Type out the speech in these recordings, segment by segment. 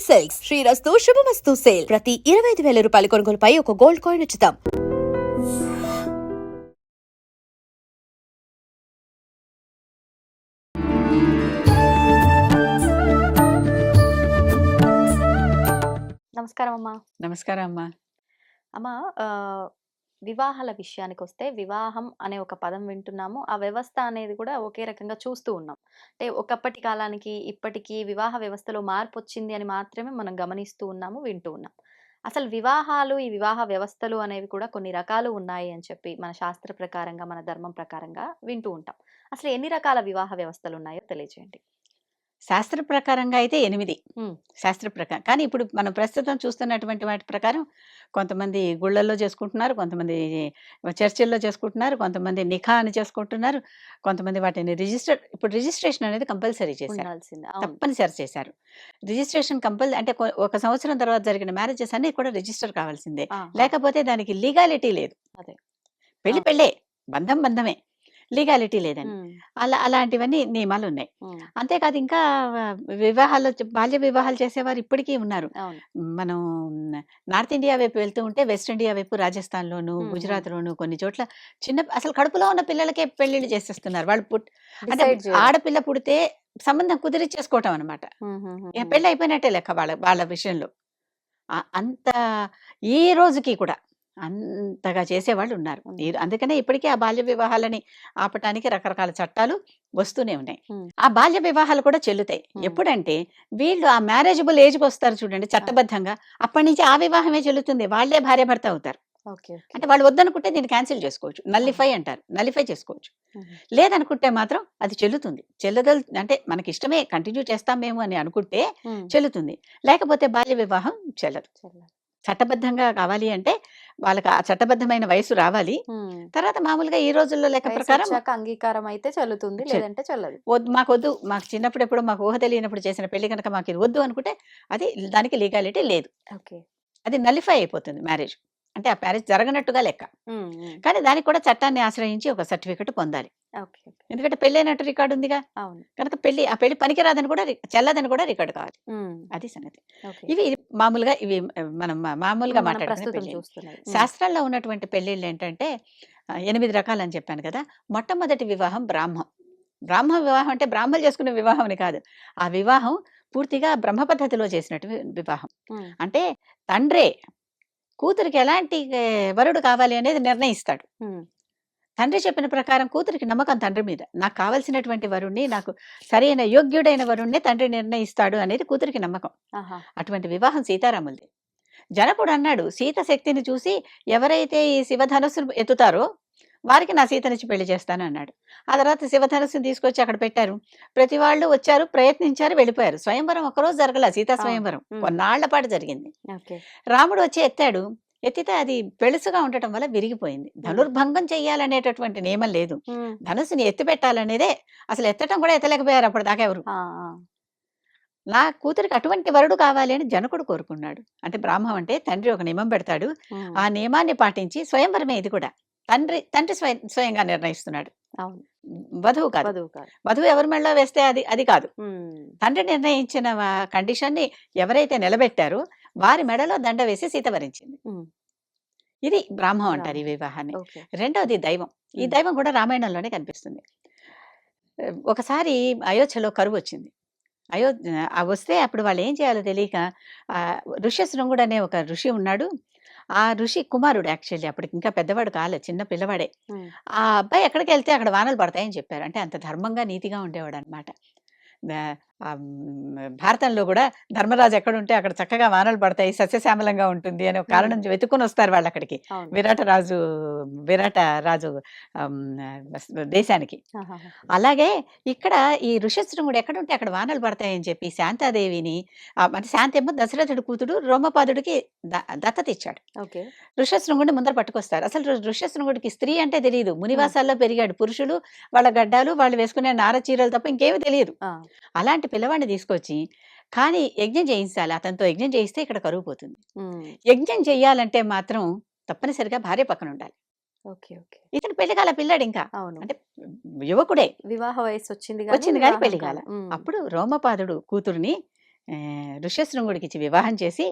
Silks శ్రీరస్తు శుభమస్తు sale ప్రతి 25,000 రూపాయల కొనుగోలుపై ఒక గోల్డ్ కాయిన్ ఉచితం. నమస్కారం అమ్మా. నమస్కారం అమ్మా. అమ్మా, వివాహాల విషయానికొస్తే వివాహం అనే ఒక పదం వింటున్నాము. ఆ వ్యవస్థ అనేది కూడా ఒకే రకంగా చూస్తూ ఉన్నాం. అంటే ఒకప్పటి కాలానికి ఇప్పటికి వివాహ వ్యవస్థలో మార్పొచ్చింది అని మాత్రమే మనం గమనిస్తూ ఉన్నాము, వింటూ ఉన్నాం. అసలు వివాహాలు, ఈ వివాహ వ్యవస్థలు అనేవి కూడా కొన్ని రకాలు ఉన్నాయి అని చెప్పి మన శాస్త్ర ప్రకారంగా, మన ధర్మం ప్రకారంగా వింటూ ఉంటాం. అసలు ఎన్ని రకాల వివాహ వ్యవస్థలున్నాయో తెలియజేయండి. శాస్త్ర ప్రకారంగా అయితే 8 శాస్త్ర ప్రకారం. కానీ ఇప్పుడు మనం ప్రస్తుతం చూస్తున్నటువంటి వాటి ప్రకారం కొంతమంది గుళ్ళల్లో చేసుకుంటున్నారు, కొంతమంది చర్చిల్లో చేసుకుంటున్నారు, కొంతమంది నిఖా అని చేసుకుంటున్నారు, కొంతమంది వాటిని ఇప్పుడు రిజిస్ట్రేషన్ అనేది కంపల్సరీ చేశారు, ఉండాల్సిందే. అవును. తప్పనిసరి చేశారు. రిజిస్ట్రేషన్ అంటే ఒక సంవత్సరం తర్వాత జరిగిన మ్యారేజెస్ అన్ని కూడా రిజిస్టర్ కావాల్సిందే, లేకపోతే దానికి లీగాలిటీ లేదు. అదే. పెళ్లి పెళ్ళే, బంధం బంధమే, లీగాలిటీ లేదని. అలాంటివన్నీ నియమాలు ఉన్నాయి. అంతేకాదు ఇంకా బాల్య వివాహాలు చేసేవారు ఇప్పటికీ ఉన్నారు. అవును. మనం నార్త్ ఇండియా వైపు వెళ్తూ ఉంటే వెస్ట్ ఇండియా వైపు రాజస్థాన్‌లోను, గుజరాత్‌లోను కొన్ని చోట్ల అసలు కడుపులో ఉన్న పిల్లలకే పెళ్ళిళ్ళు చేసేస్తున్నారు. వాళ్ళు అంటే Decide చేయడం. ఆడపిల్ల పుడితే సంబంధం కుదిరిచ్చేసుకోవటం అనమాట. ఇక పెళ్లి అయిపోయినట్టే లెక్క వాళ్ళ వాళ్ళ విషయంలో. అంత ఈ రోజుకి కూడా అంతగా చేసేవాళ్ళు ఉన్నారు. అందుకనే ఇప్పటికీ ఆ బాల్య వివాహాలని ఆపటానికి రకరకాల చట్టాలు వస్తూనే ఉన్నాయి. ఆ బాల్య వివాహాలు కూడా చెల్లుతాయి. ఎప్పుడంటే వీళ్ళు ఆ మ్యారేజబుల్ ఏజ్‌కి వస్తారు చూడండి చట్టబద్ధంగా, అప్పటి నుంచి ఆ వివాహమే చెల్లుతుంది. వాళ్ళే భార్యాభర్త అవుతారు. అంటే వాళ్ళు వద్దనుకుంటే దీన్ని క్యాన్సిల్ చేసుకోవచ్చు. నల్లిఫై అంటారు. నల్లిఫై చేసుకోవచ్చు. లేదనుకుంటే మాత్రం అది చెల్లుతుంది. అంటే మనకి ఇష్టమే, కంటిన్యూ చేస్తాం మేము అని అనుకుంటే చెల్లుతుంది. లేకపోతే బాల్య వివాహం చెల్లదు. చట్టబద్ధంగా కావాలి అంటే వాళ్ళకి ఆ చట్టబద్ధమైన వయసు రావాలి. తర్వాత మామూలుగా ఈ రోజుల్లో లెక్క ప్రకారం అంగీకారం అయితే చెల్లుతుంది, లేదంటే చెల్లదు. మాకొద్దు, మాకు చిన్నప్పుడు ఎప్పుడు మాకు ఊహ తెలియనప్పుడు చేసిన పెళ్లి కనుక మాకు ఇది వద్దు అనుకుంటే అది దానికి లీగాలిటీ లేదు. అది నలిఫై అయిపోతుంది మ్యారేజ్. అంటే ఆ మ్యారేజ్ జరగనట్టుగా లెక్క. కానీ దానికి కూడా చట్టాన్ని ఆశ్రయించి ఒక సర్టిఫికెట్ పొందాలి. ఎందుకంటే పెళ్ళైనట్టు రికార్డు ఉందిగా, కనుక ఆ పెళ్లి పనికిరాదని కూడా, చెల్లదని కూడా రికార్డు కావాలి. అది సంగతి. ఇవి మామూలుగా మనం మామూలుగా మాట్లాడుకునే శాస్త్రాల్లో ఉన్నటువంటి పెళ్లిళ్ళు ఏంటంటే 8 రకాలు అని చెప్పాను కదా. మొట్టమొదటి వివాహం బ్రాహ్మ వివాహం అంటే బ్రాహ్మలు చేసుకునే వివాహం అని కాదు. ఆ వివాహం పూర్తిగా బ్రహ్మ పద్ధతిలో చేసినట్టు వివాహం. అంటే తండ్రే కూతురికి ఎలాంటి వరుడు కావాలి అనేది నిర్ణయిస్తాడు. తండ్రి చెప్పిన ప్రకారం కూతురికి నమ్మకం తండ్రి మీద. నాకు కావలసినటువంటి వరుణ్ణి, నాకు సరైన యోగ్యుడైన వరుణ్ణి తండ్రి నిర్ణయిస్తాడు అనేది కూతురికి నమ్మకం. అటువంటి వివాహం సీతారాములది. జనకుడు అన్నాడు, సీత శక్తిని చూసి ఎవరైతే ఈ శివధనుస్సును ఎత్తుతారో వారికి నా సీతనిచ్చి పెళ్లి చేస్తాను అన్నాడు. ఆ తర్వాత శివధనుస్సును తీసుకొచ్చి అక్కడ పెట్టారు. ప్రతి వాళ్ళు వచ్చారు, ప్రయత్నించారు, వెళ్ళిపోయారు. స్వయంవరం ఒకరోజు జరగల, సీతా స్వయంవరం కొన్నాళ్ల పాటు జరిగింది. రాముడు వచ్చి ఎత్తాడు. ఎత్తితే అది పెళుసుగా ఉండటం వల్ల విరిగిపోయింది. ధనుర్భంగం చెయ్యాలనేటటువంటి నియమం లేదు. ధనుసుని ఎత్తి పెట్టాలనేదే, అసలు ఎత్తటం కూడా ఎత్తలేకపోయారు అప్పటిదాకా ఎవరు. నా కూతురికి అటువంటి వరుడు కావాలి అని జనకుడు కోరుకున్నాడు. అంటే బ్రాహ్మం అంటే తండ్రి ఒక నియమం పెడతాడు, ఆ నియమాన్ని పాటించి స్వయంవరమే ఇది కూడా. తండ్రి స్వయంగా నిర్ణయిస్తున్నాడు, వధువు కాదు. వధువు ఎవరి మెళ్ళో వేస్తే అది కాదు. తండ్రి నిర్ణయించిన కండిషన్ ని ఎవరైతే నిలబెట్టారో వారి మెడలో దండ వేసి సీత వరించింది. ఇది బ్రాహ్మం అంటారు ఈ వివాహాన్ని. రెండవది దైవం. ఈ దైవం కూడా రామాయణంలోనే కనిపిస్తుంది. ఒకసారి అయోధ్యలో కరువు వచ్చింది. వస్తే అప్పుడు వాళ్ళు ఏం చేయాలో తెలియక ఋష్యశృంగుడు అనే ఒక ఋషి ఉన్నాడు. ఆ ఋషి కుమారుడు, యాక్చువల్లీ అప్పటికి ఇంకా పెద్దవాడు కాలే, చిన్న పిల్లవాడే. ఆ అబ్బాయి ఎక్కడికి వెళ్తే అక్కడ వానలు పడతాయని చెప్పారు. అంటే అంత ధర్మంగా నీతిగా ఉండేవాడు అనమాట. భారతంలో కూడా ధర్మరాజు ఎక్కడుంటే అక్కడ చక్కగా వానలు పడతాయి, సస్యశ్యామలంగా ఉంటుంది అనే ఒక కారణం వెతుకుని వస్తారు వాళ్ళు అక్కడికి, విరాట రాజు దేశానికి. అలాగే ఇక్కడ ఈ ఋషశృంగుడు ఎక్కడుంటే అక్కడ వానలు పడతాయని చెప్పి శాంతాదేవిని, అంటే శాంతేమో దశరథుడి కూతుడు రోమపాదుడికి దత్తత ఇచ్చాడు. ఋషశృంగుడిని ముందర పట్టుకొస్తారు. అసలు ఋషశృంగుడికి స్త్రీ అంటే తెలియదు, మునివాసాల్లో పెరిగాడు. పురుషులు వాళ్ళ గడ్డాలు, వాళ్ళు వేసుకునే నార చీరలు తప్ప ఇంకేమీ తెలియదు. అలాంటి పిల్లవాడిని తీసుకొచ్చి కానీ యజ్ఞం చేయించాలి, అతనితో యజ్ఞం చేయిస్తే ఇక్కడ కరువు పోతుంది. యజ్ఞం చెయ్యాలంటే మాత్రం తప్పనిసరిగా భార్య పక్కన ఉండాలి. ఇతను పెళ్లికాల పిల్లాడు, ఇంకా అంటే యువకుడే, వివాహ వయసు వచ్చింది కానీ పెళ్లికాల. అప్పుడు రోమపాదుడు కూతురుని ఋష్యశృంగుడికి ఇచ్చి వివాహం చేసి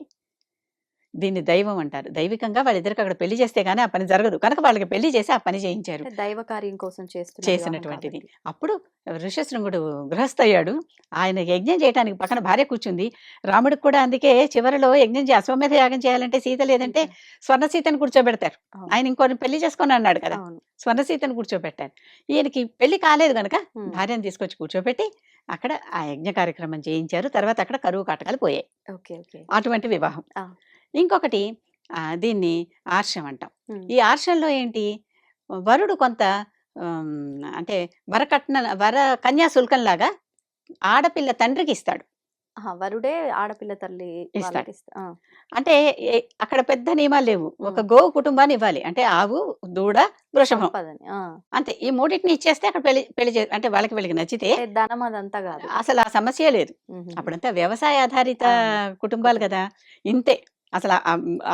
దీన్ని దైవం అంటారు. దైవికంగా వాళ్ళిద్దరికి అక్కడ పెళ్లి చేస్తే గానీ ఆ పని జరగదు. కనుక వాళ్ళకి పెళ్లి చేసి ఆ పని చేయించారు. అంటే దైవ కార్యం కోసం చేస్తున్న వివాహం చేసినటువంటిది. కాబట్టి. అప్పుడు ఋష్యశృంగుడు గృహస్థయ్యాడు. ఆయన యజ్ఞం చేయటానికి పక్కన భార్య కూర్చుంది. రాముడికి కూడా అందుకే చివరిలో అశ్వమేధ యాగం చేయాలంటే సీత లేదంటే స్వర్ణ సీతను కూర్చోబెడతారు. అవును. ఆయన ఇంకోరిని పెళ్లి చేసుకొని అన్నాడు కదా! అవును. స్వర్ణ సీతను కూర్చోబెట్టారు. ఈయనకి పెళ్లి కాలేదు గనక హ్మ్. భార్యను తీసుకొచ్చి కూర్చోబెట్టి అక్కడ ఆ యజ్ఞ కార్యక్రమం చేయించారు. తర్వాత అక్కడ కరువు కాటకాలు పోయాయి. ఓకే. ఓకే. అటువంటి వివాహం. ఆ! ఇంకొకటి దీన్ని ఆర్షం అంటాం. హ్మ్. ఈ ఆర్షంలో ఏంటి? వరుడు కొంత అంటే వర కన్యా శుల్కంలాగా ఆడపిల్ల తండ్రికి ఇస్తాడు. ఆహా! వరుడే ఆడపిల్ల తల్లి ఇస్తాడు. వాళ్ళకిస్తా ఆ! అంటే అక్కడ పెద్ద నియమాలు లేవు. ఒక హ్మ్. గోవు కుటుంబాన్ని ఇవ్వాలి. అంటే ఆవు, దూడ, వృషభం. సంపదని. ఆ! అంతే. ఈ మూడిటిని ఇచ్చేస్తే అక్కడ పెళ్లి పెళ్లి అంటే వీళ్ళకి నచ్చితే అంటే ధనం అదంతా గాదు. అసలు ఆ సమస్యే లేదు. హుహుహు. అప్పుడంతా వ్యవసాయ ఆధారిత అవును. కుటుంబాలు కదా! ఇంతే. అసల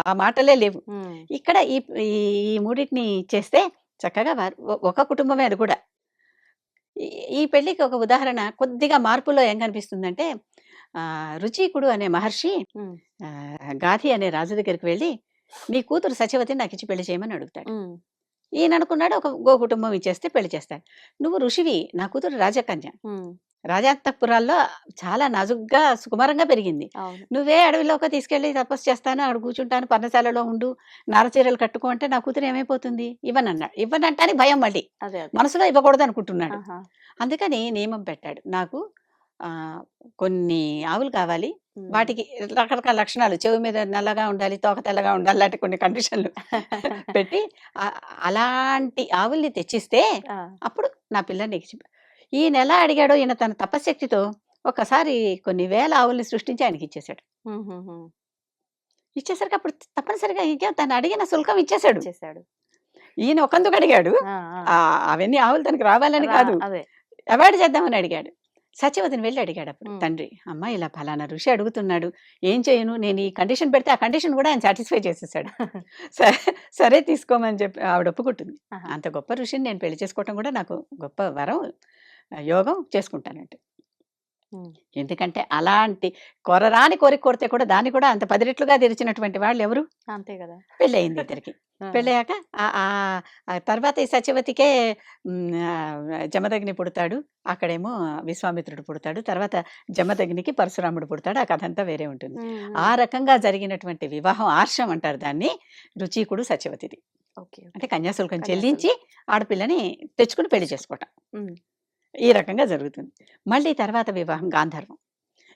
ఆ మాటలే లేవు. హ్మ్. ఇక్కడ ఈ ఈ ఈ మూడిటిని ఇచ్చేస్తే చక్కగా వారు ఒక కుటుంబమే అది కూడా. ఈ ఈ పెళ్ళికి ఒక ఉదాహరణ కొద్దిగా మార్పులో ఏం కనిపిస్తుందంటే రుచీకుడు అనే మహర్షి హ్మ్. గాధి అనే రాజు దగ్గరికి వెళ్ళి, "నీ కూతురు సత్యవతిని నాకిచ్చి పెళ్లి చేయమని" అడుగుతాడు. హ్మ్. ఈయన అనుకున్నాడు ఒక కుటుంబం ఇచ్చేస్తే పెళ్లి చేస్తాడు. "నువ్వు ఋషివి, నా కూతురు రాజకన్య. హ్మ్. రాజాంతఃపురాల్లో చాలా నాజుగ్గా, సుకుమారంగా పెరిగింది. అవును. నువ్వే అడవిలోకి తీసుకెళ్ళి తపస్సు చేస్తాను, అక్కడ కూర్చుంటాను, పర్ణశాలలో ఉండు, నారచీరలు కట్టుకో అంటే నా కూతురు ఏమైపోతుంది?" ఇవ్వనన్నాడు. ఇవ్వనంటానికి భయం మళ్ళీ. అదే. అదే. మనసులో ఇవ్వకూడదనుకుంటున్నాడు. ఆహా! అందుకని నియమం పెట్టాడు. నాకు కొన్ని ఆవులు కావాలి. హ్మ్. వాటికి రకరకాల లక్షణాలు చెవి మీద నల్లగా ఉండాలి, తోక తెల్లగా ఉండాలి లాంటి కొన్ని కండిషన్‌లు పెట్టి అలాంటి ఆవుల్ని తెచ్చిస్తే ఆ! అప్పుడు నా పిల్లని నీకిచ్చి ఈయనెలా అడిగాడో ఈయన తన తపశ్శక్తితో ఒక్కసారి కొన్ని వేల ఆవుల్ని సృష్టించి ఆయనకిచ్చేసాడు. హుహుహు. ఇచ్చేసరికి అప్పుడు తప్పనిసరిగా ఇంకేం తను అడిగిన శుల్కం ఇచ్చేసాడు. ఇచ్చేసాడు. ఈయన ఒకందుకు అడిగాడు. ఆ! ఆ! అవన్నీ ఆవులు తనకి రావాలని కాదు. అదే. అవాయిడ్ చేద్దామని అడిగాడు. సత్యవతిని వెళ్లి అడిగాడప్పుడు హ్మ్. తండ్రి. "అమ్మ ఇలా ఫలానా ఋషి అడుగుతున్నాడు. ఏం చేయను? నేను ఈ కండిషన్ పెడితే ఆ కండిషన్ కూడా ఆయన సాటిస్ఫై చేసేసాడు. సరే సరే తీసుకోమని చెప్పి ఆవిడ ఒప్పుకుంటుంది. ఆహా! అంత గొప్ప ఋషిని నేను పెళ్లి చేసుకోవటం కూడా నాకు గొప్ప వరం, యోగం చేసుకుంటానంట. హ్మ్. ఎందుకంటే అలాంటి కొరరాని కోరిక కోరితే కూడా దాన్ని కూడా అంత 10 రెట్లుగా తెరిచినటువంటి వాళ్ళెవరు? అంతే గదా! పెళ్ళయింది ఇద్దరికి. ఆ! పెళ్ళయ్యాక తర్వాత ఈ సత్యవతికే జమదగ్ని పుడతాడు. అక్కడేమో విశ్వామిత్రుడు పుడతాడు. తర్వాత జమదగ్నికి పరశురాముడు పుడతాడు. ఆ కథంతా వేరే ఉంటుంది. హ్మ్. ఆ హ్మ్. రకంగా జరిగినటువంటి వివాహం ఆర్షం అంటారు దాన్ని. రుచీకుడు సత్యవతిది. ఓకే. అంటే కన్యాశుల్కం కన్యాశుల్కం. చెల్లించి ఆడపిల్లని తెచ్చుకొని పెళ్లి చేసుకోవటం. హ్మ్. ఈ రకంగా జరుగుతుంది. మళ్ళీ తర్వాత వివాహం గాంధర్వం.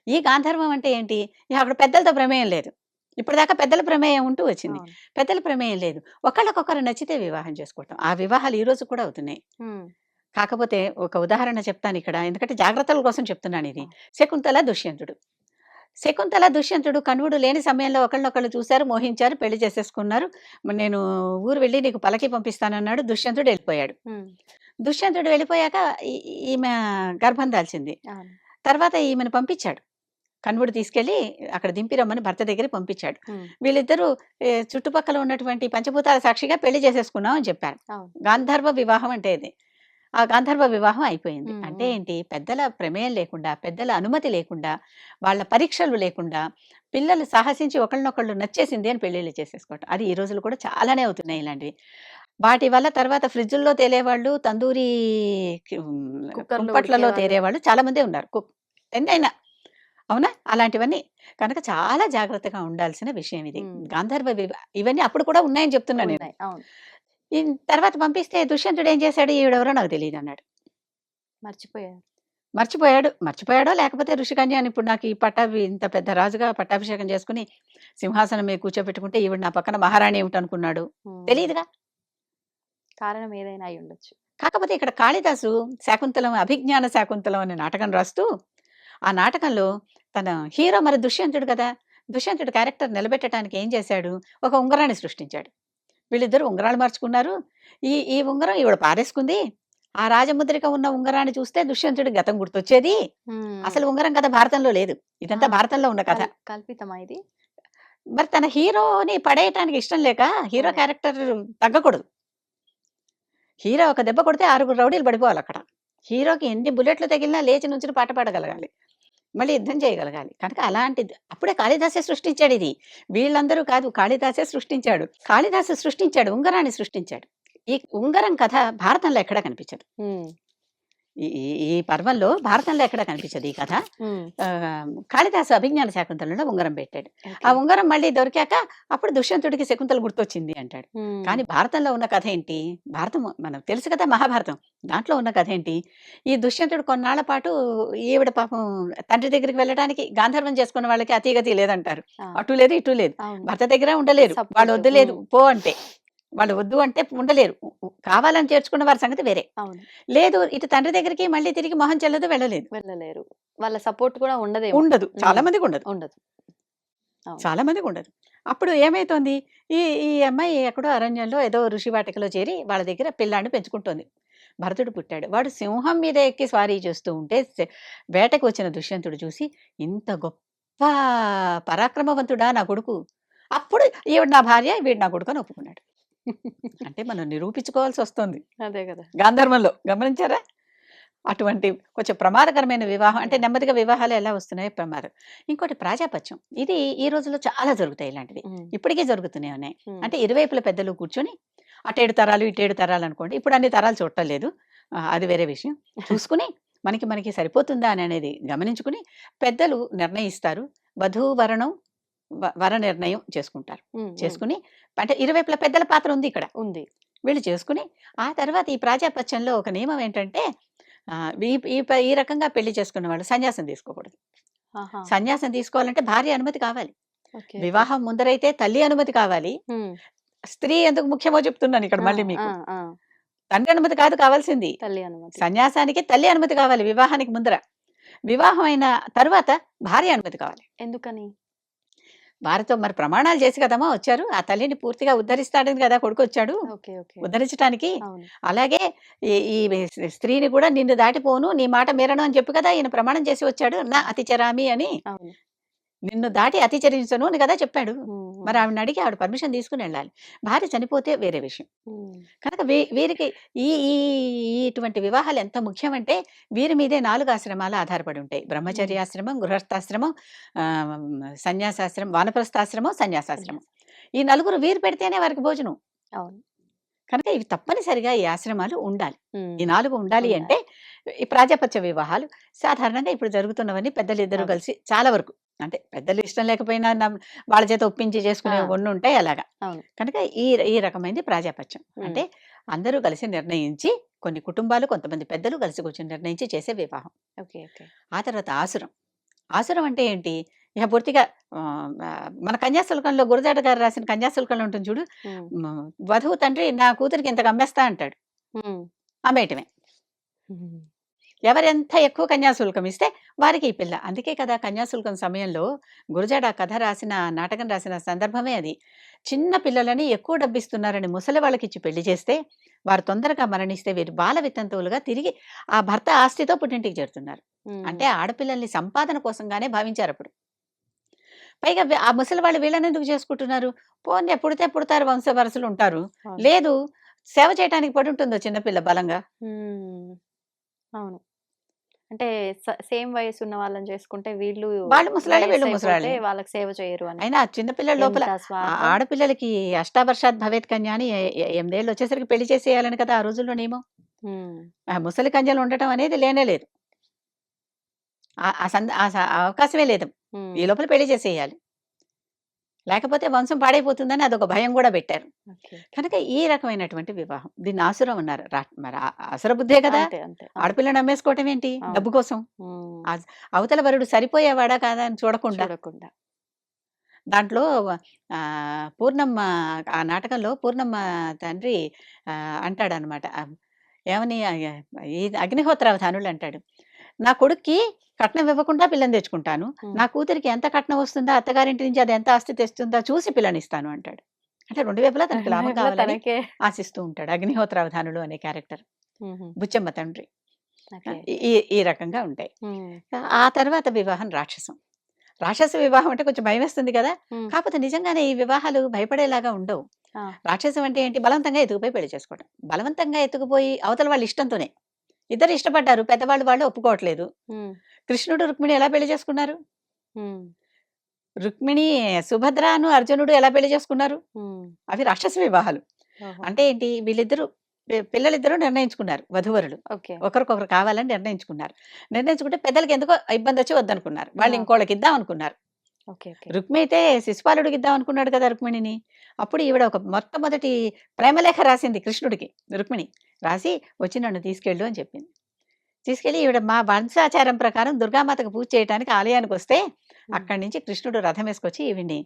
ఈ గాంధర్వం అంటే ఏంటి? అక్కడ పెద్దలతో ప్రమేయం లేదు. ఇప్పటిదాకా పెద్దల ప్రమేయం ఉంటూ వచ్చింది. అవును. పెద్దల ప్రమేయం లేదు. ఒకళ్ళకొకరు నచ్చితే వివాహం చేసుకోవటం. ఆ వివాహాలు ఈ రోజు కూడా అవుతున్నాయి. హ్మ్. కాకపోతే ఒక ఉదాహరణ చెప్తానిక్కడ. ఎందుకంటే జాగ్రత్తల కోసం చెప్తున్నానిది. ఆ! శకుంతల, దుష్యంతుడు. శకుంతల, దుష్యంతుడు కణువుడు లేని సమయంలో ఒకళ్ళనొకళ్ళు చూసారు, మోహించారు, పెళ్లి చేసేసుకున్నారు. నేను ఊరు వెళ్ళి నీకు పల్లకి పంపిస్తానన్నాడు. దుష్యంతుడు ఎళ్ళిపోయాడు. హ్మ్. దుష్యంతుడు వెళ్ళిపోయాక ఈ ఈమె గర్భం దాల్చింది. అవును. తర్వాత ఈమెను పంపించాడు. కణువుడు తీసుకెళ్ళి అక్కడ దింపి రమ్మని భర్త దగ్గరికి పంపించాడు. హ్మ్. వీళ్ళిద్దరూ చుట్టుపక్కల ఉన్నటువంటి పంచభూతాల సాక్షిగా పెళ్లి చేసేసుకున్నాం అని చెప్పారు. అవును. గాంధర్వ వివాహం అంటే ఇది. ఆ గాంధర్వ వివాహం అయిపోయింది. హ్మ్. అంటే హ్మ్. ఏంటి? పెద్దల ప్రమేయం లేకుండా, పెద్దల అనుమతి లేకుండా, వాళ్ళ పరీక్షలు లేకుండా, పిల్లలు సాహసించి ఒకళ్ళనొకళ్ళు నచ్చేసింది అని పెళ్ళిళ్ళు చేసేసుకోవటం. అది ఈ రోజుల్లో కూడా చాలానే అవుతున్నాయి ఇలాంటివి. వాటి వల్ల తర్వాత ఫ్రిడ్జుల్లో తేలేవాళ్ళు, తందూరి కుక్కర్‌లో కుంపట్లలో ఉడికేవాళ్ళు. తేలేవాళ్ళు చాలా మందే ఉన్నారు. ఎన్నైనా. అవునా? అలాంటివన్నీ. కనుక చాలా జాగ్రత్తగా ఉండాల్సిన విషయం ఇది. హ్మ్. గాంధర్వ ఇవన్నీ అప్పుడు కూడా ఉన్నాయని చెప్తున్నా నేను. ఉన్నాయి. అవును. తర్వాత పంపిస్తే దుష్యంతుడు ఏం చేశాడు? ఈవిడెవరో నాకు తెలీదన్నాడు. మర్చిపోయారు. మర్చిపోయాడో లేకపోతే ఋషికన్య అని ఇప్పుడు నాకు ఈ ఇంత పెద్ద రాజుగా పట్టాభిషేకం చేసుకొని సింహాసనం మీద కూర్చోబెట్టుకుంటే ఈవిడ నా పక్కన మహారాణి ఏమిటనుకున్నాడు? హ్మ్. తెలీదుగా. కారణం ఏదైనా అయ్యుండొచ్చు. కాకపోతే ఇక్కడ కాళిదాసు శాకుంతలం, అభిజ్ఞాన శాకుంతలం అనే నాటకం రాస్తూ, ఆ నాటకంలో తన హీరో మరి దుష్యంతుడు కదా! దుష్యంతుడి క్యారెక్టర్ నిలబెట్టడానికి ఏం చేశాడు? ఒక ఉంగరాన్ని సృష్టించాడు. వీళ్ళిద్దరూ ఉంగరాలు మార్చుకున్నారు. ఈ ఉంగరం ఈవిడ పారేసుకుంది. ఆ రాజముద్రిక ఉన్న ఉంగరాన్ని చూస్తే దుష్యంతుడి గతం గుర్తొచ్చేది. హ్మ్. అసలు ఉంగరం కథ భారతంలో లేదు. ఇదంతా ఆహా! భారతంలో ఉన్న కథ. కల్పితమా ఇది? మరి తన హీరోని పడేయటానికి ఇష్టం లేక హీరో ఓహో! క్యారెక్టర్ తగ్గకూడదు. హీరో ఒక దెబ్బ కొడితే 6 రౌడీలు పడిపోవాలక్కడ. హీరోకి ఎన్ని బుల్లెట్లు తగిలినా లేచి నుంచుని పాట పాడగలగాలి. మళ్ళీ యుద్ధం చేయగలగాలి. కనుక అలాంటిది అప్పుడే కాళిదాసే సృష్టించాడు ఇది. వీళ్ళందరూ కాదు, కాళిదాసే సృష్టించాడు. కాళిదాసు సృష్టించాడు, ఉంగరాన్ని సృష్టించాడు. ఈ ఉంగరం కథ భారతంలో ఎక్కడా కనిపించదు. ఈ ఈ ఈ పర్వంలో భారతంలో ఎక్కడా కనిపించదు ఈ కథ. కాళిదాసు అభిజ్ఞాన శాకుంతలంలో ఉంగరం పెట్టాడు. ఆ ఉంగరం మళ్ళీ దొరికాక అప్పుడు దుష్యంతుడికి శకుంతల గుర్తొచ్చింది అంటాడు. కానీ భారతంలో ఉన్న కథ ఏంటి? భారతం మనకు తెలుసు కదా, మహాభారతం. దాంట్లో ఉన్న కథ ఏంటి? ఈ దుష్యంతుడు కొన్నాళ్ల పాటు ఈవిడ పాపం తండ్రి దగ్గరికి వెళ్ళడానికి గాంధర్వం చేసుకున్న వాళ్ళకి అతీగతి లేదంటారు. అటు లేదు ఇటు లేదు, భర్త దగ్గర ఉండలేరు. వాళ్ళు వద్దులేదు పో అంటే, వాళ్ళు వద్దు అంటే ఉండలేరు. కావాలని చేర్చుకున్న వారి సంగతి వేరే. లేదు, ఇటు తండ్రి దగ్గరికి మళ్ళీ తిరిగి మొహం చెల్లదు, వెళ్ళలేరు. వాళ్ళ సపోర్ట్ కూడా ఉండదు. చాలా మందికి ఉండదు. చాలా మందికి ఉండదు. అప్పుడు ఏమైతోంది, ఈ ఈ అమ్మాయి ఎక్కడో అరణ్యంలో ఏదో ఋషి వాటికలో చేరి వాళ్ళ దగ్గర పిల్లాన్ని పెంచుకుంటోంది. భరతుడు పుట్టాడు. వాడు సింహం మీద ఎక్కి స్వారీ చేస్తూ ఉంటే వేటకు వచ్చిన దుష్యంతుడు చూసి, ఇంత గొప్ప పరాక్రమవంతుడా నా కొడుకు, అప్పుడు ఈవిడ నా భార్య, వీడు నా కొడుకు అని ఒప్పుకున్నాడు. అంటే మనం నిరూపించుకోవాల్సి వస్తుంది. అదే కదా గాంధర్వంలో గమనించారా? అటువంటి కొంచెం ప్రమాదకరమైన వివాహం. అంటే నెమ్మదిగా వివాహాలు ఎలా వస్తున్నాయి, ప్రమాదం. ఇంకోటి ప్రాజాపత్యం. ఇది ఈ రోజుల్లో చాలా జరుగుతాయి ఇలాంటివి. ఇప్పటికీ జరుగుతూనే ఉన్నాయి. అంటే ఇరువైపుల పెద్దలు కూర్చొని అటు 7 తరాలు ఇటు 7 తరాలు అనుకోండి. ఇప్పుడు అన్ని తరాలు చూడలేదు, అది వేరే విషయం. చూసుకుని మనకి సరిపోతుందా అని అనేది గమనించుకుని పెద్దలు నిర్ణయిస్తారు. వధూవరణం వర నిర్ణయం చేసుకుంటారు. చేసుకుని అంటే ఇరువైపుల పెద్దల పాత్ర ఉంది ఇక్కడ. వీళ్ళు చేసుకుని ఆ తర్వాత ఈ ప్రాజాపత్యంలో ఒక నియమం ఏంటంటే, ఈ రకంగా పెళ్లి చేసుకున్న వాళ్ళు సన్యాసం తీసుకోకూడదు. సన్యాసం తీసుకోవాలంటే భార్య అనుమతి కావాలి. వివాహం ముందరైతే తల్లి అనుమతి కావాలి. స్త్రీ ఎందుకు ముఖ్యమో చెప్తున్నాను ఇక్కడ మళ్ళీ మీకు. తండ్రి అనుమతి కాదు కావాల్సింది, సన్యాసానికి తల్లి అనుమతి కావాలి. వివాహానికి ముందర, వివాహం అయిన తర్వాత భార్య అనుమతి కావాలి. ఎందుకని? వారితో మరి ప్రమాణాలు చేసి కదమ్మా వచ్చారు. ఆ తల్లిని పూర్తిగా ఉద్ధరిస్తాడని కదా కొడుకు వచ్చాడు ఉద్ధరించడానికి. అలాగే ఈ స్త్రీని కూడా నిన్ను దాటిపోను, నీ మాట మీరను అని చెప్పి కదా ఈయన ప్రమాణం చేసి వచ్చాడు. నా అతిచరామి అని, నిన్ను దాటి అతిచరించను అని కదా చెప్పాడు. మరి ఆవిడని అడిగి ఆవిడ పర్మిషన్ తీసుకుని వెళ్ళాలి. భార్య చనిపోతే వేరే విషయం. కనుక వీరికి ఈ ఇటువంటి వివాహాలు ఎంత ముఖ్యమంటే వీరి మీదే 4 ఆశ్రమాలు ఆధారపడి ఉంటాయి. బ్రహ్మచర్యాశ్రమం, గృహస్థాశ్రమం, సన్యాసాశ్రమం, వానప్రస్థాశ్రమం, సన్యాసాశ్రమం. ఈ 4 వీరు పెడితేనే వారికి భోజనం. కనుక ఇవి తప్పనిసరిగా ఈ ఆశ్రమాలు ఉండాలి. ఈ 4 ఉండాలి. అంటే ఈ ప్రాజాపత్య వివాహాలు సాధారణంగా ఇప్పుడు జరుగుతున్నవన్నీ పెద్దలు ఇద్దరు కలిసి చాలా వరకు, అంటే పెద్దలు ఇష్టం లేకపోయినా వాళ్ళ చేత ఒప్పించి చేసుకునే కొన్ని ఉంటాయి అలాగా. కనుక ఈ రకమైనది ప్రాజాపత్యం. అంటే అందరూ కలిసి నిర్ణయించి, కొన్ని కుటుంబాలు కొంతమంది పెద్దలు కలిసి కూర్చొని నిర్ణయించి చేసే వివాహం. ఆ తర్వాత ఆసురం. ఆసురం అంటే ఏంటి? ఇక పూర్తిగా మన కన్యాశుల్కంలో గురజాడ గారు రాసిన కన్యాశుల్కంలో ఉంటుంది చూడు, వధువు తండ్రి నా కూతురికి ఇంతకు అమ్మేస్తా అంటాడు. అమ్మేయటమే. ఎవరెంత ఎక్కువ కన్యాశుల్కం ఇస్తే వారికి ఈ పిల్ల. అందుకే కదా కన్యాశుల్కం సమయంలో గురజాడ కథ రాసిన, నాటకం రాసిన సందర్భమే అది. చిన్న పిల్లలని ఎక్కువ డబ్బిస్తున్నారని ముసలి వాళ్ళకి ఇచ్చి పెళ్లి చేస్తే వారు తొందరగా మరణిస్తే వీరు బాల వితంతువులుగా తిరిగి ఆ భర్త ఆస్తితో పుట్టింటికి చేరుతున్నారు. అంటే ఆడపిల్లల్ని సంపాదన కోసంగానే భావించారు అప్పుడు. పైగా ఆ ముసలి వాళ్ళు వీళ్ళని ఎందుకు చేసుకుంటున్నారు? పోనీ పుడితే పుడతారు, వంశ వరసలు ఉంటారు. లేదు, సేవ చేయడానికి పడి ఉంటుందో చిన్నపిల్ల బలంగా. అవును. అంటే సేమ్ వయసు ఉన్న వాళ్ళని చేసుకుంటే వాళ్ళు ముసలాళ్ళే, వీళ్ళు ముసలాళ్ళే, వాళ్ళకి సేవ చేయరు అని. అయినా చిన్నపిల్లల లోపల ఆడపిల్లలకి అష్టావర్షాత్ భవేత్ కన్య అని 8 ఏళ్ళు వచ్చేసరికి పెళ్లి చేసేయాలని కదా ఆ రోజుల్లో నియమం. ముసలి కన్యలు ఉండటం అనేది లేనే లేదు, అవకాశమే లేదు. ఈ లోపల పెళ్లి చేసేయాలి, లేకపోతే వంశం పాడైపోతుందని అదొక భయం కూడా పెట్టారు. కనుక ఈ రకమైనటువంటి వివాహం, దీన్ని ఆసురం అన్నారు. మరి ఆసుర బుద్ధే కదా. ఆడపిల్లని అమ్మేసుకోవటం ఏంటి? డబ్బు కోసం. అవతల వరుడు సరిపోయేవాడా కాదా అని చూడకుండా. దాంట్లో పూర్ణమ్మ, ఆ నాటకంలో పూర్ణమ్మ తండ్రి అంటాడనమాట, ఏమని, ఈ అగ్నిహోత్రావధానులు అంటాడు, నా కొడుక్కి కట్నం ఇవ్వకుండా పిల్లని తెచ్చుకుంటాను, నా కూతురికి ఎంత కట్నం వస్తుందో, అత్తగారింటి నుంచి అది ఎంత ఆస్తి తెస్తుందో చూసి పిల్లనిస్తాను అంటాడు. అంటే 2 వైపులా తనకి లాభం కావాలని ఆశిస్తూ ఉంటాడు. అగ్నిహోత్రావధానులు అనే క్యారెక్టర్, బుచ్చమ్మ తండ్రి. ఈ రకంగా ఉంటాయి. ఆ తర్వాత వివాహం రాక్షసం. రాక్షస వివాహం అంటే కొంచెం భయం వేస్తుంది కదా. కాకపోతే నిజంగానే ఈ వివాహాలు భయపడేలాగా ఉండవు. రాక్షసం అంటే ఏంటి? బలవంతంగా ఎత్తుకుపోయి పెళ్లి చేసుకోవడం. బలవంతంగా ఎత్తుకుపోయి అవతల వాళ్ళ ఇష్టంతోనే, ఇద్దరు ఇష్టపడ్డారు, పెద్దవాళ్ళు వాళ్ళు ఒప్పుకోవట్లేదు. కృష్ణుడు రుక్మిణి ఎలా పెళ్లి చేసుకున్నారు? ఉమ్, రుక్మిణి సుభద్రను అర్జునుడు ఎలా పెళ్లి చేసుకున్నారు? ఉమ్, అవి రాక్షస వివాహాలు. ఓహో, అంటే ఏంటి, వీళ్ళిద్దరు పిల్లలిద్దరూ నిర్ణయించుకున్నారు, వధువరులు ఓకే, ఒకరికొకరు కావాలని నిర్ణయించుకున్నారు. నిర్ణయించుకుంటే పెద్దలకి ఎందుకో ఇబ్బంది వచ్చి వద్దనుకున్నారు, వాళ్ళు ఆ. ఇంకోళ్ళకి ఇద్దాం అనుకున్నారు. ఓకే, ఓకే, రుక్మి అయితే శిశుపాలుడికి ఇద్దాం అనుకున్నాడు కదా రుక్మిణిని. అప్పుడు ఈవిడ ఒక మొట్టమొదటి ప్రేమలేఖ రాసింది కృష్ణుడికి. రుక్మిణి రాసి వచ్చి నన్ను తీసుకెళ్ళు అని చెప్పింది. తీసుకెళ్ళి ఈవిడ మా వంశాచారం ప్రకారం దుర్గామాతకు పూజ చేయడానికి ఆలయానికి వస్తే అక్కడి నుంచి కృష్ణుడు రథం వేసుకొచ్చి ఈవిడ్ని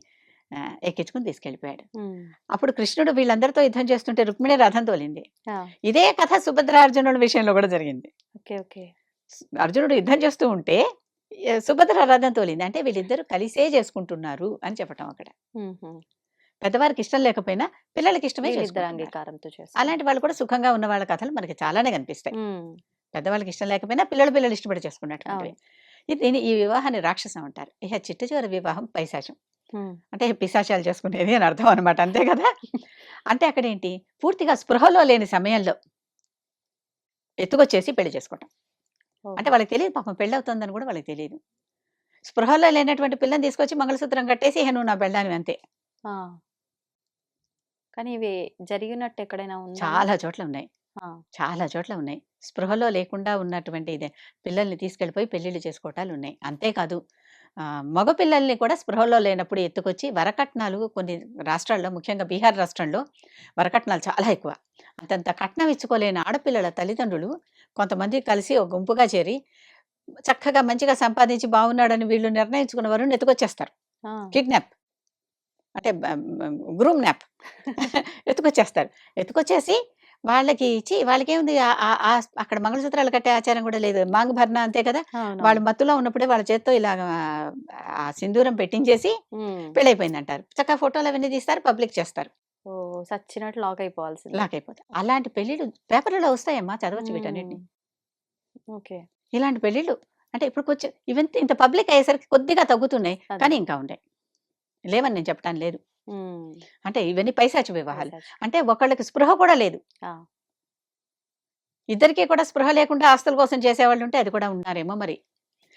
ఎక్కించుకుని తీసుకెళ్ళిపోయాడు. ఉమ్, అప్పుడు కృష్ణుడు వీళ్ళందరితో యుద్ధం చేస్తుంటే రుక్మిణి రథం తోలింది. ఆ, ఇదే కథ సుభద్రార్జునుల విషయంలో కూడా జరిగింది. ఓకే, ఓకే, అర్జునుడు యుద్ధం చేస్తూ ఉంటే సుభద్ర రథం తోలింది. అంటే వీళ్ళిద్దరూ కలిసే చేసుకుంటున్నారు అని చెప్పటం అక్కడ. ఉహుం. పెద్దవారికి ఇష్టం లేకపోయినా పిల్లలకి ఇష్టమే వీళ్ళిద్దరు చేసుకుంటున్నారు. అంగీకారంతో చేస్తారు. అలాంటి వాళ్ళు కూడా సుఖంగా ఉన్న వాళ్ళ కథలు మనకి చాలానే కనిపిస్తాయి. ఉమ్, పెద్దవాళ్ళకి ఇష్టం లేకపోయినా పిల్లలు ఇష్టపడి చేసుకున్నటువంటివి. ఈ వివాహాన్ని రాక్షసం అంటారు. ఇక చిట్ట చివరి వివాహం పైశాచం. ఉమ్, అంటే పిశాచాలు చేసుకునేది అని అర్థం అనమాట, అంతే కదా. అంటే అక్కడ ఏంటి, పూర్తిగా స్పృహలో లేని సమయంలో ఎత్తుకొచ్చేసి పెళ్లి చేసుకోవటం. ఓహో, అంటే వాళ్ళకి తెలియదు, పాపం పెళ్ళి అవుతుందని కూడా వాళ్ళకి తెలియదు. స్పృహలో లేనటువంటి పిల్లని తీసుకొచ్చి మంగళసూత్రం కట్టేసి "ఇహ నువ్వు నా పెళ్ళానివి" అంతే. ఆ. కానీ ఇవి జరిగినట్టు ఎక్కడైనా ఉందా? చాలా చోట్ల ఉన్నాయి, ఆ, చాలా చోట్ల ఉన్నాయి. స్పృహలో లేకుండా ఉన్నటువంటి ఇదే పిల్లల్ని తీసుకెళ్ళిపోయి పెళ్లిళ్ళు చేసుకోవటాలు ఉన్నాయి. అంతేకాదు మగ పిల్లల్ని కూడా స్పృహలో లేనప్పుడు ఎత్తుకొచ్చి వరకట్నాలు కొన్ని రాష్ట్రాల్లో, ముఖ్యంగా బీహార్ రాష్ట్రంలో వరకట్నాలు చాలా ఎక్కువ. అంతంత కట్నం ఇచ్చుకోలేని ఆడపిల్లల తల్లిదండ్రులు కొంతమంది కలిసి ఒక గుంపుగా చేరి చక్కగా మంచిగా సంపాదించి బాగున్నాడని వీళ్ళు నిర్ణయించుకున్న వారు ఎత్తుకొచ్చేస్తారు. ఆ, కిడ్నాప్ అంటే గ్రూమ్ న్యాప్ ఎత్తుకొచ్చేస్తారు. ఎత్తుకొచ్చేసి వాళ్ళకి ఇచ్చి, వాళ్ళకేముంది అక్కడ మంగళసూత్రాలు కట్టే ఆచారం కూడా లేదు, మాంగ్ భర్ణ అంతే కదా. అవునవును. వాళ్ళు మత్తులో ఉన్నప్పుడే వాళ్ళ చేత్తో ఇలా ఆ సింధూరం పెట్టించేసి ఉమ్, పెళ్ళైపోయింది అంటారు. చక్కగా ఫోటోలు అవన్నీ తీస్తారు, పబ్లిక్ చేస్తారు, ఓ, సచ్చినట్టు లాక్ అయిపోవాల్సింది. లాక్ అయిపోతాయి. అలాంటి పెళ్ళిళ్ళు పేపర్లలో వస్తాయమ్మా, చదవచ్చు వీటన్నిటిని. ఓకే, ఇలాంటి పెళ్ళిళ్ళు అంటే ఇప్పుడు కొంచెం ఇవంతా ఇంత పబ్లిక్ అయ్యేసరికి కొద్దిగా తగ్గుతున్నాయి, అదే. కానీ ఇంకా ఉన్నాయి, లేవని నేను చెప్పడం లేదు. ఉమ్, అంటే ఇవన్నీ పైశాచి వివాహాలు. పైశాచి. అంటే ఒకళ్ళకి స్పృహ కూడా లేదు, ఆ, ఇద్దరికీ కూడా స్పృహ లేకుండా ఆస్తుల కోసం చేసేవాళ్ళు ఉంటే అది కూడా ఉన్నారేమో మరి.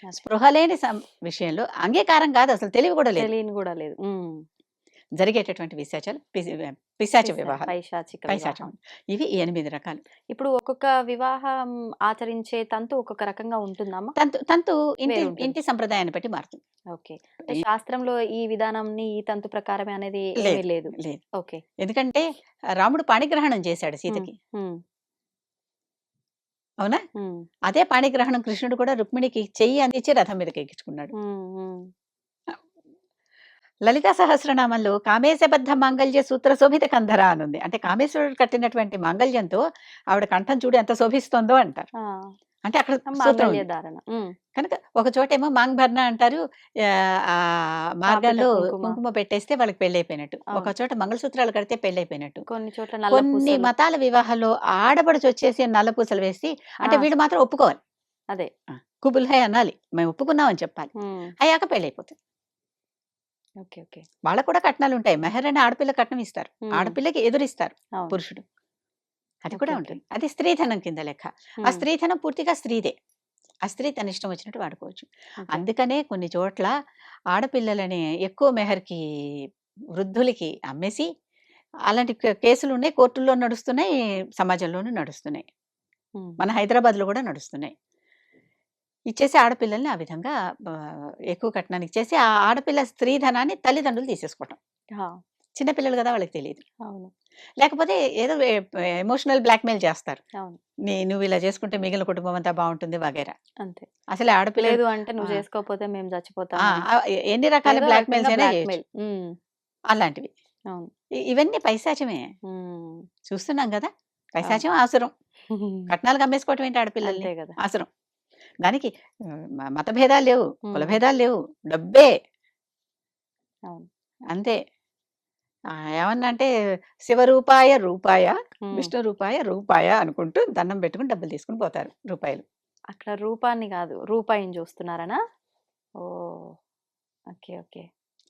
అదే. స్పృహ లేని విషయంలో అంగీకారం కాదు, అసలు తెలివి కూడా లేదు. తెలియని కూడా లేదు. ఉమ్, జరిగేటటువంటి విశాచాలు పిశాచ వివాహాలు, పైశాచిక పైశాచం. వివాహం. ఇవి 8 రకాలు. ఇప్పుడు ఒక్కొక్క వివాహం ఆచరించే తంతు ఒక్కొక్క రకంగా ఉంటుందమ్మా? తంతు వేరుంటుంది. ఇంటి సంప్రదాయాన్ని బట్టి మారుతుంది. ఓకే. అంటే శాస్త్రంలో ఈ విధానంని ఈ తంతు ప్రకారమే అనేది ఏమీ లేదు. లేదు, ఓకే. ఎందుకంటే రాముడు పాణిగ్రహణం చేశాడు సీతకి, ఉమ్, అవునా. ఉమ్, అదే పాణిగ్రహణం కృష్ణుడు కూడా రుక్మిణికి చెయ్యి అందించి రథం మీదకి ఎక్కించుకున్నాడు. ఉమ్, ఉమ్, లలితా సహస్రనామంలో కామేశబద్ధ మాంగళ్య సూత్ర శోభిత కంధర అనుంది. అంటే కామేశ్వరుడు కట్టినటువంటి మాంగళ్యంతో ఆవిడ కంఠం చూడు ఎంత శోభిస్తోందో అంటారు. ఆ, అంటే అక్కడ సూత్రం మాంగళ్య ఉంది. ధారణ. ఉమ్, కనుక ఒక చోటేమో మాంగ్ భర్ణ అంటారు, ఆ మార్గాల్లో కుంకుమ. కుంకుమ పెట్టేస్తే వాళ్ళకి పెళ్ళైపోయినట్టు. అవును. ఒక చోట మంగళసూత్రాలు కడితే పెళ్ళైపోయినట్టు. కొన్ని చోట్ల నల్ల కొన్ని పూసలు. మతాల వివాహాల్లో ఆడపడుచు వచ్చేసి నల్ల పూసలు వేసి, అంటే ఆ. వీళ్ళు మాత్రం ఒప్పుకోవాలి, అదే. కుబుల్ హై అనాలి, మేము ఒప్పుకున్నాం అని చెప్పాలి. ఉమ్, అయ్యాక పెళ్ళైపోతుంది. Okay, okay. వాళ్ళకు కూడా కట్నాలు ఉంటాయి. మెహర్ అని ఆడపిల్ల కట్నం ఇస్తారు, ఉమ్, ఆడపిల్లకి ఎదురిస్తారు అవును. పురుషుడు, అది ఓకే, కూడా ఓకే. ఉంటుంది. అది స్త్రీధనం కింద లెక్క. ఆ ఉమ్, స్త్రీధనం పూర్తిగా స్త్రీదే, ఆ స్త్రీ తన ఇష్టం వచ్చినట్టు వాడుకోవచ్చు. ఓకే. అందుకనే కొన్ని చోట్ల ఆడపిల్లలని ఎక్కువ మెహర్కి వృద్ధులకి అమ్మేసి అలాంటి కేసులు ఉన్నాయి, కోర్టుల్లో నడుస్తున్నాయి, సమాజంలోనూ నడుస్తున్నాయి, ఉమ్, మన హైదరాబాద్లో కూడా నడుస్తున్నాయి. ఇచ్చేసి ఆడపిల్లల్ని ఆ విధంగా ఎక్కువ కట్నానికి ఇచ్చేసి ఆ ఆడపిల్ల స్త్రీధనాన్ని తల్లిదండ్రులు తీసేసుకోవటం. ఆ, చిన్నపిల్లలు కదా, వాళ్ళకి తెలియదు. అవును, లేకపోతే ఏదో ఎమోషనల్ బ్లాక్మెయిల్ చేస్తారు, అవును, నువ్వు ఇలా చేసుకుంటే మిగిలిన కుటుంబం అంతా బాగుంటుంది వగైరా. అంతే. అసలు ఆడపిల్లలు లేదు అంటే నువ్వు ఆ. చేసుకోకపోతే మేము ఆ, చచ్చిపోతాం. ఎన్ని రకాల ఏదో బ్లాక్మెయిల్స్ రకంగా అయినా చేయొచ్చు, బ్లాక్మెయిల్. ఉమ్, అలాంటివి. అవును. ఇవన్నీ పైశాచమే, ఉమ్, చూస్తున్నాం కదా. పైశాచం ఆసురం, కట్నాలు కమ్మేసుకోవటం ఏంటి ఆడపిల్లల్ని, అంతే కదా. ఆసురం. దానికి మత భేదాలు లేవు, కుల ఉమ్, భేదాలు లేవు, డబ్బే అవును. అంతే. ఏమన్నా అంటే శివరూపాయ రూపాయ, ఉమ్, విష్ణు రూపాయ రూపాయ అనుకుంటూ దండం పెట్టుకుని డబ్బులు తీసుకుని పోతారు, రూపాయలు. అక్కడ రూపాన్ని కాదు రూపాయిని చూస్తున్నారనా? ఓ, ఓకే, ఓకే.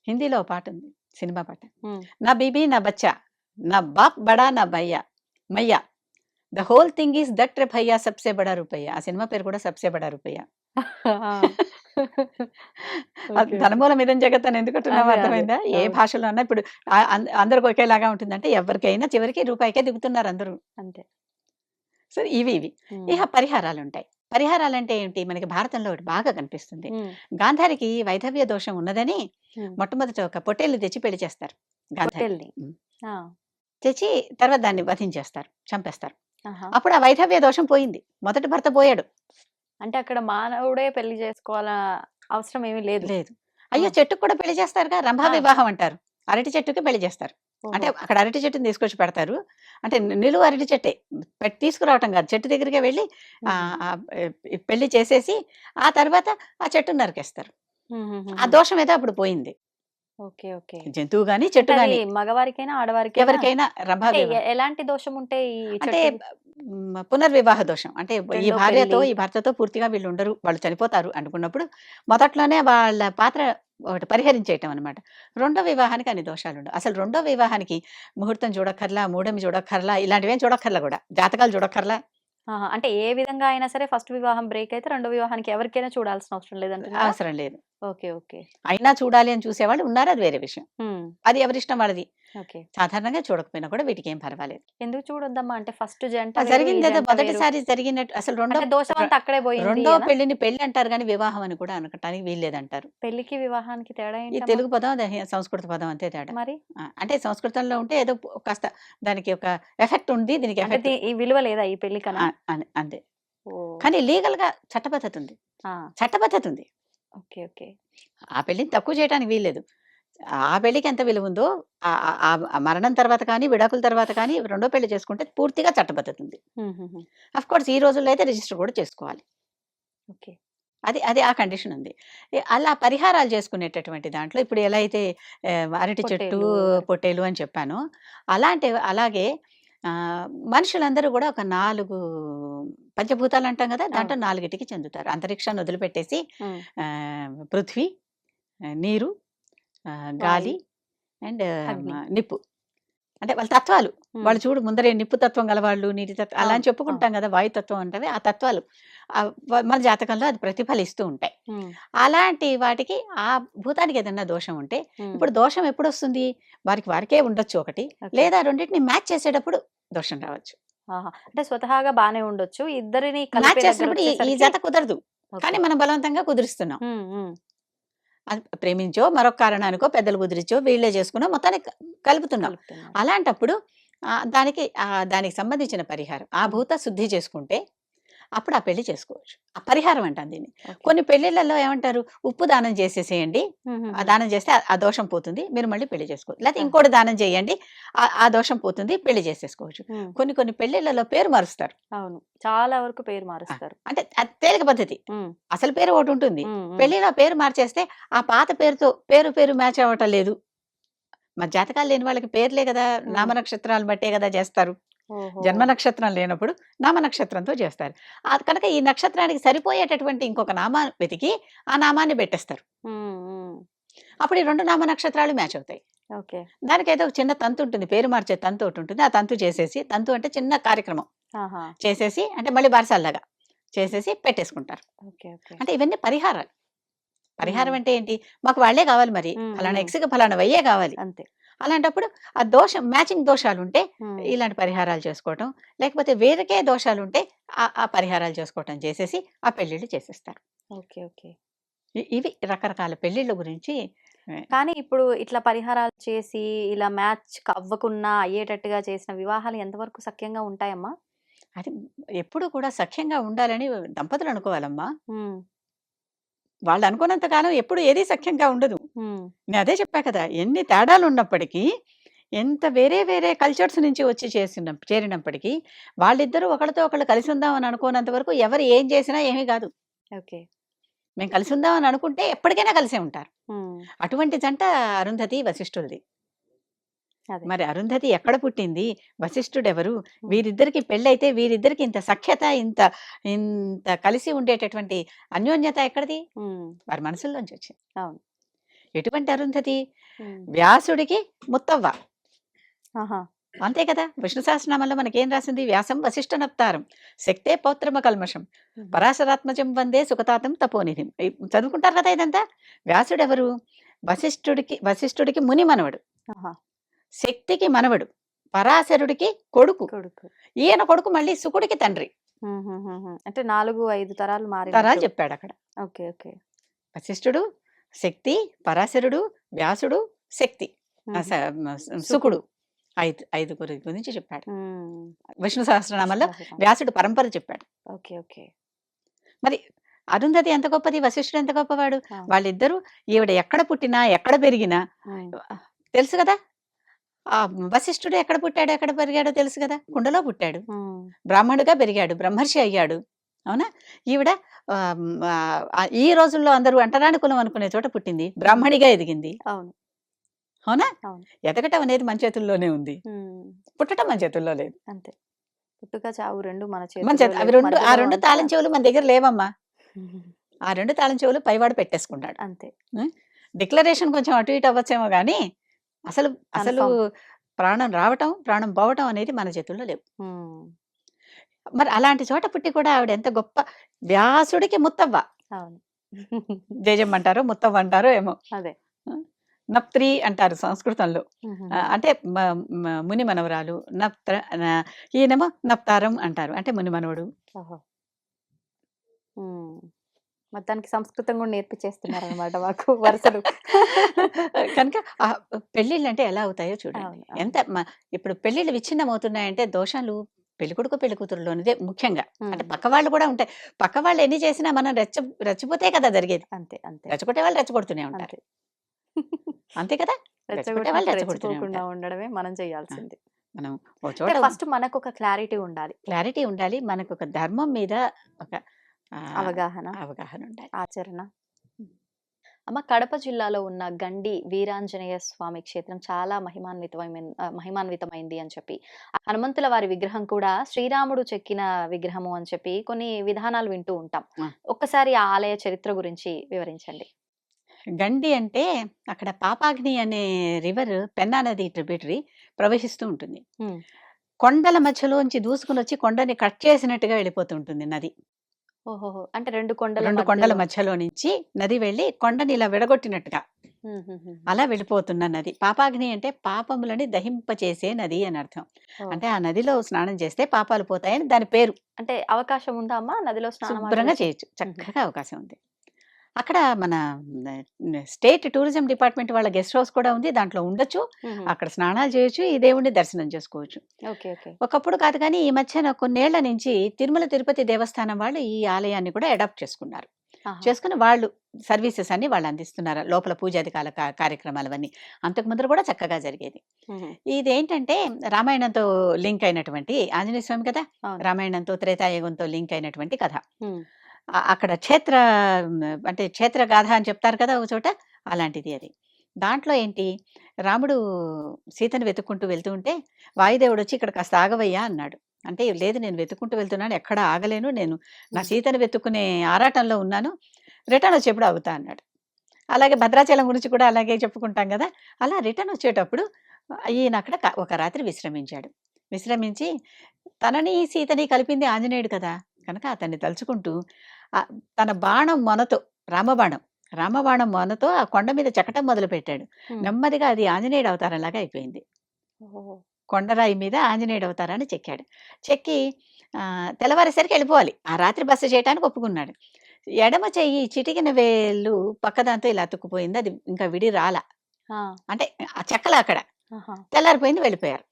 హిందీలో ఓ పాట ఉంది, సినిమా పాట, ఉమ్, నా బీబీ నా బచ్చా, నా బాప్ బడా నా భయ్యా మయ్యా, the whole thing is that రే భయ్యా సబ్సే బడా రూపయ్య. ఆ సినిమా పేరు కూడా సబ్సే బడా రూపయ్య. ఆ! అది ఓకే. ఓకే. ధనమూలం ఇదం జగత్ అని ఎందుకంటున్నామో అదే. అదే. అర్థమైందా? ఏ అవును. భాషలో అన్నా ఇప్పుడు అందరికి ఒకేలాగా ఉంటుందంటే ఎవరికైనా చివరికి రూపాయికే దిగుతున్నారు అందరూ. అంతే. సో, ఇవి. హ్మ్. ఇహ పరిహారాలుంటాయి. పరిహారాలంటే ఏంటి? మనకి భారతంలో ఒకటి బాగా కనిపిస్తుంది. హ్మ్. గాంధారికి వైధవ్య దోషం ఉన్నదని హ్మ్. మొట్టమొదట ఒక పొట్టేలుని తెచ్చి పెళ్లి చేస్తారు గాంధారికి. పొట్టేల్ని. హ్మ్. ఆ! తెచ్చి తర్వాత దాన్ని వధించేస్తారు. చంపేస్తారు. ఆహా! అప్పుడు ఆ వైధవ్య దోషం పోయింది. మొదటి భర్త పోయాడు. అంటే అక్కడ మానవుడే పెళ్లి చేసుకోవాలా అవసరం ఏమీ లేదు. లేదు. ఆ! అయ్యో! చెట్టుకి కూడా పెళ్లి చేస్తారుగా. రంభా ఆ! వివాహం అంటారు. అరటి చెట్టుకి పెళ్లి చేస్తారు. అంటే ఓహో! అక్కడ అరటి చెట్టుని తీసుకొచ్చి పెడతారు. అంటే నిలువు అరటి చెట్టే. తీసుకురావటం కాదు. చెట్టు దగ్గరికే వెళ్లి హుహు. ఆహ్, ఆహ్, పెళ్లి చేసేసి ఆ తర్వాత ఆ చెట్టుని నరికేస్తారు. ఆ హుహుహుహు. దోషం ఏదో అప్పుడు పోయింది. ఓకే. ఓకే. జంతువు గాని, అంటే చెట్టు అది గాని మగవారికైనా, ఆడవారికైనా ఎవరికైనా రంభా అంటే వివాహం. ఎలాంటి దోషం ఉంటే ఈ అంటే చెట్టు పునర్వివాహ దోషం. అంటే ఈ రెండో భార్యతో, పెళ్లి ఈ భర్తతో పూర్తిగా వీళ్ళుండరు. వాళ్ళు చనిపోతారు అనుకున్నప్పుడు మొదట్లోనే వాళ్ళ పాత్ర ఒకటి పరిహరించేయటం అనమాట. రెండో వివాహానికి అన్ని దోషాలుండవు. అసలు రెండో వివాహానికి ముహూర్తం చూడక్కర్లా, మూడమి చూడక్కర్లా, ఇలాంటివేం చూడక్కర్లా గూడా. జాతకాలు చూడక్కర్లా. ఆహా! అంటే ఏ విధంగా అయినా సరే ఫస్ట్ వివాహం బ్రేక్ అయితే రెండో వివాహానికి ఎవరికైనా చూడాల్సిన అవసరం లేదంటున్నారా? అవసరం లేదు. ఓకే. ఓకే. అయినా చూడాలి అని చూసేవాళ్ళు ఉన్నారు. అది వేరే విషయం. హ్మ్. అది ఎవరిష్టం వాళ్ళది. ఓకే. సాధారణంగా చూడకపోయినా కూడా వీటికేం పర్వాలేదు. ఎందుకు చూడొద్దమ్మా? అంటే ఫస్ట్ జంట వేరు, ఈ జరిగిందేదో జంట వేరు. మొదటిసారి జరిగినట్టు అసలు అంటే దోషమంతా అక్కడే పోయింది రెండో అనా? పెళ్లిని పెళ్లి అంటారు గానీ, వివాహం అని కూడా అనటానికి వీల్లేదంటారు. పెళ్ళికి, వివాహానికి తేడా ఈ ఏంటమ్మా? తెలుగు పదం, అది సంస్కృత పదం అంతే తేడా. మరి? అంటే సంస్కృతంలో ఉంటే ఏదో కాస్త దానికి ఒక ఎఫెక్ట్ ఉంది. దీనికి అంటే ఎఫెక్ట్ ఈ విలువ లేదా ఈ పెళ్ళికనా? అని అంతే. ఓహ్! కానీ లీగల్‌గా చట్టబద్ధత ఉంది. ఆ! చట్టబద్ధత ఉంది. ఓకే. ఓకే. ఆ పెళ్లిని తక్కువ చేయడానికి వీల్లేదు. ఆ పెళ్లికి ఎంత విలువుందో ఆహ్, ఆహ్, ఆ మరణం తర్వాత కానీ, విడాకుల తర్వాత కానీ రెండో పెళ్లి చేసుకుంటే పూర్తిగా చట్టబద్ధత ఉంది. హుహుహు. ఆఫ్‌కోర్స్ ఈ రోజుల్లో అయితే రిజిస్టర్ కూడా చేసుకోవాలి. ఓకే. అది అది ఆ కండిషన్ ఉంది. అలా పరిహారాలు చేసుకునేటటువంటి దాంట్లో ఇప్పుడు ఎలా అయితే అరటి చెట్టు, పొట్టేలు. పొట్టేలు అని చెప్పానో, అలాగే ఆహ్, మనుషులందరూ గూడా ఒక 4 పంచభూతాలు అంటాం గదా! అవును. దాంట్లో 4టికి చెందుతారు. అంతరిక్షాన్ని వదిలిపెట్టేసి హ్మ్. పృథ్వీ, నీరు, వాయు, గాలి అండ్ అగ్ని. నిప్పు. అంటే వాళ్ళ తత్వాలు. హ్మ్. వాళ్ళు చూడు ముందరే నిప్పు తత్వం గలవాళ్ళు, నీటి తత్వం అలా అని అవును. అవును. చెప్పుకుంటాం గదా! వాయుతత్వం అంటవి ఆ తత్వాలు. మన జాతకంలో అది ప్రతిఫలిస్తూ ఉంటాయి. హ్మ్. అలాంటి వాటికి ఆ భూతానికి ఏదన్నా దోషం ఉంటే, హ్మ్. ఇప్పుడు దోషం ఎప్పుడొస్తుంది? వారికే ఉండొచ్చు ఒకటి. ఓకే. లేదా రెండిటిని మ్యాచ్ చేసేటప్పుడు దోషం రావచ్చు. ఆహా! అంటే స్వతహాగా బానే ఉండొచ్చు. ఇద్దరిని మ్యాచ్ కలిపే చేసినప్పుడు ఈ దగ్గరొచ్చేసరికి జత కుదరదు. ఓకే. కానీ మనం బలవంతంగా కుదిరిస్తున్నాం. హ్మ్. హ్మ్. అది ప్రేమించో, మరొక కారణానికో, పెద్దలు కుదిరిచ్చో, వీళ్ళే చేసుకునో మొత్తానికి కలుపుతున్నాం. కలుపుతున్నారు. అలాంటప్పుడు దానికి సంబంధించిన పరిహారం. ఆ హ్మ్. భూత శుద్ధి చేసుకుంటే అప్పుడు ఆ పెళ్లి చేసుకోవచ్చు. ఆ పరిహారం అంటాం దీన్ని. ఓకే. కొన్ని పెళ్ళిళ్ళలో ఏమంటారు? ఉప్పు దానం చేసేసేయండి. ఆ హుహుహు. దానం చేస్తే ఆ దోషం పోతుంది. మీరు మళ్ళీ పెళ్లి చేసుకోవచ్చు. లేతే ఆ! ఇంకోటి దానం చేయండి. ఆ దోషం పోతుంది. పెళ్లి చేసేసుకోవచ్చు. హ్మ్. కొన్ని కొన్ని పెళ్ళిళ్ళలో పేరు మారుస్తారు. అవును. చాలా వరకు పేరు ఆ! మారుస్తారు. అంటే అది తేలిక పద్ధతి. హ్మ్. అసలు పేరు ఒకటుంటుంది. హ్మ్. హ్మ్. పెళ్లిలో పేరు మార్చేస్తే ఆ పాత పేరుతో పేరు మ్యాచ్ అవ్వటం లేదు. మరి జాతకాలు లేని వాళ్ళకి పేర్లే గదా! హ్మ్. నామ నక్షత్రాలను బట్టే గదా జేస్తారు. ఓహో! జన్మ నక్షత్రం లేనప్పుడు నామ నక్షత్రంతో చేస్తారు. కనుక ఈ నక్షత్రానికి సరిపోయేటటువంటి ఇంకొక నామాన్ని వెతికి ఆ నామాన్ని పెట్టేస్తారు. హ్మ్. హ్మ్. అప్పుడు ఈ 2 నామ నక్షత్రాలు మ్యాచ్ అవుతాయి. ఓకే. దానికైతే ఒక చిన్న తంతు ఉంటుంది. పేరు మార్చే తంతు ఒకటుంటుంది. ఆ తంతు చేసేసి తంతు అంటే చిన్న కార్యక్రమం ఆహా! చేసేసి అంటే మళ్ళీ బారసాలలాగా చేసేసి పెట్టేసుకుంటారు. ఓకే. ఓకే. అంటే ఇవన్నీ పరిహారాలు. హ్మ్. పరిహారం అంటే ఏంటి? మాకు వాళ్ళే కావాలి మరి. హ్మ్. ఫలానా హ్మ్. ఎక్స్‌కి ఫలానా వయ్యే కావాలి. అంతే. అలాంటప్పుడు ఆ దోషం మ్యాచింగ్ దోషాలుంటే హ్మ్. ఇలాంటి పరిహారాలు చేసుకోవటం. లేకపోతే వేరేకే దోషాలుంటే ఆ పరిహారాలు చేసుకోవటం చేసేసి ఆ పెళ్ళిళ్ళు చేసేస్తారు. ఓకే. ఓకే. ఇవి రకరకాల పెళ్ళిళ్ళ గురించి ఆహ్, కానీ ఇప్పుడు ఇట్లా పరిహారాలు చేసి, ఇలా మ్యాచ్ అవ్వకున్నా అయ్యేటట్టుగా చేసిన వివాహాలు ఎంతవరకు సఖ్యంగా ఉంటాయమ్మా? అది ఎప్పుడూ కూడా సఖ్యంగా ఉండాలని దంపతులు అనుకోవాలమ్మా. హ్మ్. వాళ్ళు అనుకున్నంత కాలం ఎప్పుడు ఏది సఖ్యంగా ఉండదు. హ్మ్. నేను అదే చెప్పా కదా! ఎన్ని తేడాలున్నప్పటికీ, ఎంత వేరే వేరే కల్చర్స్ నుంచి వచ్చి చేరినప్పటికీ, వాళ్ళిద్దరూ ఒకళ్ళతో ఒకళ్ళు కలిసుందాం అని అనుకోనంత వరకు ఎవరు ఏం చేసినా ఏమీ గాదు. ఓకే. మేము కలిసుందాం అని అనుకుంటే ఎప్పటికైనా కలిసే ఉంటారు. హ్మ్. అటువంటి జంట అరుంధతి, వశిష్ఠులది. అదే. మరి అరుంధతి ఎక్కడ పుట్టింది? వశిష్ఠుడెవరు? హ్మ్. వీరిద్దరికి పెళ్ళైతే వీరిద్దరికి ఇంత సఖ్యత, ఇంత ఇంత కలిసి ఉండేటటువంటి అన్యోన్యత ఎక్కడిది? హ్మ్. వారి మనసుల్లోంచొచ్చింది. అవును. ఎటువంటి అరుంధతి? హ్మ్. వ్యాసుడికి ముత్తవ్వ. ఆహా! అంతే కదా! విష్ణు సహస్రనామంలో మనకేం రాసింది? వ్యాసం వశిష్ఠ నప్తారం శక్తే పౌత్రమ కల్మషం పరాశరాత్మజం వందే సుఖతాతం తపోనిధిం. చదువుకుంటారు కదా ఇదంతా. వ్యాసుడెవరు? వశిష్ఠుడికి ముని మనవడు, ఆహా! శక్తికి మనవడు, పరాశరుడికి కొడుకు. కొడుకు. ఈయన కొడుకు మళ్ళీ శుకుడికి తండ్రి. అంటే 4, 5 తరాలు తరాలు మారినట్టు. చెప్పాడక్కడ. ఓకే. ఓకే. వశిష్ఠుడు, శక్తి, పరాశరుడు, వ్యాసుడు, శక్తి, ఆ హుహు. శుకుడు. ఐదుగురి గురించి చెప్పాడు హ్మ్. విష్ణు సహస్రనామంలో. సహస్రనామం. వ్యాసుడు పరంపర చెప్పాడు. ఓకే. ఓకే. మరి అరుంధతి ఎంత గొప్పది, వశిష్ఠుడు ఎంత గొప్పవాడు. అవును. వాళ్ళిద్దరూ ఈవిడ ఎక్కడ పుట్టినా ఎక్కడ పెరిగినా హ్మ్. తెలుసు కదా. ఆ వశిష్ఠుడు ఎక్కడ పుట్టాడు ఎక్కడ పెరిగాడో తెలుసు కదా. కుండలో పుట్టాడు, హ్మ్. బ్రాహ్మణుడిగా పెరిగాడు, బ్రహ్మర్షి అయ్యాడు. అవునా? ఈవిడ ఈ రోజుల్లో అందరూ అంటరాని కులం అనుకునే చోట పుట్టింది, బ్రాహ్మణిగా ఎదిగింది. అవును. అవునా? అవును. ఎదగటం అనేది మన చేతుల్లోనే ఉంది, హ్మ్. పుట్టడం మన చేతుల్లో లేదు. అంతే. పుట్టుక, చావు 2 మన మన చేతుల్లో చేతి అవి లేవు. రెండు, ఆ మధ్యలో రెండు అంతా తాళం చెవులు మన దగ్గర లేవమ్మా. హుహు. ఆ రెండు తాళం చెవులు పైవాడు పెట్టేసుకున్నాడు. అంతే. డిక్లరేషన్ కొంచెం అటు ఇటు అవ్వచ్చేమో గానీ అసలు అసలు కన్ఫర్మ్. ప్రాణం రావటం, ప్రాణం పోవటం అనేది మన చేతుల్లో లేవు. హ్మ్. మరి అలాంటి చోట పుట్టి కూడా ఆవిడ ఎంత గొప్ప. వ్యాసుడికి ముత్తవ్వ. అవును. జేజమ్మంటారో, ముత్తవ్వ అంటారో ఏమో. అదే. ఆ! నప్త్రి అంటారు సంస్కృతంలో. హుహుహు. అంటే మ మ ముని మనవరాలు. ఈయనేమో నప్తారం అంటారు. అంటే ముని మనవడు. ఓహో! హ్మ్. మొత్తానికి సంస్కృతం గూడా నేర్పించేస్తున్నారనమాట మాకు వరుసలు. కనుక పెళ్ళిళ్ళంటే ఎలా అవుతాయో చూడండి. అవును. అవును. ఎంత ఇప్పుడు పెళ్ళిళ్ళు విచ్ఛిన్నమవుతున్నాయంటే దోషాలు పెళ్ళికొడుకు, పెళ్ళికూతురులోనిదే ముఖ్యంగా. అంటే హ్మ్. పక్క వాళ్ళు కూడా ఉంటాయి. పక్క వాళ్ళు ఎన్ని చేసినా మనం రెచ్చిపోతే కదా జరిగేది. అంతే. అంతే. రెచ్చగొట్టే వాళ్ళు రెచ్చగొడుతూనే ఉంటారు. అంతే. అంతే కదా! రెచ్చగొట్టే వాళ్ళు రెచ్చగొట్టినప్పుడు రెచ్చగొడుతూనే రెచ్చిపోకుండా ఉంటారు. ఉండడమే మనం ఆ! చేయాల్సింది. మనం ఓ అంటే చోట ఫస్ట్ మనకొక క్లారిటీ ఉండాలి. క్లారిటీ ఉండాలి. మనకొక ధర్మం మీద ఒక ఆహ్, అవగాహన, అవగాహన ఉండాలి. ఆచరణ. అమ్మ, కడప జిల్లాలో ఉన్న గండి వీరాంజనేయ స్వామి క్షేత్రం చాలా మహిమాన్వితమైంది అని చెప్పి, ఆ హనుమంతుల వారి విగ్రహం కూడా శ్రీరాముడు చెక్కిన విగ్రహము అని చెప్పి కొన్ని విధానాలు వింటూ ఉంటాం. ఆ! ఒక్కసారి ఆ ఆలయ చరిత్ర గురించి వివరించండి. గండి అంటే అక్కడ పాపాగ్ని అనే రివర్ పెన్నా నది ట్రిబ్యూటరీ ప్రవహిస్తూ ఉంటుంది. హ్మ్. కొండల మధ్యలోంచి దూసుకొనొచ్చి కొండని కట్ చేసినట్టుగా వెళ్ళిపోతూ ఉంటుంది నది. ఓహోహో! అంటే 2 కొండల 2 కొండల మధ్యలో. మధ్యలో నుంచి నది వెళ్ళి కొండని ఇలా విడగొట్టినట్టుగా హుహుహు. అలా వెళ్ళిపోతున్న నది. పాపాగ్ని అంటే పాపములని దహింపచేసే నది అని అర్థం. ఓహ్! అంటే ఆ నదిలో స్నానం చేస్తే పాపాలు పోతాయని దాని పేరు. అంటే అవకాశం ఉందా అమ్మ నదిలో శుభ్రంగా స్నానమాచరించే? చేయొచ్చు. హుహు. చక్కగా అవకాశం ఉంది. అక్కడ మన స్టేట్ టూరిజం డిపార్ట్‌మెంట్ వాళ్ళ గెస్ట్ హౌస్ కూడా ఉంది. దాంట్లో ఉండొచ్చు. హుహు. అక్కడ స్నానాలు చేయొచ్చు. ఈ దేవుడిని దర్శనం చేసుకోవచ్చు. ఓకే. ఓకే. ఒకప్పుడు కాదు కానీ ఈ మధ్యన కొన్నేళ్ల నుంచి తిరుమల తిరుపతి దేవస్థానం వాళ్ళు ఈ ఆలయాన్ని కూడా అడాప్ట్ చేసుకున్నారు. ఆహా! చేసుకొని వాళ్ళు సర్వీసెస్ అన్ని వాళ్ళు అందిస్తున్నారు. లోపల పూజాదికాల కార్యక్రమాలవన్నీ. అంతకు ముందర కూడా చక్కగా జరిగేది. హుహు. ఇదేంటంటే రామాయణంతో లింక్ అయినటువంటి ఆంజనేయ స్వామి కదా! అవును. రామాయణంతో త్రేతాయుగంతో లింక్ అయినటువంటి కథ. హ్మ్. అక్కడ అంటే క్షేత్రగాథ అని చెప్తారు కదా ఒక చోట, అలాంటిది అది. దాంట్లో ఏంటి, రాముడు సీతను వెతుక్కుంటూ వెళ్తూ ఉంటే, వాయుదేవుడొచ్చి "ఇక్కడ కాస్త ఆగవయ్యా" అన్నాడు. అంటే, "లేదు నేను వెతుక్కుంటూ వెళ్తున్నాను. ఎక్కడ ఆగలేను. నేను నా హ్మ్. సీతను వెతుక్కునే ఆరాటంలో ఉన్నాను. రిటర్న్ వచ్చేప్పుడు ఆగుతా" అన్నాడు. అలాగే భద్రాచలం గురించి కూడా అలాగే చెప్పుకుంటాం గదా! అలా రిటర్న్ వచ్చేటప్పుడు ఈయన అక్కడ ఒక రాత్రి విశ్రమించాడు. విశ్రమించి తనని, సీతని కలిపింది ఆంజనేయుడు కదా! కనుక అతన్ని తలుచుకుంటూ తన బాణం మొనతో రామబాణం, రామబాణం మొనతో ఆ కొండ మీద చెక్కటం మొదలుపెట్టాడు. హ్మ్. నెమ్మదిగా అది ఆంజనేయుడు అవతారంలాగా అయిపోయింది. ఓహ్! కొండరాయి మీద ఆంజనేయుడు అవతారాన్ని చెక్కాడు. చెక్కి తెల్లవారేసరికి ఎళ్ళిపోవాలి. ఆ రాత్రి బస చేయటానికి ఒప్పుకున్నాడు. ఎడమ చెయ్యి చిటికిన వేలు పక్కదాంతో ఇలా అతుక్కుపోయింది. అది ఇంకా విడి రాల. ఆ! అంటే ఆ చెక్కలా అక్కడ. ఆహా! తెల్లారిపోయింది వెళ్ళిపోయారు.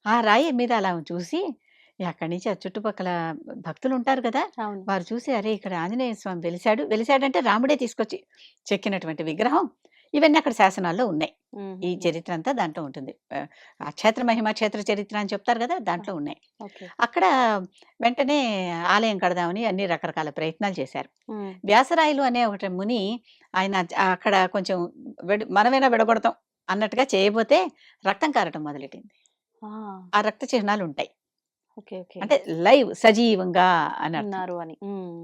ఆ రాయి మీద అలా చూసి అక్కడి నుంచి ఆ చుట్టుపక్కల భక్తులుంటారు కదా! అవును. వారు చూసి అరే! ఇక్కడ ఆంజనేయ స్వామి వెలిసాడు. వెలిసాడంటే రాముడే తీసుకొచ్చి చెక్కినటువంటి విగ్రహం. ఇవన్నీ అక్కడ శాసనాల్లో ఉన్నాయి. ఈ హుహుహు. చరిత్ర అంతా దాంట్లో ఉంటుంది. ఆ క్షేత్ర మహిమ, క్షేత్ర చరిత్ర అని చెప్తారు గదా! ఆ! దాంట్లో ఉన్నాయి. ఓకే. అక్కడ వెంటనే ఆలయం కడదామని అన్ని రకరకాల ప్రయత్నాలు చేశారు. హ్మ్. వ్యాసరాయలు అనే ఒకటి ముని ఆయన అక్కడ కొంచెం మనమేనా విడగొడతాం అన్నట్టుగా చేయబోతే రక్తం కారటం మొదలెట్టింది. ఆ! ఆ రక్త చిహ్నాలుంటాయి. ఓకే. ఓకే. అంటే లైవ్ సజీవంగా అని అర్థం. ఉన్నారు అని. హ్మ్.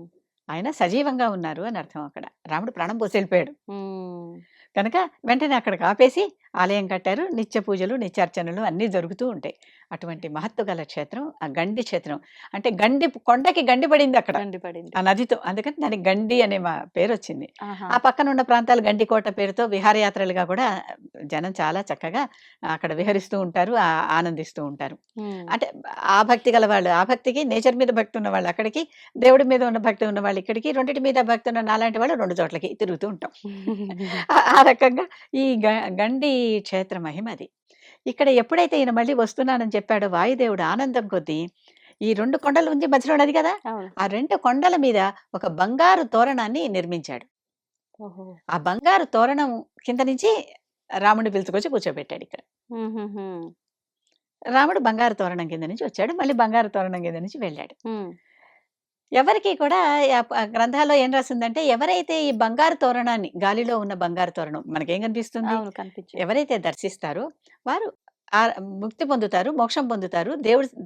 ఆయన సజీవంగా ఉన్నారు అని అర్థం అక్కడ. రాముడు ప్రాణం పోసి ఎళ్ళిపోయాడు. హ్మ్. కనుక వెంటనే అక్కడికి ఆపేసి ఆలయం కట్టారు. నిత్య పూజలు, నిత్యార్చనలు అన్నీ జరుగుతూ ఉంటాయి. అటువంటి మహత్తు గల క్షేత్రం ఆ గండి క్షేత్రం. అంటే కొండకి గండి పడింది అక్కడ. గండిపడింది. ఆ నదితో. అందుకని దానికి గండి అనే పేరొచ్చింది. ఆహా! ఆ పక్కన ఉన్న ప్రాంతాలు గండికోట పేరుతో విహారయాత్రలుగా కూడా జనం చాలా చక్కగా అక్కడ విహరిస్తూ ఉంటారు. ఆనందిస్తూ ఉంటారు. హ్మ్. అంటే ఆ భక్తి గల వాళ్ళు ఆ భక్తికి, నేచర్ మీద భక్తి ఉన్న వాళ్ళు అక్కడికి, దేవుడి మీద ఉన్న భక్తి ఉన్న వాళ్ళు ఇక్కడికి, రెండిటి మీద భక్తి ఉన్న నాలాంటి వాళ్ళు 2 చోట్లకి తిరుగుతూ ఉంటాం. ఆ రకంగా ఈ గండి క్షేత్ర మహిమ అది. ఇక్కడ ఎప్పుడైతే ఈయన మళ్ళీ వస్తున్నానని చెప్పాడో వాయుదేవుడు ఆనందం కొద్దీ ఈ 2 కొండలు ఉంది మధ్యలో ఉన్నది కదా! అవును. ఆ 2 కొండల మీద ఒక బంగారు తోరణాన్ని నిర్మించాడు. ఓహో! ఆ బంగారు తోరణం కింద నుంచి రాముడిని పిలుచుకొచ్చి కూర్చోబెట్టాడు ఇక్కడ. హుహుహు. రాముడు బంగారు తోరణం కింద నుంచి వచ్చాడు. మళ్ళీ బంగారు తోరణం కింద నుంచి వెళ్ళాడు. హ్మ్. ఎవరికీ కూడా గ్రంథాల్లో ఏం రాసిందంటే ఎవరైతే ఈ బంగారు తోరణాన్ని గాలిలో ఉన్న బంగారు తోరణం మనకేం కనిపిస్తుంది? అవును. కనిపించదు. ఎవరైతే దర్శిస్తారో వారు ముక్తి పొందుతారు, మోక్షం పొందుతారు,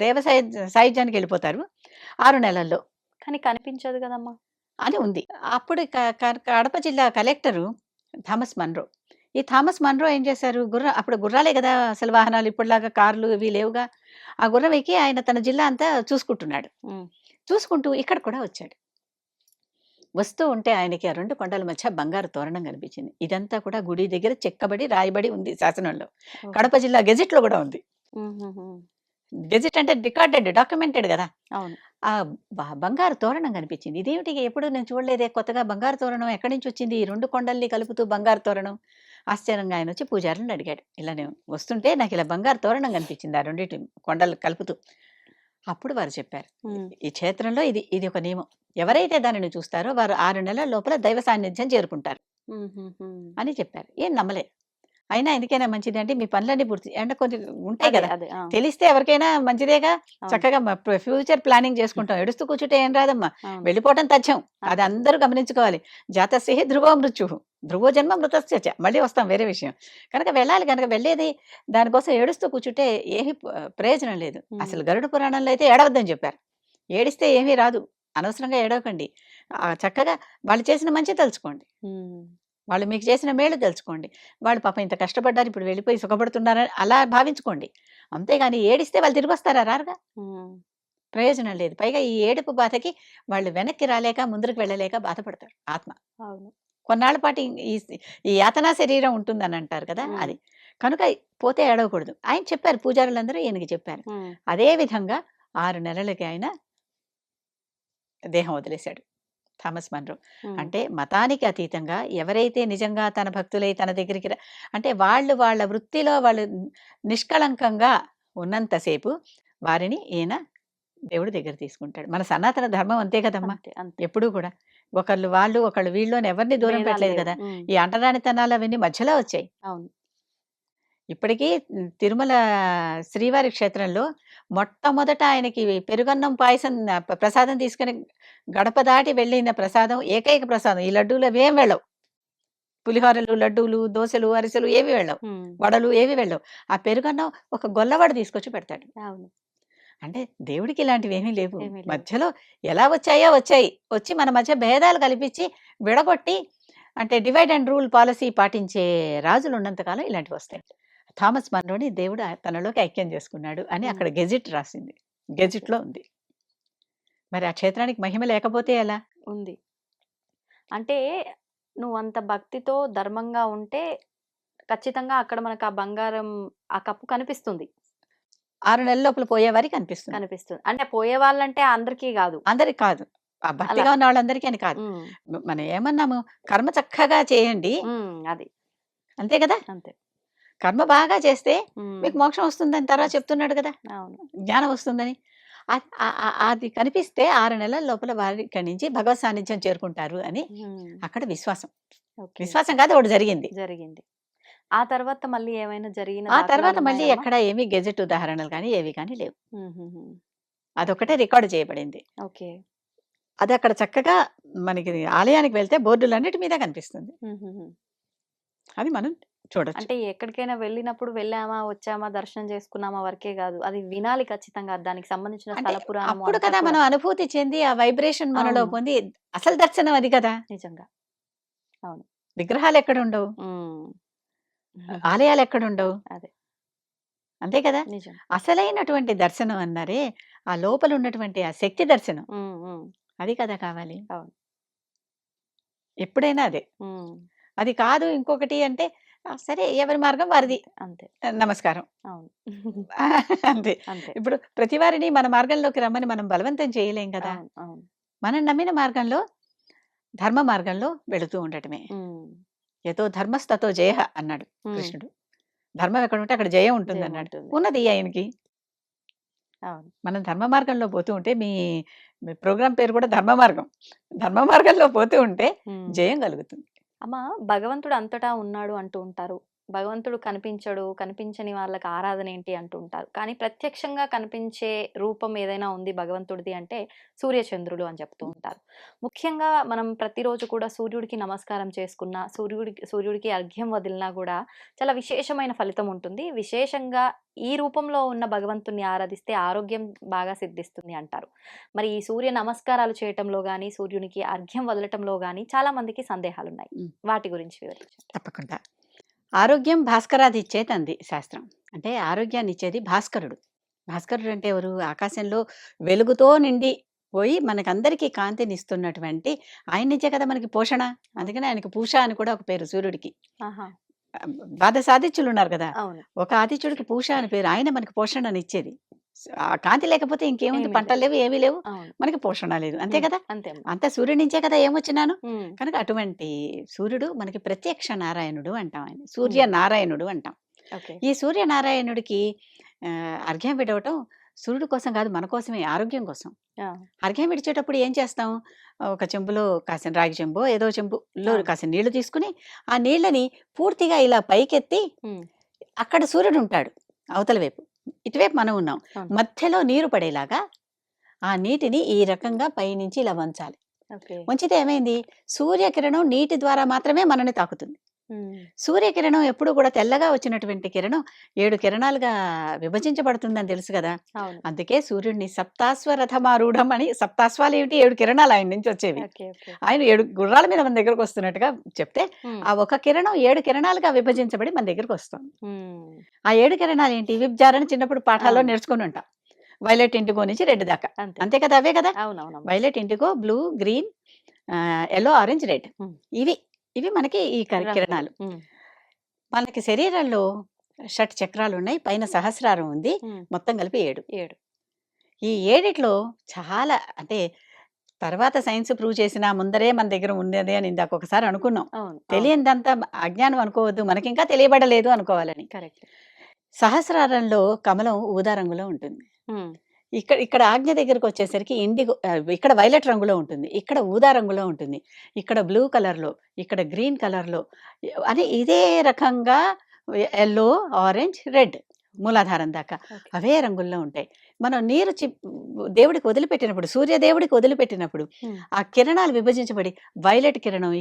దేవ సాయుధ్యానికెళ్ళిపోతారు 6 నెలల్లో కానీ కనిపించదు గదమ్మా! అని ఉంది. అప్పుడు కడప జిల్లా కలెక్టరు థామస్ మన్రో. ఈ థామస్ మన్రో ఏం చేశారు? అప్పుడు గుర్రాలే గదా! అసలు వాహనాలు ఇప్పటిలాగా కార్లు ఇవి లేవుగా. ఆ గుర్రం ఎక్కి ఆయన తన జిల్లా అంతా చూసుకుంటున్నాడు. హ్మ్. చూసుకుంటూ ఇక్కడ కూడా వచ్చాడు. వస్తూ ఉంటే ఆయనకి ఆ 2 కొండల మధ్య బంగారు తోరణం కనిపించింది. ఇదంతా కూడా గుడి దగ్గర చెక్కబడి, రాయబడి ఉంది శాసనంలో. ఓహో! కడప జిల్లా గెజిట్‌లో గూడా ఉంది. హుహుహు. గెజిట్ అంటే రికార్డెడ్, డాక్యుమెంటెడ్ గదా! అవును. ఆ బంగారు తోరణం కనిపించింది. ఇదేమిటి ఎప్పుడు నేను చూడలేదే కొత్తగా బంగారు తోరణం ఎక్కడి నుంచొచ్చింది? ఈ 2 కొండల్ని కలుపుతూ బంగారు తోరణం. ఆశ్చర్యంగా ఆయనొచ్చి పూజారులని అడిగాడు. ఇలా నేను వస్తుంటే నాకిలా బంగారు తోరణం కనిపించింది. ఆ రెండిటి కొండలు కలుపుతూ. అప్పుడు వారు చెప్పారు. హ్మ్. ఈ క్షేత్రంలో ఇది ఒక నియమం. ఎవరైతే దానిని చూస్తారో వారు 6 నెలల లోపల దైవ సాన్నిధ్యం చేరుకుంటారు హుహుహు. అని చెప్పారు. ఏం నమ్మలే. అయినా ఎందుకైనా మంచిది అంటే మీ పనులన్నీ పూర్తి అంటే కొంచెం ఉంటాయి అదే. కదా! అదే. ఆ! తెలిస్తే ఎవరికైనా మంచిదేగా. అవును. చక్కగా ఫ్యూచర్ ప్లానింగ్ చేసుకుంటాం. ఏడుస్తూ కూర్చుంటే ఏం రాదమ్మా. అవును. వెళ్ళిపోవటం తథ్యం. అది అంతే. అందరూ గమనించుకోవాలి. జాతస్య ధ్రువో మృత్యుః. ధ్రువో జన్మ మృతస్య చ. మళ్ళీ వస్తాం వేరే విషయం. కనుక వెళ్ళాలి గనక వెళ్ళేది దానికోసం ఏడుస్తూ కూర్చుంటే ఏమీ ప్రయోజనం లేదు. అసలు హ్మ్. గరుడ పురాణంలో అయితే ఏడవద్దని చెప్పారు. ఏడిస్తే ఏమీ రాదు. అనవసరంగా ఏడవకండి. చక్కగా వాళ్ళు చేసిన మంచి తలుచుకోండి. హ్మ్. వాళ్ళు మీకు చేసిన మేలు తెలుసుకోండి. వాళ్ళు పాపం ఇంత కష్టపడ్డారు ఇప్పుడు వెళ్ళిపోయి సుఖపడుతున్నారని అలా భావించుకోండి. అంతేగాని ఏడిస్తే వాళ్ళు తిరిగొస్తారా? రారుగా. హ్మ్. ప్రయోజనం లేదు. పైగా ఈ ఏడుపు బాధకి వాళ్ళు వెనక్కి రాలేక, ముందుకు వెళ్ళలేక బాధపడతారు ఆత్మ. అవును. కొన్నాళ్ళ పాటు ఈ యాతనా శరీరం ఉంటుందని అంటారు కదా! హ్మ్. అది. కనుక పోతే ఏడవకూడదు. ఆయన చెప్పారు పూజారులందరూ ఈయనకి చెప్పారు. హ్మ్. అదే విధంగా 6 నెలలకి ఆయన దేహం వదిలేశాడు. Thomas Munro. హ్మ్. అంటే మతానికి అతీతంగా ఎవరైతే నిజంగా తన భక్తులై తన దగ్గరికి అంటే వాళ్ళ వృత్తిలో వాళ్ళు నిష్కళంకంగా ఉన్నంత సేపు వారిని ఈయన దేవుడు దగ్గర తీసుకుంటాడు. మన సనాతన ధర్మం అంతే కదమ్మా! అంతే. అంతే. ఎప్పుడూ కూడా. ఒకళ్ళు వాళ్ళు, ఒకళ్ళు వీళ్ళు అని ఎవరిని దూరం భేదాలు పెట్టలేదు లేవు. కదా! హ్మ్. ఈ అంటరానితనాలు అవన్నీ మధ్యలో వచ్చాయి. అవును. ఇప్పటికీ తిరుమల శ్రీవారి క్షేత్రంలో మొట్టమొదట ఆయనకి పెరుగన్నం పాయసం ప్రసాదం తీసుకొని గడప దాటి వెళ్ళిన ప్రసాదం ఏకైక ప్రసాదం. ఈ లడ్డూలు అవేం వెళ్ళవు. పులిహోరలు, లడ్డూలు, దోసలు, అరిసెలు ఏవి వెళ్ళవు. హ్మ్. వడలు ఏవి వెళ్ళవు. ఆ పెరుగన్నం ఒక గొల్లవాడు తీసుకొచ్చి పెడతాడు. అవును. అంటే దేవుడికి ఇలాంటివేమీ లేవు. ఏమీ లేవు. మధ్యలో ఎలా వచ్చాయో వచ్చాయి. వచ్చి మన మధ్య భేదాలు కల్పించి విడగొట్టి అంటే డివైడ్ అండ్ రూల్ పాలిసీ పాటించే రాజులు ఉన్నంత కాలం ఇలాంటివొస్తాయి. థామస్ మన్రోని దేవుడు తనలోకి ఐక్యం చేసుకున్నాడు అని హ్మ్. అక్కడ గెజిట్ రాసింది. ఓకే. గెజిట్‌లో ఉంది. మరి ఆ క్షేత్రానికి మహిమ లేకపోతే ఎలా? ఉంది. అంటే నువ్వంత భక్తితో, ధర్మంగా ఉంటే ఖచ్చితంగా అక్కడ మనకు ఆ బంగారం ఆ కప్పు కనిపిస్తుంది. 6 నెలల లోపల పోయేవారికి అనిపిస్తుంది. కనిపిస్తుంది. అంటే పోయే వాళ్ళంటే అందరికీ గాదు. అందరికి కాదు. ఆ అలా. భక్తిగా ఉన్న వాళ్ళందరికీ అని కాదు. హ్మ్. మనం ఏమన్నాము కర్మ చక్కగా చేయండి. హ్మ్. అది. అంతే కదా! అంతే. కర్మ బాగా చేస్తే హ్మ్. మీకు మోక్షం వస్తుందని తర్వాత చెప్తున్నాడు కదా! అవును. జ్ఞానం వస్తుందని. అది కనిపిస్తే 6 నెలల లోపల వారు ఇక్కడి నుంచి భగవత్ సాన్నిధ్యం చేరుకుంటారు అని హ్మ్. అక్కడ విశ్వాసం. ఓకే. విశ్వాసం కాదు ఒకటి జరిగింది. జరిగింది. ఆ తర్వాత మళ్ళీ ఏమైనా జరిగిన ఆ తర్వాత మళ్ళీ దాఖలాలున్నాయా అమ్మా? ఎక్కడ ఏమి గెజెట్ ఉదాహరణలు కానీ ఏవి కానీ లేవు. హుహుహు. అదొక్కటే రికార్డ్ చేయబడింది. ఓకే. అది అక్కడ చక్కగా మనకి ఆలయానికి వెళ్తే బోర్డులన్నిటి మీద కనిపిస్తుంది. హుహుహు. అది మనం చూడొచ్చు. అంటే ఎక్కడికైనా వెళ్ళినప్పుడు వెళ్ళామా, వచ్చామా, దర్శనం చేసుకున్నామా వరకే గాదు. అది వినాలి ఖచ్చితంగా. దానికి సంబంధించిన అంటే స్థల పురాణము అప్పుడు అంతా కదా కూడా. మనం అనుభూతి చెంది ఆ వైబ్రేషన్ మనలో అవును. పొంది అసలు దర్శనం అది కదా! నిజంగా. అవును. విగ్రహాలు ఎక్కడ ఉండవు. హ్మ్. ఆలయాలు ఎక్కడుండవు? అదే. అంతే కదా! నిజం. అసలైనటువంటి దర్శనం అన్నారే, ఆ లోపల ఉన్నటువంటి ఆ శక్తి దర్శనం. అది కదా కావాలి. అవును. ఎప్పుడైనా అదే. అది కాదు ఇంకొకటి అంటే, సరే ఎవరి మార్గం వారిది. అంతే. నమస్కారం. అవును. అంతే. అంతే. ఇప్పుడు ప్రతి వారిని మన మార్గంలోకి రమ్మని మనం బలవంతం చేయలేం కదా! అవును. అవును. మనం నమ్మిన మార్గంలో, ధర్మ మార్గంలో వెళుతూ ఉండటమే. యతో ధర్మస్తతో జయః అన్నాడు కృష్ణుడు. ధర్మం ఎక్కడుంటే అక్కడ జయం ఉంటుందన్నాడు. ఉంటుంది. ఉన్నది ఆయనకి. అవును. మనం ధర్మ మార్గంలో పోతూ ఉంటే మీ ప్రోగ్రామ్ పేరు కూడా ధర్మ మార్గం. ధర్మ మార్గంలో పోతూ ఉంటే జయం కలుగుతుంది. అమ్మ, భగవంతుడు అంతటా ఉన్నాడు అంటూ ఉంటారు. భగవంతుడు కనిపించడు, కనిపించని వాళ్ళకి ఆరాధన ఏంటి అంటూ ఉంటారు. కానీ ప్రత్యక్షంగా కనిపించే రూపం ఏదైనా ఉంది భగవంతుడిది అంటే సూర్యచంద్రులు అని చెప్తూ ఉంటారు. ముఖ్యంగా మనం ప్రతిరోజు కూడా సూర్యుడికి నమస్కారం చేసుకున్నా, సూర్యుడికి అర్ఘ్యం వదిలినా కూడా చాలా విశేషమైన ఫలితం ఉంటుంది. విశేషంగా ఈ రూపంలో ఉన్న భగవంతుడిని ఆరాధిస్తే ఆరోగ్యం బాగా సిద్ధిస్తుంది అంటారు. మరి ఈ సూర్య నమస్కారాలు చేయటంలో గాని, సూర్యునికి అర్ఘ్యం వదలటంలో గాని చాలా మందికి సందేహాలున్నాయి. వాటి గురించి వివరించండి. తప్పకుండా. ఆరోగ్యం భాస్కరాదిచ్చేది అంది శాస్త్రం. అంటే ఆరోగ్యాన్ని ఇచ్చేది భాస్కరుడు. భాస్కరుడు అంటే ఎవరు? ఆకాశంలో వెలుగుతో నిండి పోయి మనకందరికీ కాంతినిస్తున్నటువంటి ఆయన నుంచే కదా మనకి పోషణ. అందుకనే ఆయనకి పూష అని కూడా ఒక పేరు సూర్యుడికి. ఆహా! ద్వాదశ ఆదిత్యులు ఉన్నారు కదా! అవును. ఒక ఆదిత్యుడికి పూష అని పేరు. ఆయన మనకి పోషణనిచ్చేది. ఆ కాంతి లేకపోతే ఇంకేముంది? ఏమీ పంటలు లేవు, ఏమీ లేవు. అవును. మనకి పోషణ లేదు. అంతే కదా! అంతే అమ్మ. అంతా సూర్యుడి నుంచే కదా ఏమొచ్చినాను. హ్మ్. కనుక అటువంటి సూర్యుడు మనకి ప్రత్యక్ష నారాయణుడు అంటాం ఆయన. సూర్యనారాయణుడు అంటాం. ఓకే. ఈ సూర్యనారాయణుడికి అర్ఘ్యం విడవటం సూర్యుడి కోసం కాదు, మన కోసమే, ఆరోగ్యం కోసం. ఆ! అర్ఘ్యం విడిచేటప్పుడు ఏం చేస్తాం? ఒక చెంబులో కాసిన రాగి చెంబో ఏదో చెంబులో అవును. కాసిన నీళ్లు తీసుకుని, ఆ నీళ్ళని పూర్తిగా ఇలా పైకెత్తి హ్మ్. అక్కడ సూర్యుడు ఉంటాడు అవతల వైపు. ఇటువైపు మనం ఉన్నాం. అవును. మధ్యలో నీరు పడేలాగా ఆ నీటిని ఈ రకంగా పైనుంచి ఇలా వంచాలి. ఓకే. వంచితే ఏమైంది? సూర్యకిరణం నీటి ద్వారా మాత్రమే మనని తాకుతుంది. హ్మ్. సూర్యకిరణం ఎప్పుడు కూడా తెల్లగా వచ్చినటువంటి కిరణం 7 కిరణాలుగా విభజించబడుతుందని తెలుసు కదా! అవును. అందుకే సూర్యుడిని సప్తాశ్వరథమారూఢం అని, సప్తాశ్వాలు ఏమిటి? 7 కిరణాలు ఆయన నుంచి వచ్చేవి. ఓకే. ఓకే. ఆయన 7 గుర్రాల మీద మన దగ్గరకు వస్తున్నట్టుగా చెప్తే, హ్మ్. ఆ ఒక కిరణం 7 కిరణాలుగా విభజించబడి మన దగ్గరకు వస్తుంది. హ్మ్. ఆ 7 కిరణాలు ఏంటి? విబ్జారని చిన్నప్పుడు పాఠాల్లో అవును. నేర్చుకుని ఉంటాం. వైలెట్, ఇండిగో నుంచి రెడ్ దాకా. అంతే. అంతే కదా! అవే కదా! అవునవునమ్మ. Violet, indigo, blue, green, yellow, orange, red. హ్మ్. ఇవి మనకి ఈ రంగులు. కిరణాలు. హ్మ్. మనకి శరీరంలో షట్ చక్రాలున్నాయి. పైన సహస్రారం ఉంది. హ్మ్. మొత్తం కలిపి 7. 7. ఈ 7 చాలా అంటే తర్వాత సైన్స్ ప్రూవ్ చేసినా ముందరే మన దగ్గర ఉన్నది అని ఇందాక ఒకసారి అనుకున్నాం. అవును. అవును. తెలియనిదంతా అజ్ఞానం అనుకోవద్దు. మనకింకా తెలియబడలేదు అనుకోవాలని. కరెక్ట్. సహస్రారంలో కమలం ఊదా రంగులో ఉంటుంది. హ్మ్. ఇక్కడ ఆజ్ఞ దగ్గరకొచ్చేసరికి ఇండిగో ఇక్కడ వైలెట్ రంగులో ఉంటుంది. ఇక్కడ ఊదా రంగులో ఉంటుంది. ఇక్కడ బ్లూ కలర్‌లో, ఇక్కడ గ్రీన్ కలర్‌లో అని ఇదే రకంగా యెల్లో, ఆరెంజ్, రెడ్ మూలాధారం దాకా ఓకే. అవే రంగుల్లో ఉంటాయి. మనం నీరు దేవుడికి వదిలిపెట్టినప్పుడు, సూర్యదేవుడికి వదిలిపెట్టినప్పుడు హ్మ్. ఆ కిరణాలు విభజించబడి వైలెట్ కిరణం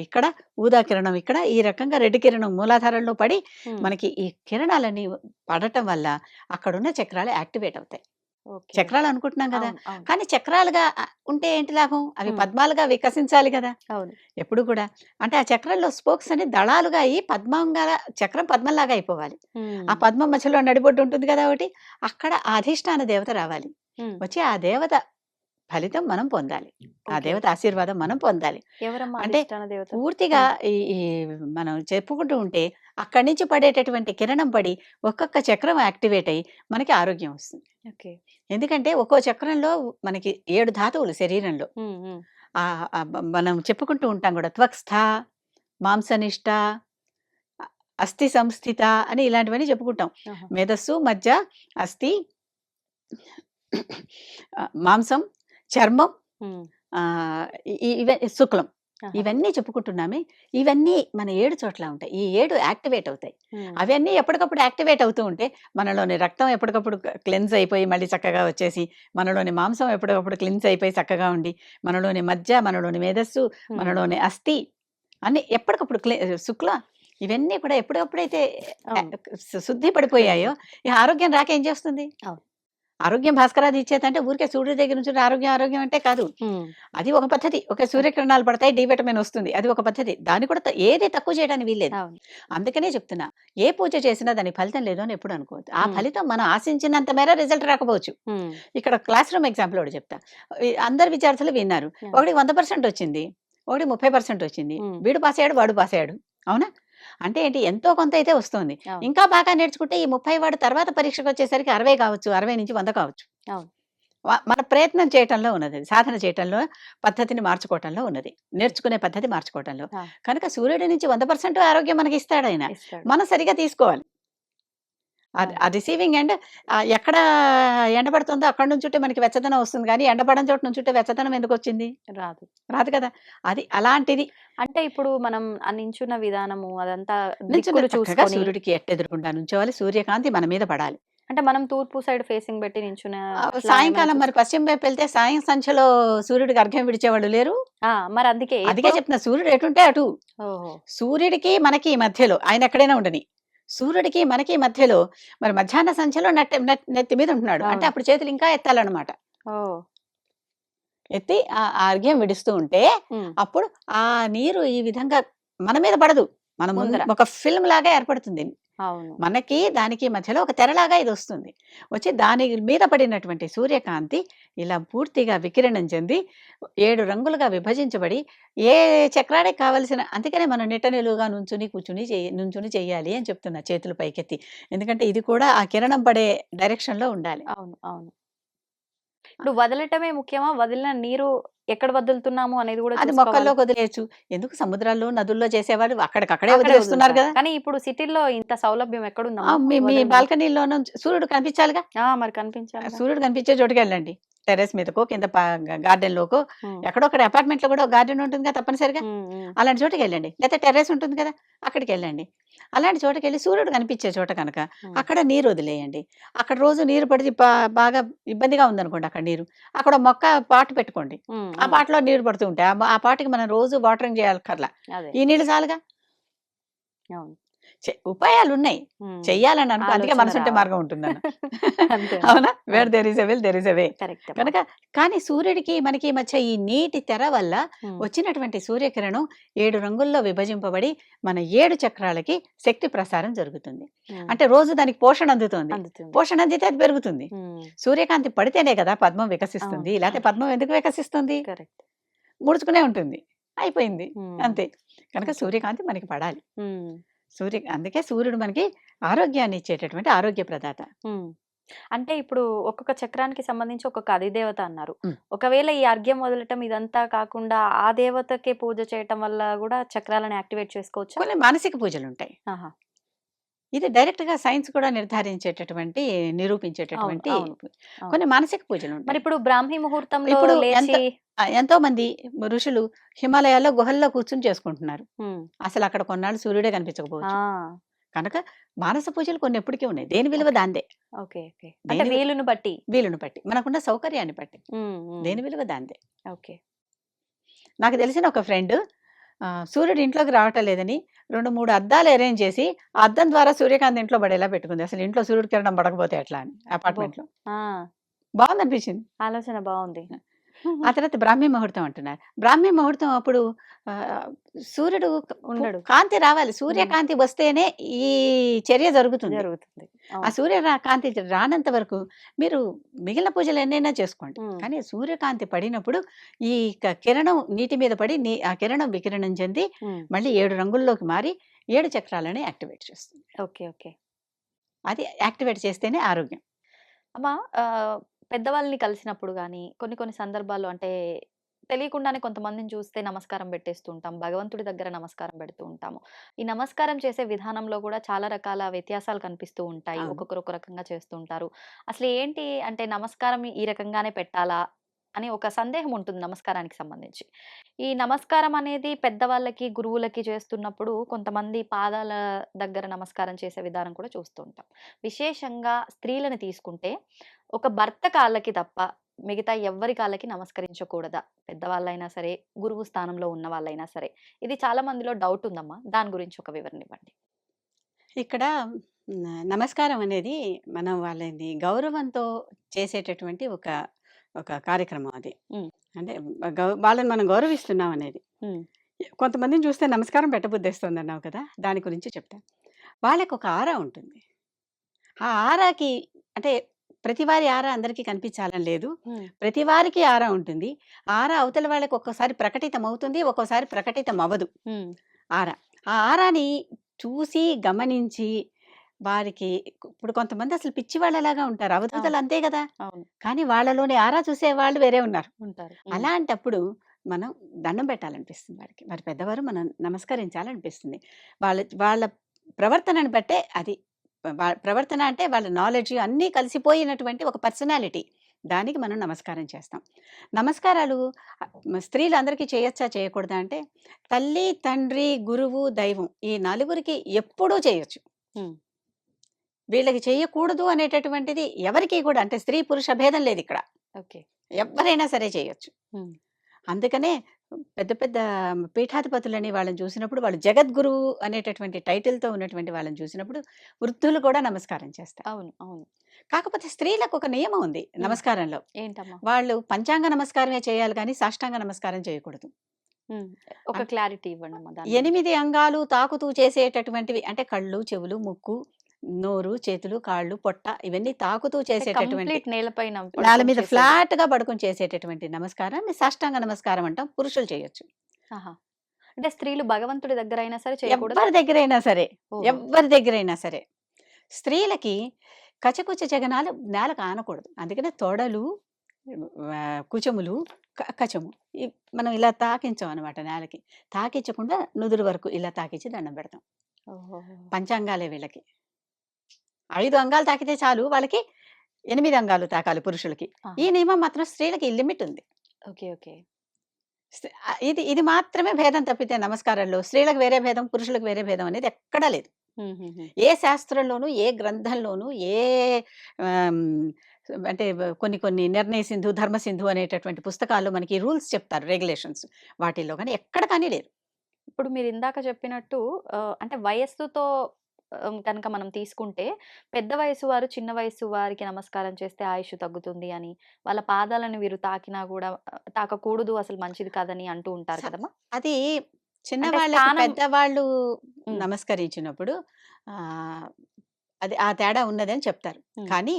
ఇక్కడ, ఊదా కిరణం ఇక్కడ, ఈ రకంగా రెడ్ కిరణం మూలాధారంలో పడి హ్మ్. మనకి ఈ కిరణాలన్నీ పడటం వల్ల అక్కడున్న చక్రాలు యాక్టివేట్ అవుతాయి. ఓకే. చక్రాలు అనుకుంటున్నాం కదా! అవును. అవును. కానీ చక్రాలుగా ఉంటే ఏంటి లాభం? అవి హ్మ్. పద్మాలుగా వికసించాలి కదా! అవును. ఎప్పుడు కూడా. అంటే ఆ చక్రంలో స్పోక్స్ అన్ని దళాలుగా అయ్యి పద్మంగా, చక్రం పద్మంలాగా అయిపోవాలి. హ్మ్. ఆ పద్మం మధ్యలో నడిబొడ్డు ఉంటుంది కదా ఒకటి. అక్కడ ఆ అధిష్టాన దేవత రావాలి. హ్మ్. వచ్చి ఆ దేవత ఫలితం మనం పొందాలి. ఆ ఓకే. దేవత ఆశీర్వాదం మనం పొందాలి. ఎవరమ్మా అంటే అధిష్టాన దేవత? పూర్తిగా ఈ ఈ మనం చెప్పుకుంటూ ఉంటే అక్కడి నుంచి పడేటటువంటి కిరణం పడి ఒక్కొక్క చక్రం యాక్టివేట్ అయ్యి మనకి ఆరోగ్యం వస్తుంది. ఓకే. ఎందుకంటే ఒక్కో చక్రంలో మనకి 7 ధాతువులు శరీరంలో. హ్మ్. హ్మ్. మనం చెప్పుకుంటూ ఉంటాం గూడా. త్వక్స్థ, మాంసనిష్ట, అ అస్థి సంస్థిత అని ఇలాంటివన్నీ చెప్పుకుంటాం. ఆహా! మేధస్సు, మజ్జ, అస్థి, మాంసం, చర్మం, హ్మ్. శుక్లం. ఆహా! ఇవన్నీ చెప్పుకుంటున్నామే. ఇవన్నీ మన 7 చోట్ల ఉంటాయి. ఈ 7 యాక్టివేట్ అవుతాయి. హ్మ్. అవన్నీ ఎప్పటికప్పుడు యాక్టివేట్ అవుతూ ఉంటే మనలోని రక్తం ఎప్పటికప్పుడు క్లెన్స్ అయిపోయి మళ్ళీ చక్కగా వచ్చేసి, మనలోని మాంసం ఎప్పటికప్పుడు క్లెన్స్ అయిపోయి చక్కగా ఉండి, మనలోని మజ్జ, మనలోని మేధస్సు, హ్మ్. మనలోని అస్థి అన్నీ ఎప్పటికప్పుడు శుక్ల ఇవన్నీ కూడా ఎప్పుడెప్పుడైతే అవును. శుద్ధి పడిపోయాయో, ఈ ఆరోగ్యం రాక ఏం చేస్తుంది? అవును. ఆరోగ్యం భాస్కరాది ఇచ్చేదంటే ఊరికే సూర్యుడి దగ్గర నుంచి ఆరోగ్యం ఆరోగ్యం అంటే కాదు. అది ఒక పద్ధతి. ఒక సూర్యకిరణాలు పడతాయి, డి విటమిన్ వస్తుంది. అది ఒక పద్ధతి. దాన్ని కూడా ఏది తక్కువ చేయడానికి వీల్లేదు. అవును. అందుకనే చెప్తున్నా. ఏ పూజ చేసినా దానికి ఫలితం లేదు అని ఎప్పుడు అనుకోవద్దు. ఆ హ్మ్. ఫలితం మనం ఆశించినంత మేర రిజల్ట్ రాకపోవచ్చు. ఇక్కడ క్లాస్ రూమ్ ఎగ్జాంపుల్ ఒకటి చెప్తా. అందరు విద్యార్థులు విన్నారు. యాహ్! ఒకడికి 100% వచ్చింది. ఒకడికి 30% వచ్చింది. హ్మ్. వీడు పాస్ అయ్యాడు, వాడు పాస్ అయ్యాడు. అవునా? అంటే ఏంటి? ఎంతో కొంత అయితే వస్తోంది. అవును. ఇంకా బాగా నేర్చుకుంటే ఈ 30 వాడు తర్వాత పరీక్షకొచ్చేసరికి 60 కావచ్చు. 60-100 కావచ్చు. అవును. మన ప్రయత్నం చేయటంలో ఉన్నది. సాధన చేయటంలో, పద్ధతిని మార్చుకోవటంలో ఉన్నది. నేర్చుకునే పద్ధతి మార్చుకోవటంలో. ఆ! కనుక సూర్యుడి నుంచి 100% ఆరోగ్యం మనకిస్తాడాయన. ఇస్తాడు. మనం సరిగ్గా తీసుకోవాలి. అవును. ఆ రిసీవింగ్ ఎండ్ ఎక్కడ ఎండ పడుతుందో అక్కడి నుంచుంటే మనకి వెచ్చదనం వస్తుంది గానీ, ఎండ పడని చోట నుంచుంటే వెచ్చదనం ఎందుకొచ్చింది? రాదు. రాదు కదా! అది అలాంటిది. అంటే ఇప్పుడు మనం ఆ నించున్న విధానము అదంతా నించున్న దిక్కులు చక్కగా చూసుకొని సూర్యుడికి ఎట్టెదురుగుండా నుంచోవాలి. సూర్యకాంతి మన మీద పడాలి. అంటే మనం తూర్పు సైడ్ ఫేసింగ్ పెట్టి నించునే అట్లా ఏమైనా సాయంకాలం మరి పశ్చిమ వైపు వెళ్తే సాయం సంధ్యలో సూర్యుడికి అర్ఘ్యం విడిచేవాళ్ళు లేరు? మరి అందుకే అందుకే ఎప్పుడు చెప్తున్నా సూర్యుడు ఎటుంటే అటు. ఓహో! సూర్యుడికి మనకి మధ్యలో ఆయన ఎక్కడైనా ఉండని. సూర్యుడికి మనకి మధ్యలో మరి మధ్యాహ్న సంధ్యలో నెత్తి మీద ఉంటున్నాడు. అంటే అవును. అప్పుడు చేతులు ఇంకా ఎత్తాలన్నమాట. ఓహ్! ఎత్తి ఆ అర్ఘ్యం విడుస్తూ ఉంటే హ్మ్. అప్పుడు ఆ నీరు ఈ విధంగా మన మీద పడదు. మన ముందు ముందర. ఒక ఫిల్మ్ లాగా ఏర్పడుతుంది. అవును. మనకి దానికి మధ్యలో ఒక తెరలాగా ఇది వస్తుంది. వచ్చి దాని మీద పడినటువంటి సూర్యకాంతి ఇలా పూర్తిగా వికిరణం చెంది 7 రంగులుగా విభజించబడి ఏ చక్రానికి కావలసిన అందుకనే మనం నిట్ట నిలువుగా నుంచుని చెయ్యాలి అని చెప్తున్నా చేతులు పైకెత్తి. ఎందుకంటే ఇది కూడా ఆ కిరణం పడే డైరెక్షన్‌లో ఉండాలి. అవును. అవును. ఇప్పుడు వదలటమే ముఖ్యమా? వదిలిన నీరు ఎక్కడ వదులుతున్నాము అనేది గూడా అది చూసుకోవాలా? మొక్కల్లోకి వదిలేయొచ్చు. ఎందుకు సముద్రాల్లో, నదుల్లో చేసేవాళ్ళు అక్కడికక్కడే అక్కడే వదిలేస్తున్నారు వదులుతారు. గదా! కానీ ఇప్పుడు సిటీ‌లో ఇంత సౌలభ్యం ఎక్కడుందమ్మా? మీ మీ వదలడానికి. బాల్కనీలోను సూర్యుడు కనిపించాలిగా. మరి కనిపించాలిగా. సూర్యుడు కనిపించే చోటుకెళ్ళండి. టెర్రస్ మీదకో, కింద గార్డెన్‌లోకో హ్మ్. ఎక్కడో అపార్ట్మెంట్‌లో కూడా గార్డెన్ ఉంటుందిగా తప్పనిసరిగా. హ్మ్. హ్మ్. అలాంటి చోటుకెళ్ళండి. లేతే టెర్రస్ ఉంటుంది కదా! అక్కడికెళ్ళండి. అలాంటి చోటకెళ్ళి సూర్యుడు కనిపించే చోట కనుక హ్మ్. అక్కడ నీరు వదిలేయండి. అక్కడ రోజు నీరు పడి బాగా ఇబ్బందిగా ఉందనుకోండి అక్కడ నీరు. అక్కడ మొక్క పాట్ పెట్టుకోండి. హ్మ్. ఆ హ్మ్. పాట్‌లో నీరు పడుతూ ఉంటాయి. ఆ పాట్‌కి మనం రోజు వాటరింగ్ చేయక్కర్లా. అదే. ఈ నీళ్ళు చాలుగా. అవును. ఉపాయాలున్నాయి. హ్మ్. చెయ్యాలని అనుకో అందుకే ఆలోచన మనసుంటే రావాలి. మార్గం ఉంటుందన్న. అంతే. అవునా? వేర్ అవును. There is a will there is a way. Correct అమ్మా. కనుక కానీ సూర్యుడికి మనకి మధ్య ఈ నీటి తెర వల్ల హ్మ్. వచ్చినటువంటి సూర్యకిరణం 7 రంగుల్లో విభజింపబడి మన 7 చక్రాలకి శక్తి ప్రసారం జరుగుతుంది. హ్మ్. అంటే రోజు దానికి పోషణ అందుతుంది. అందుతుంది. పోషణ అందితే అది పెరుగుతుంది. హ్మ్. సూర్యకాంతి పడితేనే కదా పద్మం అవును. వికసిస్తుంది. లేకపోతే పద్మం ఎందుకు వికసిస్తుంది? కరెక్ట్. ముడుచుకునే ఉంటుంది. అయిపోయింది. హ్మ్. అంతే. కనుక ఓకే. సూర్యకాంతి మనకి పడాలి. హ్మ్. అందుకే సూర్యుడు మనకి ఆరోగ్యాన్ని ఇచ్చేటటువంటి ఆరోగ్య ప్రదాత. హ్మ్. అంటే ఇప్పుడు ఒక్కొక్క చక్రానికి సంబంధించి ఒక్కొక్క అధిదేవత అన్నారు. హ్మ్. ఒకవేళ ఈ అర్ఘ్యం వదలటం ఇదంతా కాకుండా ఆ దేవతకే పూజ చేయటం వల్ల గూడా చక్రాలను యాక్టివేట్ చేసుకోవచ్చా? కొన్ని మానసిక పూజలుంటాయి. ఆహా! ఇది డైరెక్ట్‌గా సైన్స్ కూడా అవును. నిరూపించేటటువంటి అవును. అవును. కొన్ని మానసిక పూజలుంటాయి. మరిప్పుడు బ్రాహ్మీ ముహూర్తంలో ఇప్పుడు లేచి ఎంతోమంది ఋషులు హిమాలయాల్లో గుహల్లో కూర్చొని చేసుకుంటున్నారు. హ్మ్. అసలక్కడ కొన్నాళ్ళు సూర్యుడే కనిపించకపోవచ్చు. ఆ! కనుక మానస పూజలు కొన్ని ఎప్పటికీ ఉన్నాయి. దేని విలువ ఓకే. దాందే. ఓకే. ఓకే. అంటే దేని వి వీలుని బట్టి. వీలుని బట్టి. మనకున్న సౌకర్యాన్ని బట్టి. హ్మ్. హ్మ్. దేని విలువ దాందే. ఓకే. నాకు తెలిసిన ఒక ఫ్రెండ్ సూర్యుడు ఇంట్లోకి రావటం లేదని 2, 3 అద్దాలు అరేంజ్ చేసి, ఆ అద్దం ద్వారా సూర్యకాంతి ఇంట్లో పడేలా పెట్టుకుంది. అసలు ఇంట్లో సూర్యుడి కిరణం పడకపోతే ఎట్లా అని అబ్బో! అపార్ట్మెంట్‌లో. ఆ! బావుందనిపించింది. ఆలోచన బావుంది. ఆ తర్వాత బ్రాహ్మీ ముహూర్తం అంటున్నారు. బ్రాహ్మీ ముహూర్తం అప్పుడు ఆహ్, సూర్యుడు ఉండడు. కాంతి రావాలి. హ్మ్. సూర్యకాంతి వస్తేనే ఈ చర్య జరుగుతుంది. జరుగుతుంది. ఆ అవును. కాంతి రానంత వరకు మీరు మిగిలిన పూజలు ఎన్నైనా చేసుకోండి. హ్మ్. కానీ సూర్యకాంతి పడినప్పుడు ఈ కిరణం నీటి మీద పడి ఆ కిరణం వికిరణం చెంది హ్మ్. మళ్ళీ 7 రంగుల్లోకి మారి 7 చక్రాలని యాక్టివేట్ చేస్తుంది. ఓకే. ఓకే. అది యాక్టివేట్ చేస్తేనే ఆరోగ్యం. అమ్మ పెద్దవాళ్ళని కలిసినప్పుడు గాని, కొన్ని కొన్ని సందర్భాల్లో అంటే తెలియకుండానే కొంతమందిని చూస్తే నమస్కారం పెట్టేస్తూ ఉంటాం. భగవంతుడి దగ్గర నమస్కారం పెడుతూ ఉంటాము. ఈ నమస్కారం చేసే విధానంలో గూడా చాలా రకాల వ్యత్యాసాలు కనిపిస్తూ ఉంటాయి. అవును. ఒక్కొక్కరు ఒక రకంగా చేస్తూ ఉంటారు. అసలు ఏంటి అంటే నమస్కారం ఈ రకంగానే పెట్టాలా? అని ఒక సందేహం ఉంటుంది నమస్కారానికి సంబంధించి. ఈ నమస్కారం అనేది పెద్దవాళ్ళకి, గురువులకి చేస్తున్నప్పుడు కొంతమంది పాదాల దగ్గర నమస్కారం చేసే విధానం కూడా చూస్తూ ఉంటాం. విశేషంగా స్త్రీలను తీసుకుంటే ఒక భర్త కాళ్ళకి తప్ప మిగతా ఎవ్వరి కాళ్ళకి నమస్కరించకూడదా? పెద్దవాళ్ళైనా సరే, గురువు స్థానంలో ఉన్న వాళ్ళైనా సరే. ఇది చాలా మందిలో డౌట్ ఉందమ్మా. దాని గురించి ఒక వివరణ ఇవ్వండి. ఇక్కడ నమస్కారం అనేది మనం వాళ్ళని గౌరవంతో చేసేటటువంటి ఒక ఒక కార్యక్రమం అది. హ్మ్. అంటే వాళ్ళని మనం గౌరవిస్తున్నాం అనేది. హ్మ్. కొంతమందిని చూస్తే నమస్కారం పెట్టబుద్ధేస్తుందన్నావు కదా! దాని గురించి చెప్తా. వాళ్ళకి ఒక ఆరా ఉంటుంది. ఆ ఆరాకి అంటే ప్రతి వారి ఆరా అందరికీ కనిపించాలని లేదు. హ్మ్. ప్రతి వారికి ఆరా ఉంటుంది. ఆరా అవతల వాళ్ళకి ఒక్కోసారి ప్రకటితమవుతుంది. ఒక్కోసారి ప్రకటితమవ్వదు హ్మ్. ఆరా. ఆ ఆరాని చూసి, గమనించి వారికి ఇప్పుడు కొంతమంది అసలు పిచ్చి వాళ్ళలాగా ఉంటారు. అవును. అవధూతలు అంతే గదా! అవును. కానీ వాళ్ళలోని ఆరా చూసేవాళ్ళు వేరే ఉన్నారు. ఉంటారు. హ్మ్. అలాంటప్పుడు మనం దండం పెట్టాలనిపిస్తుంది వారికి. మరి పెద్దవారు మనం నమస్కరించాలనిపిస్తుంది. వాళ్ళ వాళ్ళ ప్రవర్తనను బట్టే అది ప్రవర్తన అంటే వాళ్ళ నాలెడ్జ్ అన్నీ కలిసిపోయినటువంటి ఒక పర్సనాలిటీ. దానికి మనం నమస్కారం చేస్తాం. నమస్కారాలు స్త్రీలందరికీ చేయొచ్చా? చేయకూడదా? అంటే తల్లి, తండ్రి, గురువు, దైవం ఈ నలుగురికి ఎప్పుడూ చేయొచ్చు. హ్మ్. వీళ్ళకి చేయకూడదు అనేటటువంటిది ఎవరికీ కూడా అంటే స్త్రీ, పురుష భేదం లేదిక్కడ. ఓకే. ఎవ్వరైనా సరే చేయొచ్చు. హ్మ్. అందుకనే పెద్ద పెద్ద పీఠాధిపతులని వాళ్ళని చూసినప్పుడు వాళ్ళు జగద్గురువు అనేటటువంటి టైటిల్‌తో ఉన్నటువంటి వాళ్ళని చూసినప్పుడు వృద్ధులు కూడా నమస్కారం చేస్తారు. అవును. అవును. కాకపోతే స్త్రీలకు ఒక నియమం ఉంది హ్మ్. నమస్కారంలో. ఏంటమ్మా? వాళ్ళు పంచాంగ నమస్కారమే చేయాలి గానీ సాష్టాంగ నమస్కారం చేయకూడదు. హ్మ్. ఒక అన్ క్లారిటీ ఇవ్వండమ్మా దాని గురించి. 8 అంగాలు తాకుతూ చేసేటటువంటివి అంటే కళ్ళు, చెవులు, ముక్కు, నోరు, చేతులు, కాళ్ళు, పొట్ట ఇవన్నీ తాకుతూ అంటే చేసేటటువంటి కంప్లీట్ నేలపైన నేల పడుకొని మీద చేసేది. ఫ్లాట్‌గా పడుకొని చేసేటటువంటి నమస్కారాన్ని సాష్టాంగ నమస్కారం అంటాం. పురుషులు చేయొచ్చు. ఆహా! అంటే స్త్రీలు భగవంతుడి దగ్గరైనా సరే చేయకూడదా? ఎవ్వరి దగ్గరైనా సరే, ఓహో! ఎవ్వరి దగ్గరైనా సరే. స్త్రీలకి కచకుచ జగనాలు నేలకు ఆనకూడదు. అందుకనే తొడలు, కుచములు, కచము మనం ఇలా తాకించం అనమాట నేలకి. తాకిచ్చకుండా నుదురు వరకు ఇలా తాకిచ్చి దండం పెడతాం. ఓహోహో! పంచాంగాలే వీళ్ళకి. 5 అంగాలు తాకితే చాలు వాళ్ళకి 8 అంగాలు తాకాలి పురుషులకి. ఈ ఆహా! నియమం మాత్రం స్త్రీలకి లిమిట్ ఉంది. ఓకే. ఓకే. ఇది ఇది మాత్రమే భేదం తప్పితే నమస్కారాల్లో స్త్రీలకు వేరే భేదం, పురుషులకు వేరే భేదం అనేది ఎక్కడా లేదు. హుహుహు. ఏ శాస్త్రంలోనూ, ఏ గ్రంథంలోనూ, ఏ ఆహ్, అంటే కొన్ని కొన్ని నిర్ణయ సింధు, ధర్మ సింధు అనేటటువంటి పుస్తకాల్లో మనకి రూల్స్ చెప్తారు. రెగ్యులేషన్స్. వాటిల్లో గాని ఎక్కడ కానీ లేదు. ఇప్పుడు మీరిందాక చెప్పినట్టు అంటే వయస్సుతో గనక మనం తీసుకుంటే, పెద్ద వయస్సు వారు, చిన్న వయస్సు వారికి నమస్కారం చేస్తే ఆయుష్ తగ్గుతుంది అని, వాళ్ళ పాదాలను వీరు తాకినా గూడా తాకకూడదు అసలు మంచిది కాదని అంటూ ఉంటారు స కదమ్మా! అది అంటే చిన్నవాళ్ళకి స్థానం పెద్దవాళ్ళు హ్మ్. నమస్కరించినప్పుడు ఆహ్, అది ఆ తేడా ఉన్నదని చెప్తారు. హ్మ్. కానీ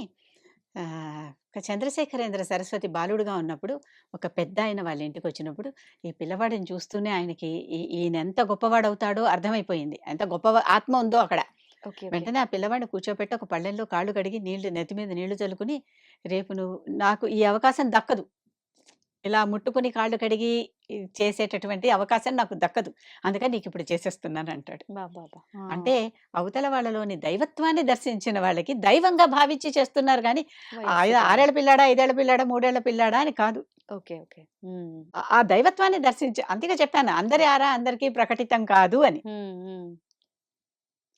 చంద్రశేఖరేంద్ర సరస్వతి బాలుడుగా ఉన్నప్పుడు ఒక పెద్దాయన వాళ్ళ ఇంటికొచ్చినప్పుడు, ఈ పిల్లవాడిని చూస్తూనే ఆయనకి ఈయనెంత గొప్పవాడవుతాడో అర్థమైపోయింది. ఎంత గొప్ప ఆత్మ ఉందో అక్కడ. ఓకే. ఓకే. వెంటనే ఆ పిల్లవాడిని కూర్చోపెట్టి ఒక పళ్ళెంలో కాళ్ళు కడిగి నెత్తి మీద నీళ్లు చల్లుకుని, "రేపు నువ్వు నాకు ఈ అవకాశం దక్కదు. ఇలా ముట్టుకొని కాళ్ళు కడిగి చేసేటటువంటి అవకాశం నాకు దక్కదు. అందుకని నీకిప్పుడు చేసేస్తున్నానంటాడు. అబ్బబ్బబ్బా! ఆ! అంటే అవతల వాళ్ళలోని దైవత్వాన్ని దర్శించిన వాళ్ళకి దైవంగా భావించి చేస్తున్నారు గానీ, వయస్సు కాదు. 6 ఏళ్ల పిల్లాడా, 5 ఏళ్ల పిల్లాడా, 3 ఏళ్ల పిల్లాడా అని కాదు. ఓకే. ఓకే. హ్మ్. ఆ దైవత్వాన్ని దర్శించి అందుకే చెప్పాను అందరి ఆరా అందరికీ ప్రకటితం కాదు అని. హ్మ్. హ్మ్.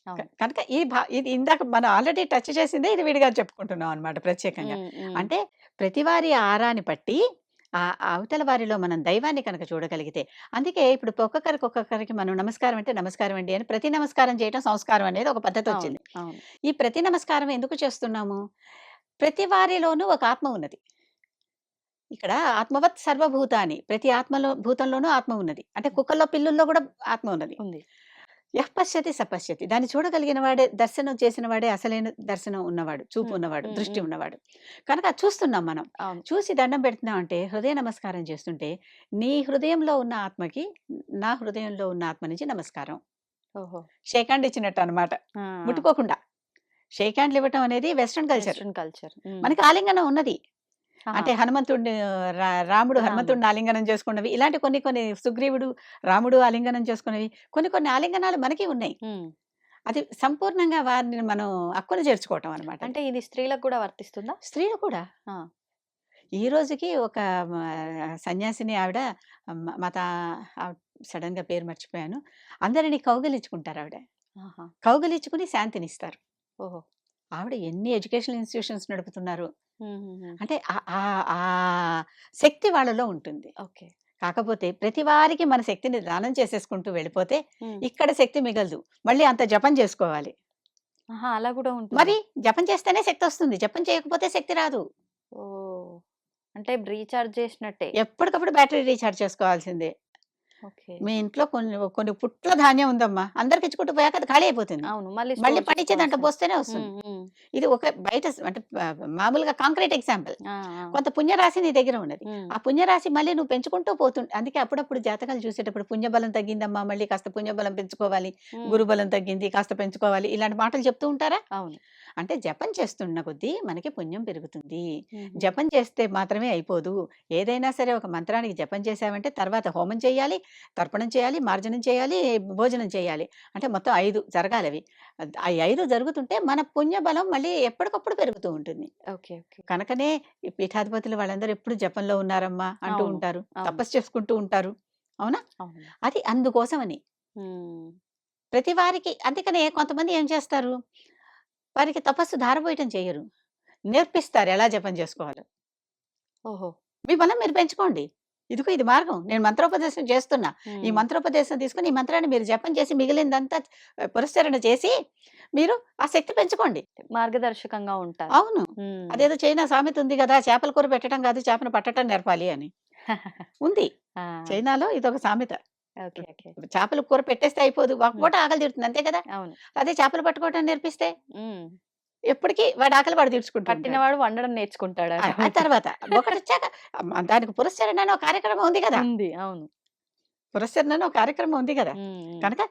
అవును. కనుక ఇది ఇందాక మనం ఆల్రెడీ టచ్ చేసిందే ఇది విడిగా చెప్పుకుంటున్నాం అనమాట ప్రత్యేకంగా. హ్మ్. హ్మ్. అంటే ప్రతి వారి ఆరాని బట్టి ఆ అవతల వారిలో మనం దైవాన్ని కనుక చూడగలిగితే అందుకే ఇప్పుడు ఒక్కొక్కరికి మనం నమస్కారం అంటే నమస్కారం అండి అని ప్రతి నమస్కారం చేయటం సంస్కారం అనేది ఒక అవును. పద్ధతొచ్చింది. అవును. ఈ ప్రతి నమస్కారం ఎందుకు చేస్తున్నాము? ప్రతి వారిలోనూ ఒక ఆత్మ ఉన్నది. ఇక్కడ ఆత్మవత్ సర్వభూతాని ప్రతి భూతంలోనూ ఆత్మ ఉన్నది. అంటే హ్మ్. కుక్కల్లో, పిల్లుల్లో గూడా ఆత్మ ఉన్నది. ఉంది. యః పశ్యతి స పశ్యతి. దాన్ని చూడగలిగిన వాడే దర్శనం చేసిన వాడే అసలైన దర్శనం ఉన్నవాడు. చూపు హ్మ్. ఉన్నవాడు, హ్మ్. దృష్టి హ్మ్. ఉన్నవాడు. కనుక అది చూస్తున్నాం మనం. అవును. చూసి దండం పెడుతున్నాం అంటే హృదయ నమస్కారం చేస్తుంటే, నీ హృదయంలో ఉన్న ఆత్మకి, నా హృదయంలో ఉన్న ఆత్మ నుంచి నమస్కారం. ఓహో! షేక్ హ్యాండ్ ఇచ్చినట్టనమాట. ఆ! ఆ! ముట్టుకోకుండా. షేక్ హ్యాండ్‌లు ఇవ్వటం అనేది వెస్టర్న్ కల్చర్. Western culture. హ్మ్. మనకి ఆలింగనం ఉన్నది. ఆహా! అంటే హనుమంతుడిని రాముడు రాముడు. హనుమంతుడిని ఆలింగనం చేసుకున్నవి. ఇలాంటి కొన్ని కొన్ని సుగ్రీవుడు, రాముడు ఆలింగనం చేసుకున్నవి. కొన్ని కొన్ని ఆలింగనాలు మనకి ఉన్నాయి. హ్మ్. అది సంపూర్ణంగా వారిని మనం హక్కున చేర్చుకోవటం అనమాట అది. అంటే ఇది స్త్రీలకు గూడా వర్తిస్తుందా? స్త్రీలు కూడా ఆ! ఈ రోజుకి ఒక సన్యాసిని ఆవిడ మత సడెన్‌గా పేరు మర్చిపోయాను. అందరిని కౌగిలించుకుంటారావిడ. ఆహా! కౌగిలించుకుని శాంతినిస్తారు. ఓహో! ఆవిడ ఎన్ని ఎడ్యుకేషనల్ ఇన్‌స్టిట్యూషన్స్ నడుపుతున్నారు. హుహుహు. అంటే ఆ శక్తి వాళ్ళలో ఉంటుంది. ఓకే. కాకపోతే ప్రతి వారికి మన శక్తిని దానం చేసేసుకుంటూ వెళ్ళిపోతే హ్మ్. ఇక్కడ శక్తి మిగలదు. మళ్ళీ అంత జపం చేసుకోవాలి. ఆహా! అలా గూడా ఉంటుందా? మరి జపం చేస్తేనే శక్తి వస్తుంది. జపం చేయకపోతే శక్తి రాదు. ఓహ్! అంటే రీచార్జ్ చేసినట్టే. ఎప్పటికప్పుడు బ్యాటరీ రీచార్జ్ చేసుకోవాల్సిందే. ఓకే. మీ ఇంట్లో కొన్ని కొన్ని పుట్ల ధాన్యం ఉందమ్మా. అందరికి ఇచ్చుకుంటూ పోయాక అది ఖాళీ అయిపోతుంది. అవును. మళ్ళీ మళ్ళీ స్టోర్ పండించే దాంట్లో చేసుకోవాల్సింది. పోస్తేనే వస్తుంది. హ్మ్. హ్మ్. ఇది ఒక బయట అంటే మామూలుగా కాంక్రీట్ ఎగ్జాంపుల్. ఆ! ఆ! కొంత పుణ్యరాశి నీ దగ్గర ఉన్నది. హ్మ్. ఆ పుణ్యరాశి మళ్ళీ నువ్వు పెంచుకుంటూ అందుకే అప్పుడప్పుడు జాతకాలు చూసేటప్పుడు పుణ్యబలం తగ్గిందమ్మా, మళ్ళీ కాస్త పుణ్యబలం పెంచుకోవాలి. హ్మ్. గురుబలం తగ్గింది, కాస్త పెంచుకోవాలి. ఇలాంటి మాటలు చెప్తూ ఉంటారా? అవును. అంటే జపం చేస్తున్న కొద్దీ మనకి పుణ్యం పెరుగుతుంది. హుహు. జపం చేస్తే మాత్రమే అయిపోదు. ఏదైనా సరే ఒక మంత్రానికి జపం చేశామంటే తర్వాత హోమం చేయాలి, తర్పణం చేయాలి, మార్జనం చేయాలి, భోజనం చేయాలి. అంటే మొత్తం 5 జరగాలవి. ఆ 5 జరుగుతుంటే మన పుణ్యబలం మళ్ళీ ఎప్పటికప్పుడు పెరుగుతూ ఉంటుంది. ఓకే. ఓకే. కనుకనే ఈ పీఠాధిపతులు వాళ్ళందరూ ఎప్పుడు జపంలో ఉన్నారమ్మా అంటూ అవును. ఉంటారు. అవును. తపస్సు చేసుకుంటూ ఉంటారు. అవునా? అవును. అది అందుకోసమని. హ్మ్. ప్రతి వారికి అందుకనే కొంతమంది ఏం చేస్తారు? వారికి తపస్సు ధారపోయటం చెయ్యరు. నేర్పిస్తారు ఎలా జపం చేసుకోవాలో. ఓహో! మీ బలం మీరు పెంచుకోండి. ఇదిగో ఇది మార్గం. నేను మంత్రోపదేశం చేస్తున్నా. ఈ హ్మ్. మంత్రోపదేశం తీసుకొని ఈ మంత్రాన్ని మీరు జపం చేసి మిగిలిందంతా పురస్చరణ చేసి మీరు ఆ శక్తి పెంచుకోండి. మార్గదర్శకంగా ఉంటారు. అవును. హ్మ్. అదేదో చైనా సామెత ఉంది గదా! చేపల కూర పెట్టడం కాదు, చేపను పట్టటం నేర్పాలి అని. ఉంది. ఆ! చైనాలో ఇదొక సామెత. ఓకే. ఓకే. చేపల కూర పెట్టేస్తే అయిపోదు. ఒక హ్మ్. పూట ఆకలి తీరుతుంది అంతే కదా! అవును. అదే చేపలు పట్టుకోవటం నేర్పిస్తే హ్మ్. ఎప్పటికి వాడి ఆకలి వాడు తీర్చుకుంటూ ఉంటాడు. పట్టినవాడు వండడం నేర్చుకుంటాడు ఆ ఆ ఆటోమేటిక్. తర్వాత ఒకటొచ్చాక దానికి పురస్చరణ అని ఒక కార్యక్రమం ఉంది గదా! ఉంది. అవును. పురస్చరణ అని ఒక కార్యక్రమం ఉంది గదా! హ్మ్. హ్మ్. కనుక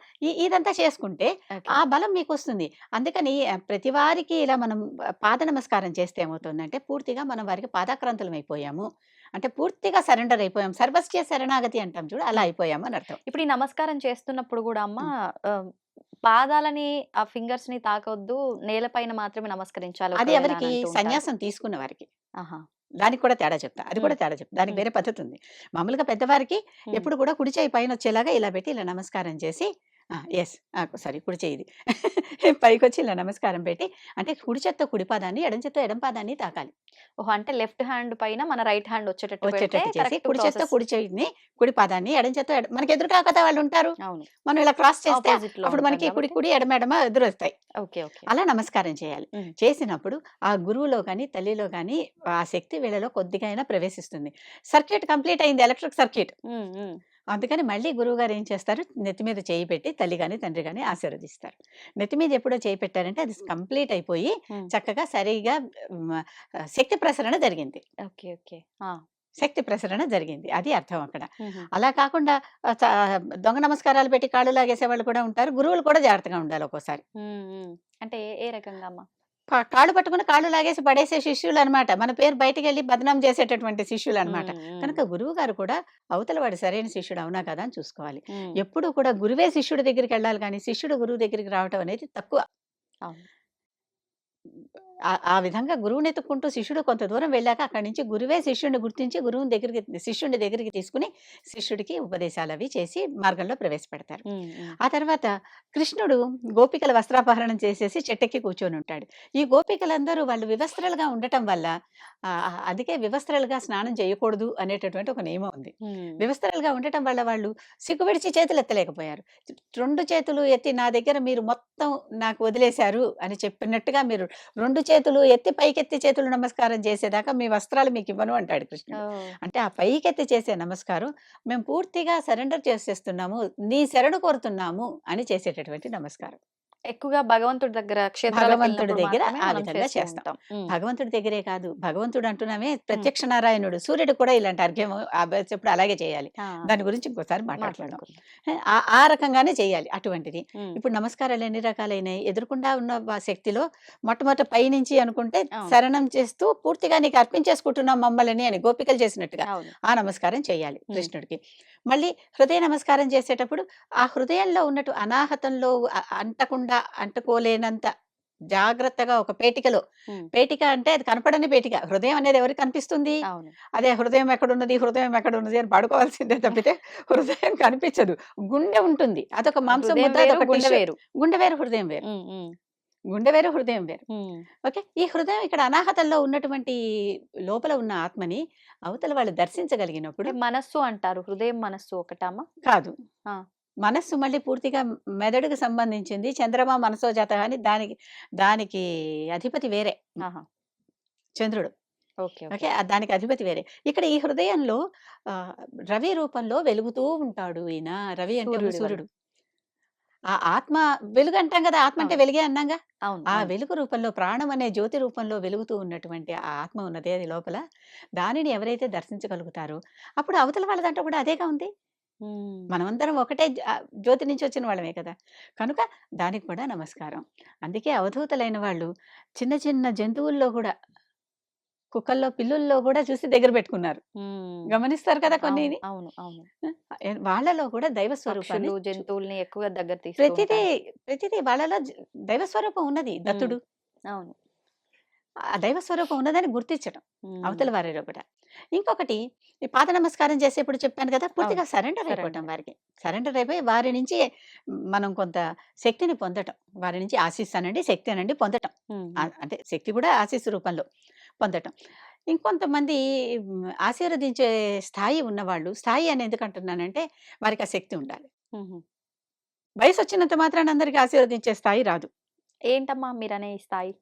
ఇదంతా చేసుకుంటే ఓకే. ఆ బలం మీకొస్తుంది. అందుకని ప్రతి వారికి ఇలా మనం పాద నమస్కారం చేస్తే ఏమవుతుందంటే పూర్తిగా మనం వారికి పాదాక్రాంతులమైపోయాము. అంటే పూర్తిగా సరెండర్ అయిపోయాం. సర్వస్య శరణాగతి అంటాం చూడు అలా హ్మ్. అయిపోయాము అని అర్థం. ఇప్పుడు ఈ నమస్కారం చేస్తున్నప్పుడు గూడా అమ్మ హ్మ్. ఆహ్, పాదాలని ఆ ఫింగర్స్‌ని తాకొద్దు. నేల పైన మాత్రమే నమస్కరించాలి అది ఒకవేళ అని ఎవరికి? అంటూ ఉంటారు. సన్యాసం తీసుకున్న వారికి. ఆహా! దానికి కూడా తేడా చెప్తా. అది హ్మ్. కూడా తేడా చెప్తా. దానికి హ్మ్. వేరే పద్ధతుంది. మామూలుగా పెద్దవారికి హ్మ్. ఎప్పుడు కూడా కుడి చెయ్యి పైనొచ్చేలాగా ఇలా పెట్టి ఇలా నమస్కారం చేసి యెస్. సారీ కుడి చెయ్యిది. పైకొచ్చి ఇలా నమస్కారం పెట్టి అంటే కుడి చేత్తో కుడి పాదాన్ని, ఎడమ చేత్తో ఎడమ పాదాన్ని తాకాలి. ఓహో! అంటే లెఫ్ట్ హ్యాండ్ పైన మన రైట్ హ్యాండ్ వచ్చేటట్టు పెడితే వచ్చేటట్టు చేసి కరెక్ట్ కుడి చేత్తో ప్రాసెస్. కుడి చెయ్యిని, కుడి పాదాన్ని, ఎడమ చేత్తో మనకి ఎదురుగా కదా వాళ్ళుంటారు. అవును. మనం ఇలా క్రాస్ చేస్తే ఆపోజిట్‌లో అప్పుడు ఉంటాం మనకి కుడి గాబట్టి. కుడి, ఎడమ ఎడమ ఎదురొస్తాయి. ఓకే. ఓకే. అలా నమస్కారం చేయాలి. హ్మ్. చేసినప్పుడు ఆ గురువులో గాని, తల్లిలో గాని ఆ శక్తి వీళ్ళలో కొద్దిగా అయినా ప్రవేశిస్తుంది. సర్క్యూట్ కంప్లీట్ అయింది. Electric circuit. హ్మ్. హ్మ్. అందుకని మళ్ళీ గురువుగారు ఏం చేస్తారు, నెత్తి మీద చేయి పెట్టి తల్లి గాని, తండ్రి గాని ఆశీర్వదిస్తారు. నెత్తి మీద ఎప్పుడో చేయి పెట్టారంటే అది కంప్లీట్ అయిపోయి హ్మ్. చక్కగా సరిగ్గా హ్మ్, శక్తి ప్రసరణ జరిగింది. ఓకే. ఓకే. ఆ! శక్తి ప్రసరణ జరిగింది. అది అర్థం అక్కడ. హుహు. అలా కాకుండా ఆహ్, చ దొంగ నమస్కారాలు పెట్టి కాళ్ళు లాగేసేవాళ్ళు కూడా ఉంటారు. గురువులు కూడా జాగ్రత్తగా ఉండాలి ఒక్కోసారి. హ్మ్. హ్మ్. అంటే ఏ రకంగా అమ్మ? కాళ్ళు పట్టుకొని కాళ్ళు లాగేసి పడేసే శిష్యులనమాట. మన పేరు బయటికెళ్ళి బదనాం చేసేటటువంటి శిష్యులనమాట. హ్మ్. హ్మ్. కనుక గురువుగారు కూడా అవతల వాడు సరైన శిష్యుడు అవునా కదా అని చూసుకోవాలి. హ్మ్. ఎప్పుడూ కూడా గురువే శిష్యుడి దగ్గరికెళ్ళాలి గానీ, శిష్యుడు గురువు దగ్గరికి రావటం అనేది తక్కువ. అవును. ఆ విధంగా గురువునెతుక్కుంటూ శిష్యుడు కొంత దూరం వెళ్ళాక అక్కడి నుంచి గురువే శిష్యుడిని గుర్తించి శిష్యుడిని దగ్గరికి తీసుకొని శిష్యుడికి ఉపదేశాలవి చేసి మార్గంలో ప్రవేశపెడతారు. హ్మ్. హ్మ్. ఆ తర్వాత కృష్ణుడు గోపికల వస్త్రాపహరణం చేసేసి చెట్టెక్కి కూర్చొనుంటాడు. ఈ గోపికలందరూ వాళ్ళు వివస్త్రలుగా ఉండటం వల్ల అందుకే వివస్త్రలుగా స్నానం చేయకూడదు అనేటటువంటి ఒక నియమం ఉంది. హ్మ్. వివస్త్రలుగా ఉండటం వల్ల వాళ్ళు సిగ్గు విడిచి చేతులెత్తలేకపోయారు. 2 చేతులు ఎత్తి నా దగ్గర మీరు మొత్తం నాకు వదిలేశారు అని చెప్పినట్టుగా మీరు 2 చేతులు ఎత్తి పైకెత్తి చేతులు నమస్కారం చేసేదాకా మీ వస్త్రాలు మీకివ్వను అంటాడు కృష్ణుడు. ఓహ్! అంటే ఆ పైకెత్తి చేసే నమస్కారం మేము పూర్తిగా సరెండర్ చేసేస్తున్నాము. నీ శరణు కోరుతున్నాము అని చేసేటటువంటి నమస్కారం. ఎక్కువగా భగవంతుడి దగ్గర భగవంతుడి క్షేత్రాలకెళ్ళినప్పుడు దగ్గర మాత్రమే ఆ మనం విధంగా చేస్తూ చేస్తాం. ఉంటాం. హ్మ్. భగవంతుడి దగ్గరే కాదు, భగవంతుడు అంటున్నామే హ్మ్. ప్రత్యక్ష నారాయణుడు. సూర్యుడికి కూడా ఇలాంటి అర్ఘ్యం అభిర్చప్పుడు అలాగే చేయాలి. ఆ! దాని గురించి ఇంకోసారి మాట్లాడుకుందాం. మాట్లాడుకుందాం. ఆ రకంగానే చేయాలి అటువంటిది. హ్మ్. ఇప్పుడు నమస్కారాలు ఎన్ని రకాలైనాయి? ఎదురుగుండా ఉన్న శక్తిలో మొట్టమొదట పైనుంచి అనుకుంటే అవును. శరణం చేస్తూ పూర్తిగా నీకు అర్పించేసుకుంటున్నాం మమ్మల్ని అని గోపికలు చేసినట్టుగా అవును. ఆ నమస్కారం చేయాలి హ్మ్. కృష్ణుడికి. మళ్ళీ హృదయ నమస్కారం చేసేటప్పుడు ఆ హృదయంలో ఉన్నట్టు అనాహతంలో అంటకుండా అంటుకోలేనంత జాగ్రత్తగా ఒక పేటికలో హ్మ్. పేటిక అంటే అది కనపడని పేటిక. హృదయం అనేది ఎవరికి కనిపిస్తుంది? అవును. అదే హృదయం ఎక్కడున్నది? హృదయం ఎక్కడున్నది? అని పడుకోవాల్సిందే తప్పితే హృదయం కనిపించదు. గుండె ఉంటుంది. అదొక మాంసం హృదయం ముద్ద, వేరు, అదొక గుండె టిష్యూ. వేరు. గుండె వేరు, హృదయం వేరు. హ్మ్. హ్మ్. గుండె వేరు, హృదయం వేరు. హ్మ్. ఓకే. ఈ హృదయం ఇక్కడ అనాహతంలో ఉన్నటువంటి లోపల ఉన్న ఆత్మని అవతల వాళ్ళు దర్శించగలిగినప్పుడు అంటే మనస్సు అంటారు. హృదయం, మనస్సు ఒకటా అమ్మ? కాదు. ఆ! మనస్సు మళ్ళీ పూర్తిగా మెదడుకు సంబంధించింది. చంద్రమా మనసో జాతః అని దానికి దానికి అధిపతి వేరే ఆహా! చంద్రుడు. ఓకే. ఓకే. ఓకే. దానికి అధిపతి వేరే. ఇక్కడ ఈ హృదయంలో ఆహ్, రవి రూపంలో వెలుగుతూ ఉంటాడు ఈయన. రవి అంటే సూర్యుడి వల్ల. సూర్యుడు. ఆ ఆత్మ వెలుగు అంటాం కదా! ఆత్మ అంటే అవును. వెలుగే అన్నాంగా. అవును. ఆ అవును. వెలుగు రూపంలో ప్రాణం అనే జ్యోతి రూపంలో వెలుగుతూ ఉన్నటువంటి ఆ ఆత్మ ఉన్నదే అది లోపల. దానిని ఎవరైతే దర్శించగలుగుతారో అప్పుడు అవతల వాళ్ళ దాంట్లో కూడా అదేగా ఉంది. హ్మ్. మనమందరం ఒకటే జ్యోతి నుంచి వచ్చిన వాళ్ళమే కదా! కనుక దానికి కూడా నమస్కారం. అందుకే అవధూతలైన వాళ్ళు చిన్న చిన్న జంతువుల్లో కూడా కుక్కల్లో, పిల్లుల్లో కూడా చూసి దగ్గర పెట్టుకున్నారు. హ్మ్. గమనిస్తారు కదా అవును. కొన్నిని. అవును. అవును. వాళ్ళలో కూడా దైవ స్వరూపాన్ని పక్షులు, జంతువుల్ని ఎక్కువగా దగ్గర తీస్తూ ప్రతిదీ, ఉంటారు. ప్రతిదీ వాళ్ళలో దైవ స్వరూపం ఉన్నది. హ్మ్. దత్తుడు. అవును. ఆ దైవ స్వరూపం ఉన్నదని గుర్తించటం. హ్మ్. అవతల వారిలో కూడా. ఇంకొకటి ఈ పాద నమస్కారం చేసేప్పుడు చెప్పాను కదా! పూర్తిగా అవును. సరెండర్ అయిపోవటం సరెండర్. వారికి. సరెండర్ అయిపోయి వారి నుంచి మనం కొంత శక్తిని పొందటం. వారి నుంచి ఆశీస్సు అనండి, శక్తి అనండి పొందటం. హ్మ్. హ్మ్. అంటే శక్తి కూడా ఆశీస్సు రూపంలో పొందటం. ఇంకొంతమంది ఆశీర్వదించే స్థాయి ఉన్నవాళ్ళు, స్థాయి అని ఎందుకంటున్నానంటే వారికి ఆ శక్తి ఉండాలి. హుహు. వయసొచ్చినంత మాత్రాన అందరికి ఆశీర్వదించే స్థాయి రాదు. ఏంటమ్మా మీరనే ఈ స్థాయి?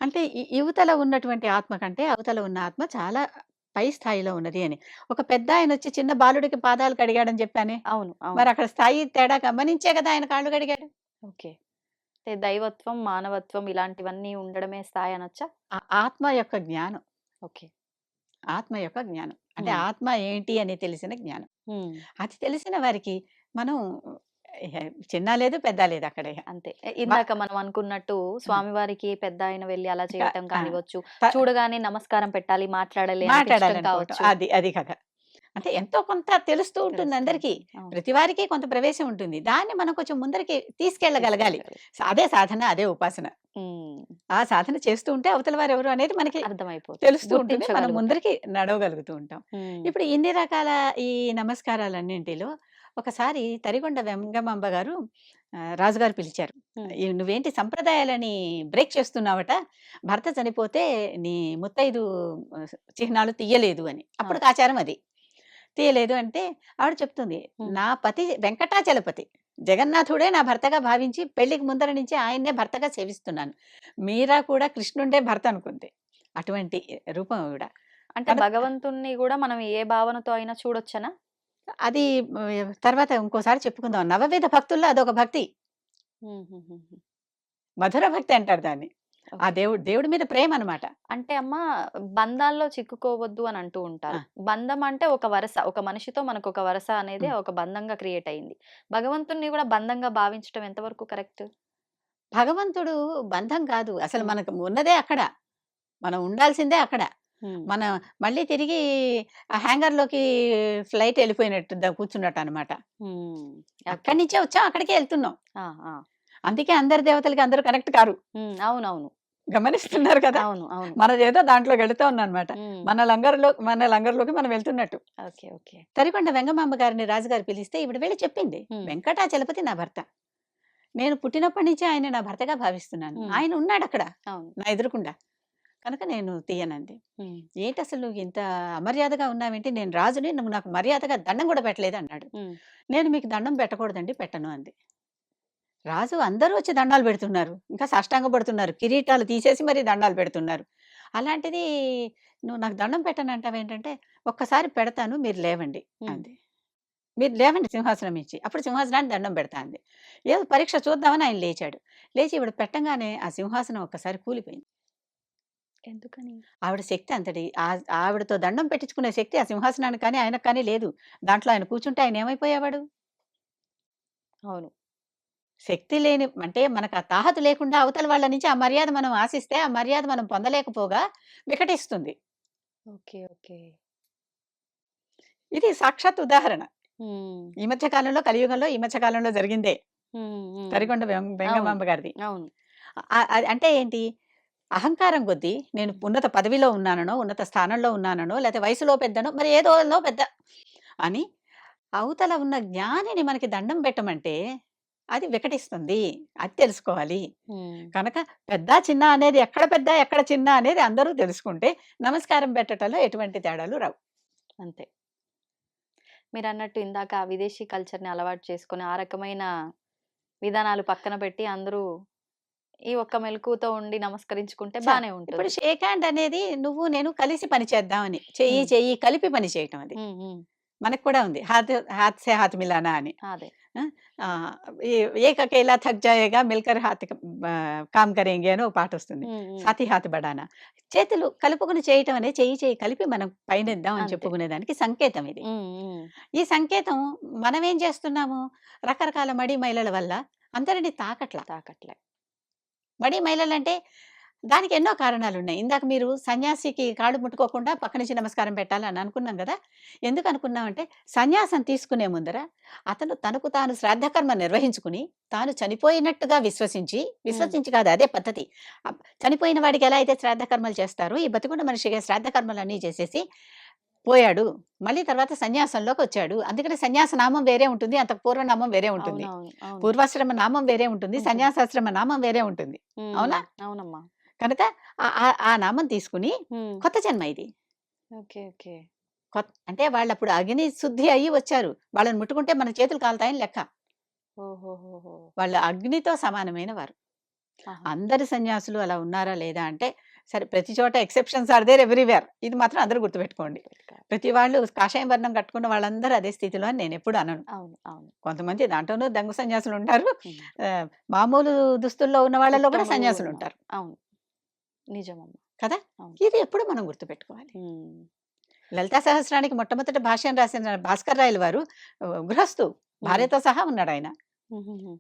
అంటే ఇవతల ఉన్నటువంటి ఆత్మ కంటే అవతల ఉన్న ఆత్మ చాలా పై స్థాయిలో ఉన్నది అని. ఒక పెద్దాయనొచ్చి చిన్న బాలుడికి పాదాలు కడిగాడని చెప్పానే. అవును. అవును. మరక్కడ స్థాయి తేడా గమనించే కదా ఆయన కాళ్ళు కడిగాడు. ఓకే. అంటే దైవత్వం, మానవత్వం ఇలాంటివన్నీ ఉండడమే స్థాయి అనొచ్చా? ఆత్మ యొక్క జ్ఞానం. ఓకే. ఆత్మ యొక్క జ్ఞానం. అంటే హ్మ్. ఆత్మ ఏంటి అని తెలిసిన జ్ఞానం. హ్మ్. అది తెలిసిన వారికి మనం ఇహ చిన్న లేదు, పెద్ద లేదు అక్కడ ఇహ. అంతే. వ ఇందాక మనం అనుకున్నట్టు స్వామివారికి పెద్దాయన వెళ్లి అలా క చేయటం ఆ! కానివ్వచ్చు. త చూడగానే నమస్కారం పెట్టాలి, మాట్లాడాలి అనిపించటం మాట్లాడాలనుకోవటం. కావచ్చు. అది కథ. అంటే ఎంతో కొంత తెలుస్తూ ఉంటుంది తెలుస్తూ అందరికీ. ఉంటుంది. అవును. ప్రతి వారికి కొంత ప్రవేశం ఉంటుంది. దాన్ని మనం కొంచెం ముందరికి తీసుకెళ్ళగలగాలి. తీసుకెళ్ళగలరు. అదే సాధన, అదే ఉపాసన. హ్మ్. ఆ సాధన చేస్తూ ఉంటే అవతల వారెవరు అనేది మనకి అర్థమైపోతుంది. తెలుస్తూ ఉంటుంది. మనం గుర్తించగలుగుతాం. ముందరికి నడవగలుగుతూ ఉంటాం. హ్మ్. ఇప్పుడు ఇన్ని రకాల ఈ నమస్కారాలన్నింటిలో ఒకసారి తరిగొండ వెంగమాంబ గారు రాజుగారు పిలిచారు. హ్మ్. "నువ్వేంటి సంప్రదాయాలని బ్రేక్ చేస్తున్నావట. భర్త చనిపోతే నీ ముత్తైదు చిహ్నాలు తీయలేదు" అని. ఆ! అప్పటికి ఆచారం అది. తీయలేదు అంటే ఆవిడ చెప్తుంది, హ్మ్. "నా పతి వెంకటాచలపతి. జగన్నాథుడే నా భర్తగా భావించి పెళ్ళికి ముందర నుంచి ఆయన్నే భర్తగా సేవిస్తున్నాను. మీరా కూడా కృష్ణుండే భర్త అనుకుంది. అటువంటి రూపం ఆవిడ. అంటే కనుక భగవంతుడిని గూడా మనం ఏ భావనతో అయినా చూడొచ్చనా? అది తర్వాత ఇంకోసారి చెప్పుకుందాం. నవవిధ భక్తుల్లో అదొక భక్తి. హుహుహుహు. మధుర భక్తి అంటారు దాన్ని. ఆ ఓకే. దేవుడి మీద ప్రేమనమాట. అంటే అమ్మా బంధాల్లో చిక్కుకోవద్దు అని అంటూ ఆ! ఉంటారు. బంధం అంటే ఒక వరస. ఒక మనిషితో మనకొక వరస అనేది హ్మ్. ఒక బంధంగా క్రియేట్ అయింది. భగవంతుడిని గూడా బంధంగా భావించటం ఎంతవరకు కరెక్ట్? భగవంతుడు బంధం కాదు. అసలు హ్మ్. మనకు ఉన్నదే అక్కడ. మనం ఉండాల్సిందే అక్కడ. హ్మ్. మన మళ్ళీ తిరిగి ఆ హ్యాంగర్‌లోకి ఫ్లైట్ ఎళ్ళిపోయినట్టు కూర్చున్నట్టనమాట. హ్మ్. ఓకే. అక్కడి నుంచే వచ్చాం. అక్కడికే ఎళ్తున్నాం. ఆ! ఆ! అందుకే అందరి దేవతలకి అందరూ కనెక్ట్ కారు. హ్మ్. అవునవును. గమనిస్తున్నారు కదా! అవును. అవును. మనదేదో దాంట్లోకి వెళుతోందనమాట. హ్మ్. మన లంగర్‌లోకి మనం వెళ్తున్నట్టు. ఓకే. ఓకే. తరికొండ వెంగమాంబ గారిని రాజుగారు పిలిస్తే ఈవిడ వెళ్లి చెప్పింది. హ్మ్. వెంకటాచలపతి నా భర్త. నేను పుట్టినప్పటి నుంచి ఆయన నా భర్తగా భావిస్తున్నాను. హ్మ్. ఆయన ఉన్నాడక్కడ అవును. నా ఎదురుగుండా. కనుక నేను తీయనంది. హ్మ్. "ఏంటసలు నువ్వు ఇంత అమర్యాదగా ఉన్నావేంటి? నేను రాజుని. నువ్వు నాకు మర్యాదగా దండం కూడా పెట్టలేదు" అన్నాడు. హ్మ్. "నేను మీకు దండం పెట్టకూడదండి. పెట్టను" అంది. రాజు అందరూ వచ్చి దండాలు పెడుతున్నారు. ఇంకా సాష్టాంగ పడుతున్నారు. కిరీటాలు తీసేసి మరీ దండాలు పెడుతున్నారు. అలాంటిది "నువ్వు నాకు దండం పెట్టనంటావేంటంటే" "ఒక్కసారి పెడతాను మీరు లేవండి" హ్మ్. అంది. "మీరు లేవండి సింహాసనం నుంచి. అప్పుడు సింహాసనానికి దండం పెడతా" అంది. ఏదో పరీక్ష చూద్దామని ఆయన లేచాడు. లేచి ఈవిడ పెట్టంగానే ఆ సింహాసనం ఒక్కసారి కూలిపోయింది. ఎందుకని? ఆవిడ శక్తి అంతటి. ఆవిడతో దండం పెట్టించుకునే శక్తి ఆ సింహాసనానికి కానీ, ఆయనకు కానీ లేదు. దాంట్లో ఆయన కూర్చుంటే ఆయన ఏమైపోయేవాడు? అవును. శక్తి లేని అంటే మనకు ఆ తాహతు లేకుండా అవతల వాళ్ళ నుంచి ఆ మర్యాద మనం ఆశిస్తే, ఆ మర్యాద మనం పొందలేకపోగా వికటిస్తుంది. ఓకే. ఓకే. ఇది సాక్షాత్ ఉదాహరణ. హ్మ్. ఈ మధ్య కాలంలో కలియుగంలో ఈ మధ్య కాలంలో జరిగిందే. హ్మ్. హ్మ్. తరికొండ అవును. వెంగమాంబ గారిది. అవును. అది అంటే ఏంటి? అహంకారం కొద్దీ నేను ఉన్నత పదవిలో ఉన్నాననో, ఉన్నత స్థానంలో ఉన్నాననో, లేతే వయసులో పెద్దనో, మరి ఏదోలో పెద్ద అని అవతల ఉన్న జ్ఞానిని మనకి దండం పెట్టమంటే అది వికటిస్తుంది. అది తెలుసుకోవాలి. హ్మ్. కనుక పెద్ద, చిన్న అనేది ఎక్కడ పెద్ద, ఎక్కడ చిన్న అనేది అందరూ తెలుసుకుంటే నమస్కారం పెట్టటంలో ఎటువంటి తేడాలు రావు. అంతే. మీరన్నట్టు ఇందాక ఆ విదేశీ కల్చర్‌ని అలవాటు చేసుకొని, ఆ రకమైన విధానాలు పక్కన పెట్టి అందరూ ఈ ఒక్క మెళకువతో ఉండి నమస్కరించుకుంటే చాలు. బానే ఇప్పుడు ఉంటుంది. షేక్ హ్యాండ్ అనేది నువ్వు నేను కలిసి పని చేద్దామని. చెయ్యి, హ్మ్. చెయ్యి కలిపి పని చేయటం అది. హ్మ్. హ్మ్. మనకు కూడా ఉంది. హాత్ హాత్ సే హాత్ మిలానా అని. అదే. ఆ! ఆహ్, ఏ ఏక్ అకేలా థక్ జాయేగా మిల్కర్ హాత్ కామ్ కరేంగే అని ఒక పాటొస్తుంది. హ్మ్. హ్మ్. సాథీ హాత్ బడానా. చేతులు కలుపుకొని చేయటం అనేది చెయ్యి, చెయ్యి కలిపి మనం పయనిద్దాం అని అంతే. చెప్పుకునేదానికి సంకేతం ఇది. హ్మ్. హ్మ్. ఈ సంకేతం మనమేం చేస్తున్నాము? రకరకాల మడి మైలల వల్ల అందరిని తాకట్ల. తాకట్లే. మడి మైలలంటే దానికి ఎన్నో కారణాలున్నాయి. ఇందాక మీరు సన్యాసికి కాళ్ళు ముట్టుకోకుండా పక్క నుంచి నమస్కారం పెట్టాలని అనుకున్నాం గదా! ఎందుకు అనుకున్నామంటే, సన్యాసం తీసుకునే ముందర అతను తనకు తాను శ్రాద్ధకర్మ నిర్వహించుకుని, తాను చనిపోయినట్టుగా విశ్వసించి, హ్మ్. విశ్వసించి కాదు అదే పద్ధతి. చనిపోయిన వాడికి ఎలా అయితే శ్రాద్ధకర్మలు చేస్తారో, ఈ బతికున్న మనిషికి శ్రాద్ధకర్మలన్నీ చేసేసి పోయాడు. మళ్ళీ తర్వాత సన్యాసంలోకొచ్చాడు. అందుకని సన్యాస నామం వేరే ఉంటుంది. అంతకు పూర్వనామం వేరే ఉంటుంది. అవునవును. అవును. పూర్వాశ్రమ నామం వేరే ఉంటుంది. ఉంటుంది. సన్యాసాశ్రమ నామం వేరే ఉంటుంది. హ్మ్. అవునా? అవునమ్మా. కనుక ఆ నామం తీసుకొని హ్మ్. కొత్త జన్మ ఇది. ఓకే. ఓకే. అంటే వాళ్ళప్పుడు అగ్ని శుద్ధి అయ్యి వచ్చారు. వాళ్ళని ముట్టుకుంటే మన చేతులు కాలుతాయని లెక్క. ఓహోహోహో! వాళ్ళు అగ్నితో సమానమైన వారు. ఆహా! అందరి సన్యాసులు అలా ఉన్నారా లేదా అంటే, సరే ప్రతి చోట ఎక్సెప్షన్స్ ఆర్ దేర్ ఎవ్రీవేర్. ఇది మాత్రం అందరూ గుర్తుపెట్టుకోండి. గుర్తుపెట్టుకోవాలి. ప్రతి వాళ్ళు కాషాయం వర్ణం కట్టుకున్న వాళ్ళందరూ అదే స్థితిలో అని నేనెప్పుడు అనను. అవును. అవును. కొంతమంది దాంట్లోనూ దొంగ సన్యాసులుంటారు. హ్మ్. మామూలు దుస్తుల్లో ఉన్న వాళ్ళలో కూడా ఉత్తములు ఉన్నవారు. సన్యాసులుంటారు. అవును. నిజమమ్మా. కదా! అవును. ఇది ఎప్పుడు మనం గుర్తుపెట్టుకోవాలి. హ్మ్. లలితా సహస్రానికి మొట్టమొదట భాష్యం రాసిన భాస్కర్ రాయలు వారు గృహస్థు. హ్మ్. భార్యతో సహా ఉన్నాడాయన. హుహుహు.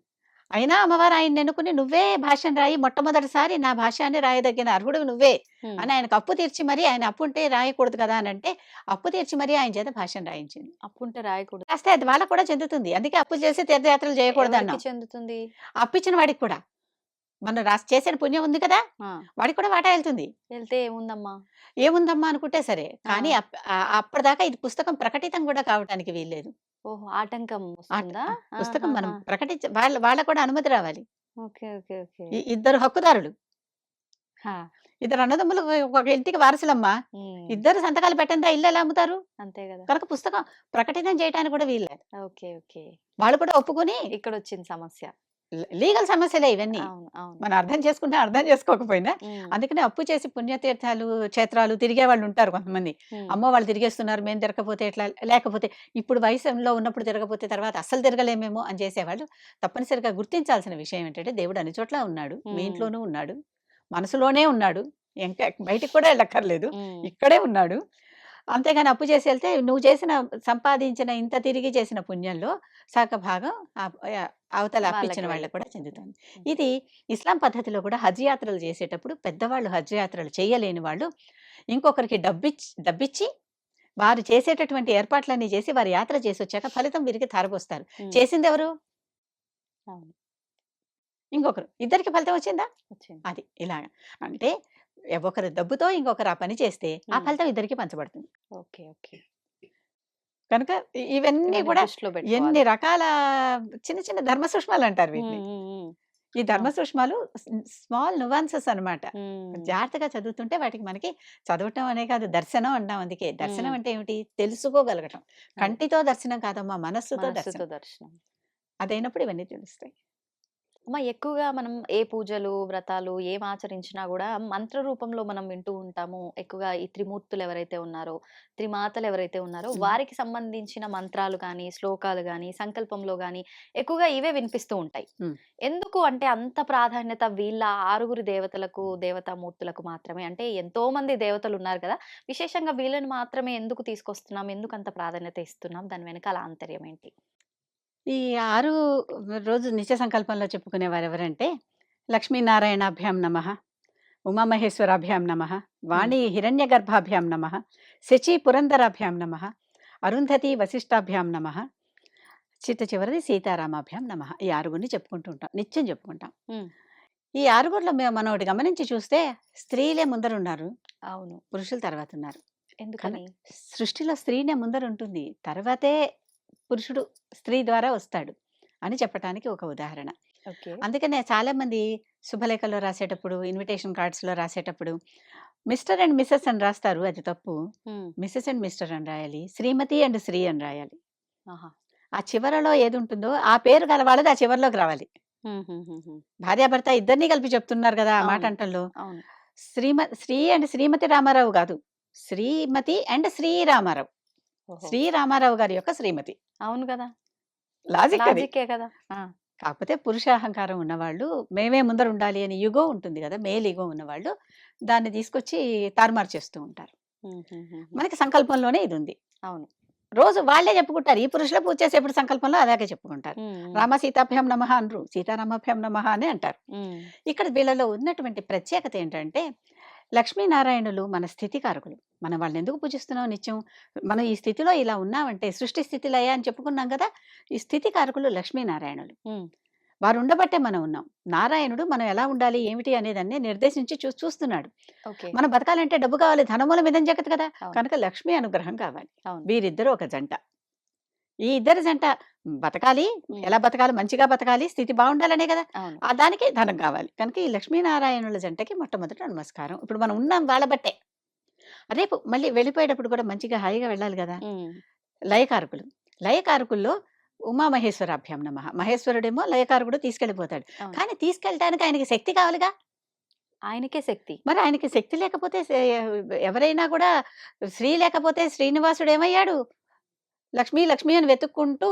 అయినా అమ్మవారు ఆయన్నెన్నుకుని "నువ్వే భాష్యం రాయి. మొట్టమొదటిసారి నా భాష్యాన్ని రాయదగిన అర్హుడివి నువ్వే" హ్మ్. అని ఆయనకు అప్పు తీర్చి మరీ ఆయన అప్పుంటే రాయకూడదు కదా! అనంటే, అప్పు తీర్చి మరీ ఆయన చేత భాష్యం రాయించింది. అప్పుంటే రాయకూడదు. రాస్తే అది వాళ్ళకి కూడా చెందుతుంది. అందుకే అప్పులు చేసి తీర్థయాత్రలు ఎవరికి చేయకూడదన్నాం. చెందుతుంది? అప్పిచ్చిన వాడికి కూడా. మనం చేసిన పుణ్యం ఉంది కదా! ఆ! వాడికి కూడా వాటా ఎళ్తుంది. ఎళ్తే ఏముందమ్మా? ఏముందమ్మా అనుకుంటే సరే. ఆ! కానీ అప్పటిదాకా ఇది పుస్తకం ప్రకటితం గూడా కావటానికి వీల్లేదు. ఓహో! ఆటంకం ఆట్ వస్తుందా? ఆ! పుస్తకం మనం ఆహాహా! వాళ్ళకి కూడా అనుమతి రావాలి. ఓకే. ఓకే. ఓకే. ఇద్దరు హక్కుదారులు. హా! ఇద్దరు అన్నదమ్ములు ఒక ఇంటికి వారసులమ్మా. హ్మ్. ఇద్దరు సంతకాలు పెట్టందే ఆ ఇల్లు ఎలా అమ్ముతారు? అంతే గదా! కనుక పుస్తకం ప్రకటితం చేయటానికి కూడా వీల్లేదు. ఓకే. ఓకే. వాళ్ళు కూడా ఒప్పుకొని ఇక్కడొచ్చింది సమస్య. లీగల్ సమస్యలే ఇవన్నీ. అవును. అవును. మనం అర్థం చేసుకుంటే అర్థం చేసుకోకపోయినా హ్మ్. అందుకనే అప్పు చేసి పుణ్యతీర్థాలు, క్షేత్రాలు తిరిగేవాళ్ళు ఉంటారు కొంతమంది. హ్మ్. అమ్మో! వాళ్ళు తిరిగేస్తున్నారు. మేము తిరగకపోతే ఎట్లా? లేకపోతే ఇప్పుడు వయసులో ఉన్నప్పుడు తిరగకపోతే తర్వాత అస్సలు తిరగలేమేమో అని చేసేవాళ్ళు. తప్పనిసరిగా గుర్తించాల్సిన విషయం ఏంటంటే దేవుడు అన్ని చోట్ల ఉన్నాడు. మీ హ్మ్. ఇంట్లోనూ ఉన్నాడు. మనసులోనే ఉన్నాడు. ఇంకా బయటికి కూడా ఎళ్ళక్కర్లేదు. హ్మ్. ఇక్కడే ఉన్నాడు. అంతేగాని అప్పు చేసి ఎళ్తే నువ్వు సంపాదించిన ఇంత తిరిగి చేసిన పుణ్యంలో సగభాగం అవతల అప్పిచ్చిన వాళ్ళకి వాళ్ళకి కూడా వెళ్ళిపోతుంది. చెందుతుంది. అంతే. ఇది ఇస్లాం పద్ధతిలో కూడా హజ్ యాత్రలు చేసేటప్పుడు పెద్దవాళ్ళు హజ్ యాత్రలు చేయలేని వాళ్ళు ఇంకొకరికి డబ్బిచ్చి వారు చేసేటటువంటి ఏర్పాట్లన్నీ చేసి వారు యాత్ర చేసొచ్చాక ఫలితం వీరికి ధారపోస్తారు. హ్మ్. చేసిందెవరు? అవును. ఇంకొకరు. ఇద్దరికి ఫలితం వచ్చిందా? వచ్చింది. అది ఇలాగ. అంటే ఒకరి డబ్బుతో ఇంకొకరు ఆ పని చేస్తే ఆ హ్మ్. ఫలితం ఇద్దరికీ పంచబడుతుంది. ఓకే. ఓకే. కనుక ఇవన్నీ ఇవన్నీ కూడా దృష్టిలో ఎన్ని పెట్టుకోవాలి. రకాల చిన్న చిన్న ధర్మ సూక్ష్మాలంటారు హ్మ్. వీటిని. హ్మ్. హ్మ్. ఈ ధర్మ అవును. సూక్ష్మాలు స్మాల్ నువాన్సెస్ అన్నమాట. హ్మ్. జాగ్రత్తగా చదువుతుంటే వాటికి మనకి చదవటం అనే కాదు దర్శనం అంటాం అందుకే. హ్మ్. దర్శనం అంటే ఏమిటి? తెలుసుకోగలగటం. అదే. కంటితో దర్శనం కాదమ్మా మనస్సుతో మనస్సుతో దర్శనం. దర్శనం. అదైనప్పుడు ఇవన్నీ తెలుస్తాయి. అమ్మ ఎక్కువగా మనం ఏ పూజలు, వ్రతాలు ఏం ఆచరించినా గూడా మంత్ర రూపంలో మనం వింటూ ఉంటాము. ఎక్కువగా ఈ త్రిమూర్తులు ఎవరైతే ఉన్నారో, త్రిమాతలు ఎవరైతే ఉన్నారో హ్మ్. వారికి సంబంధించిన మంత్రాలు గాని, శ్లోకాలు గాని, సంకల్పంలో గాని ఎక్కువగా ఇవే వినిపిస్తూ ఉంటాయి. హ్మ్. ఎందుకు అంటే అంత ప్రాధాన్యత వీళ్ళ 6 దేవతలకు, దేవతామూర్తులకు మాత్రమే? అంటే ఎంతోమంది దేవతలున్నారు కదా! విశేషంగా వీళ్ళని మాత్రమే ఎందుకు తీసుకొస్తున్నాం? ఎందుకంత ప్రాధాన్యత ఇస్తున్నాం? దాని వెనకాల ఆంతర్యం ఏంటి? ఈ 6 రోజు నిత్య సంకల్పంలో చెప్పుకునేవారెవరంటే లక్ష్మీనారాయణాభ్యాం నమః, ఉమామహేశ్వరాభ్యాం నమః, హ్మ్. వాణి హిరణ్యగర్భాభ్యాం నమః, శచీ పురందరాభ్యాం నమః, అరుంధతి వశిష్టాభ్యాం నమః, చిట్ట చివరిది సీతారామాభ్యాం నమః. ఈ ఆరుగురిని చెప్పుకుంటూ ఉంటాం. నిత్యం చెప్పుకుంటాం. హ్మ్. ఈ ఆరుగురిలో మనం ఒకటి గమనించి చూస్తే స్త్రీలే ముందరున్నారు. అవును. పురుషులు తర్వాతున్నారు. ఎందుకని? సృష్టిలో స్త్రీనే ముందరుంటుంది. తర్వాతే పురుషుడు స్త్రీ ద్వారా వస్తాడు అని చెప్పటానికి ఒక ఉదాహరణ. ఓకే. అందుకనే చాలామంది శుభలేఖలో రాసేటప్పుడు, ఇన్విటేషన్ కార్డ్స్‌లో రాసేటప్పుడు మిస్టర్ అండ్ మిసెస్ అని రాస్తారు. అది తప్పు. హ్మ్. మిసెస్ అండ్ మిస్టర్ అని రాయాలి. శ్రీమతి అండ్ శ్రీ అని రాయాలి. ఆహా! ఆ చివరలో ఏది ఉంటుందో ఆ పేరు గల వాళ్ళది ఆ చివరిలోకి రావాలి. భార్యాభర్త ఇద్దరిని కలిపి చెప్తున్నారు కదా ఆ మాట అవును. అంటంలో. అవును. శ్రీ అండ్ శ్రీమతి రామారావు కాదు, శ్రీమతి అండ్ శ్రీరామారావు. ఓహో! శ్రీరామారావు గారి యొక్క శ్రీమతి. అవును కదా! లాజిక్ అది. లాజిక్కే కదా! ఆ! కాకపోతే పురుషాహంకారం ఉన్నవాళ్ళు మేమే ముందర ఉండాలి అని యుగో ఉంటుంది కదా, మేల్ ఇగో ఉన్నవాళ్ళు దాన్ని తీసుకొచ్చి తారుమారు చేస్తూ ఉంటారు. మనకి సంకల్పంలోనే ఇది ఉంది. అవును. రోజు వాళ్ళే చెప్పుకుంటారు. ఈ పురుషుల పూజ చేసేప్పుడు సంకల్పంలో అలాగే చెప్పుకుంటారు. హ్మ్. రామ సీతాభ్యాం నమః అనరు. సీతారామాభ్యాం నమః అని అంటారు. హ్మ్. ఇక్కడ వీళ్ళలో ఉన్నటువంటి ప్రత్యేకత ఏంటంటే, లక్ష్మీనారాయణులు మన స్థితికారకులు. మనం వాళ్ళని ఎందుకు పూజిస్తున్నాం నిత్యం? మనం ఈ స్థితిలో ఇలా ఉన్నామంటే సృష్టి స్థితి లయ అని చెప్పుకున్నాం కదా! ఈ స్థితికారకులు లక్ష్మీనారాయణులు. హ్మ్. వారు ఉండబట్టే మనం ఉన్నాం. నారాయణుడు మనం ఎలా ఉండాలి, ఏమిటి అనేదాన్ని నిర్దేశించి చూస్తున్నాడు. ఓకే. మనం బతకాలంటే డబ్బు కావాలి. ధనమూలమిదం జగత్ కదా! అవును. కనుక లక్ష్మీ అనుగ్రహం కావాలి. అవును. వీరిద్దరూ ఒక జంట. ఈ ఇద్దరి జంట బతకాలి. హ్మ్. ఎలా బతకాలి? మంచిగా బతకాలి. స్థితి బావుండాలనే కదా! అవును. దానికి ధనం కావాలి. కనుక ఈ లక్ష్మీనారాయణుల జంటకి మొట్టమొదట నమస్కారం. ఇప్పుడు మనం ఉన్నాం వాళ్ళ బట్టే. రేపు మళ్ళీ వెళ్ళిపోయేటప్పుడు కూడా మంచిగా హాయిగా వెళ్ళాలి గదా! హ్మ్. లయకారకులు. లయకారకుల్లో ఉమామహేశ్వరాభ్యాం నమః. మహేశ్వరుడేమో లయకారకుడు తీసుకెళ్ళిపోతాడు. అవును. కానీ తీసుకెళ్ళటానికి ఆయనకి శక్తి కావాలిగా! ఆయనకే శక్తి. మరి ఆయనకి శక్తి లేకపోతే ఎవరైనా కూడా శ్రీ లేకపోతే శ్రీనివాసుడేమయ్యాడు? లక్ష్మి, లక్ష్మి అని వెతుక్కుంటూ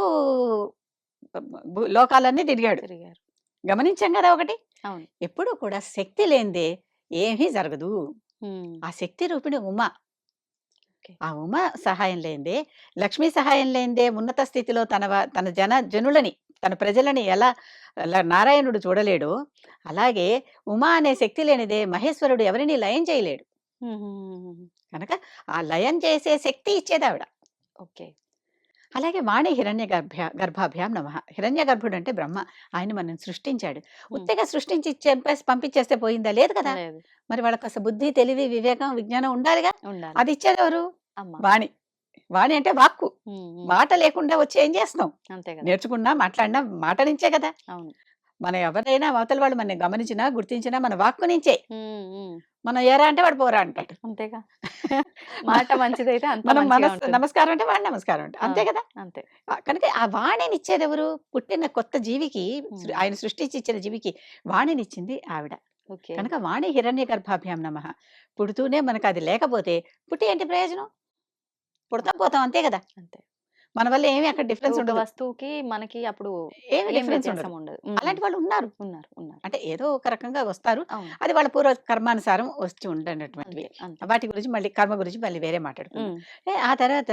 లోకాలన్నీ తిరిగాడు. తిరిగారు. గమనించాం గదా ఒకటి. అవును. ఎప్పుడూ కూడా శక్తి లేనిదే ఏమీ జరగదు. హ్మ్. ఆ శక్తి రూపిణి ఉమ. ఓకే. ఆ ఉమ సహాయం లేనిదే, లక్ష్మి సహాయం లేనిదే ఉన్నత స్థితిలో తన జనులని, తన ప్రజలని ఎలా నారాయణుడు చూడలేడో, అలాగే ఉమ అనే శక్తి లేనిదే మహేశ్వరుడు ఎవరిని లయం చేయలేడు. హుహుహుహుహు. కనుక ఆ లయం చేసే శక్తి ఇచ్చేదావిడ. ఓకే. అలాగే వాణి గర్భాభ్యాం నమః. హిరణ్య గర్భుడు అంటే బ్రహ్మ. ఆయన మనల్ని సృష్టించాడు. హ్మ్. ఉత్తిగా సృష్టించి చంపేసి పంపించేస్తే పోయిందా? లేదు కదా! లేదు. మరి వాళ్ళకి కాస్త బుద్ధి, తెలివి, వివేకం, విజ్ఞానం ఉండాలిగా. ఉండాలి. అది ఇచ్చేదెవరు? అమ్మ. వాణి. వాణి అంటే వాక్కు. హ్మ్. హ్మ్. మాట లేకుండా వచ్చి ఏం చేస్తున్నాం? అంతే కదా! నేర్చుకున్నా, మాట్లాడినా మాట నుంచే కదా! అవును. మనం ఎవరైనా అవతల వాళ్ళు మనల్ని గమనించినా, గుర్తించినా మన వాక్కు నుంచే. హ్మ్. హ్మ్. మనం ఏరా అంటే వాడు పోరా అంటాడు. అంతేగా. మ మాట మంచిదైతే అంతా మనం మంచిగా ఉంటుంది. నమస్కారం అంటే వాడు నమస్కారం అంట. అంతే అవును. కదా! అంతే. కనుక ఆ వాణినిచ్చేదెవరు? పుట్టిన కొత్త జీవికి హ్మ్. ఆయన సృష్టించి ఇచ్చిన జీవికి వాణినిచ్చింది ఆవిడ. ఓకే. కనుక వాణి హిరణ్య గర్భాభ్యాం నమః. పుడుతూనే మనకది లేకపోతే పుట్టి ఏంటి ప్రయోజనం? పుడతాం, పోతాం అంతే గదా! అంతే. మన వల్ల ఏమి అక్కడ డిఫరెన్స్ ఒక ఉండదు. వస్తువుకి మనకి అప్పుడు ఏమి ఏం డిఫరెన్స్ ఉండదు. వ్యత్యాసం ఉండదు. హ్మ్. అలాంటి వాళ్ళు ఉన్నారు. ఉన్నారు. ఉన్నారు. అంటే ఏదో ఒక రకంగా వస్తారు. అవును. అది వాళ్ళ పూర్వ కర్మానుసారం వచ్చి ఉండనటువంటివి. అంతే. అంతే. వాటి గురించి మళ్ళీ కర్మ గురించి మళ్ళీ వేరే మాట్లాడుకుందాం. హ్మ్. ఆ తర్వాత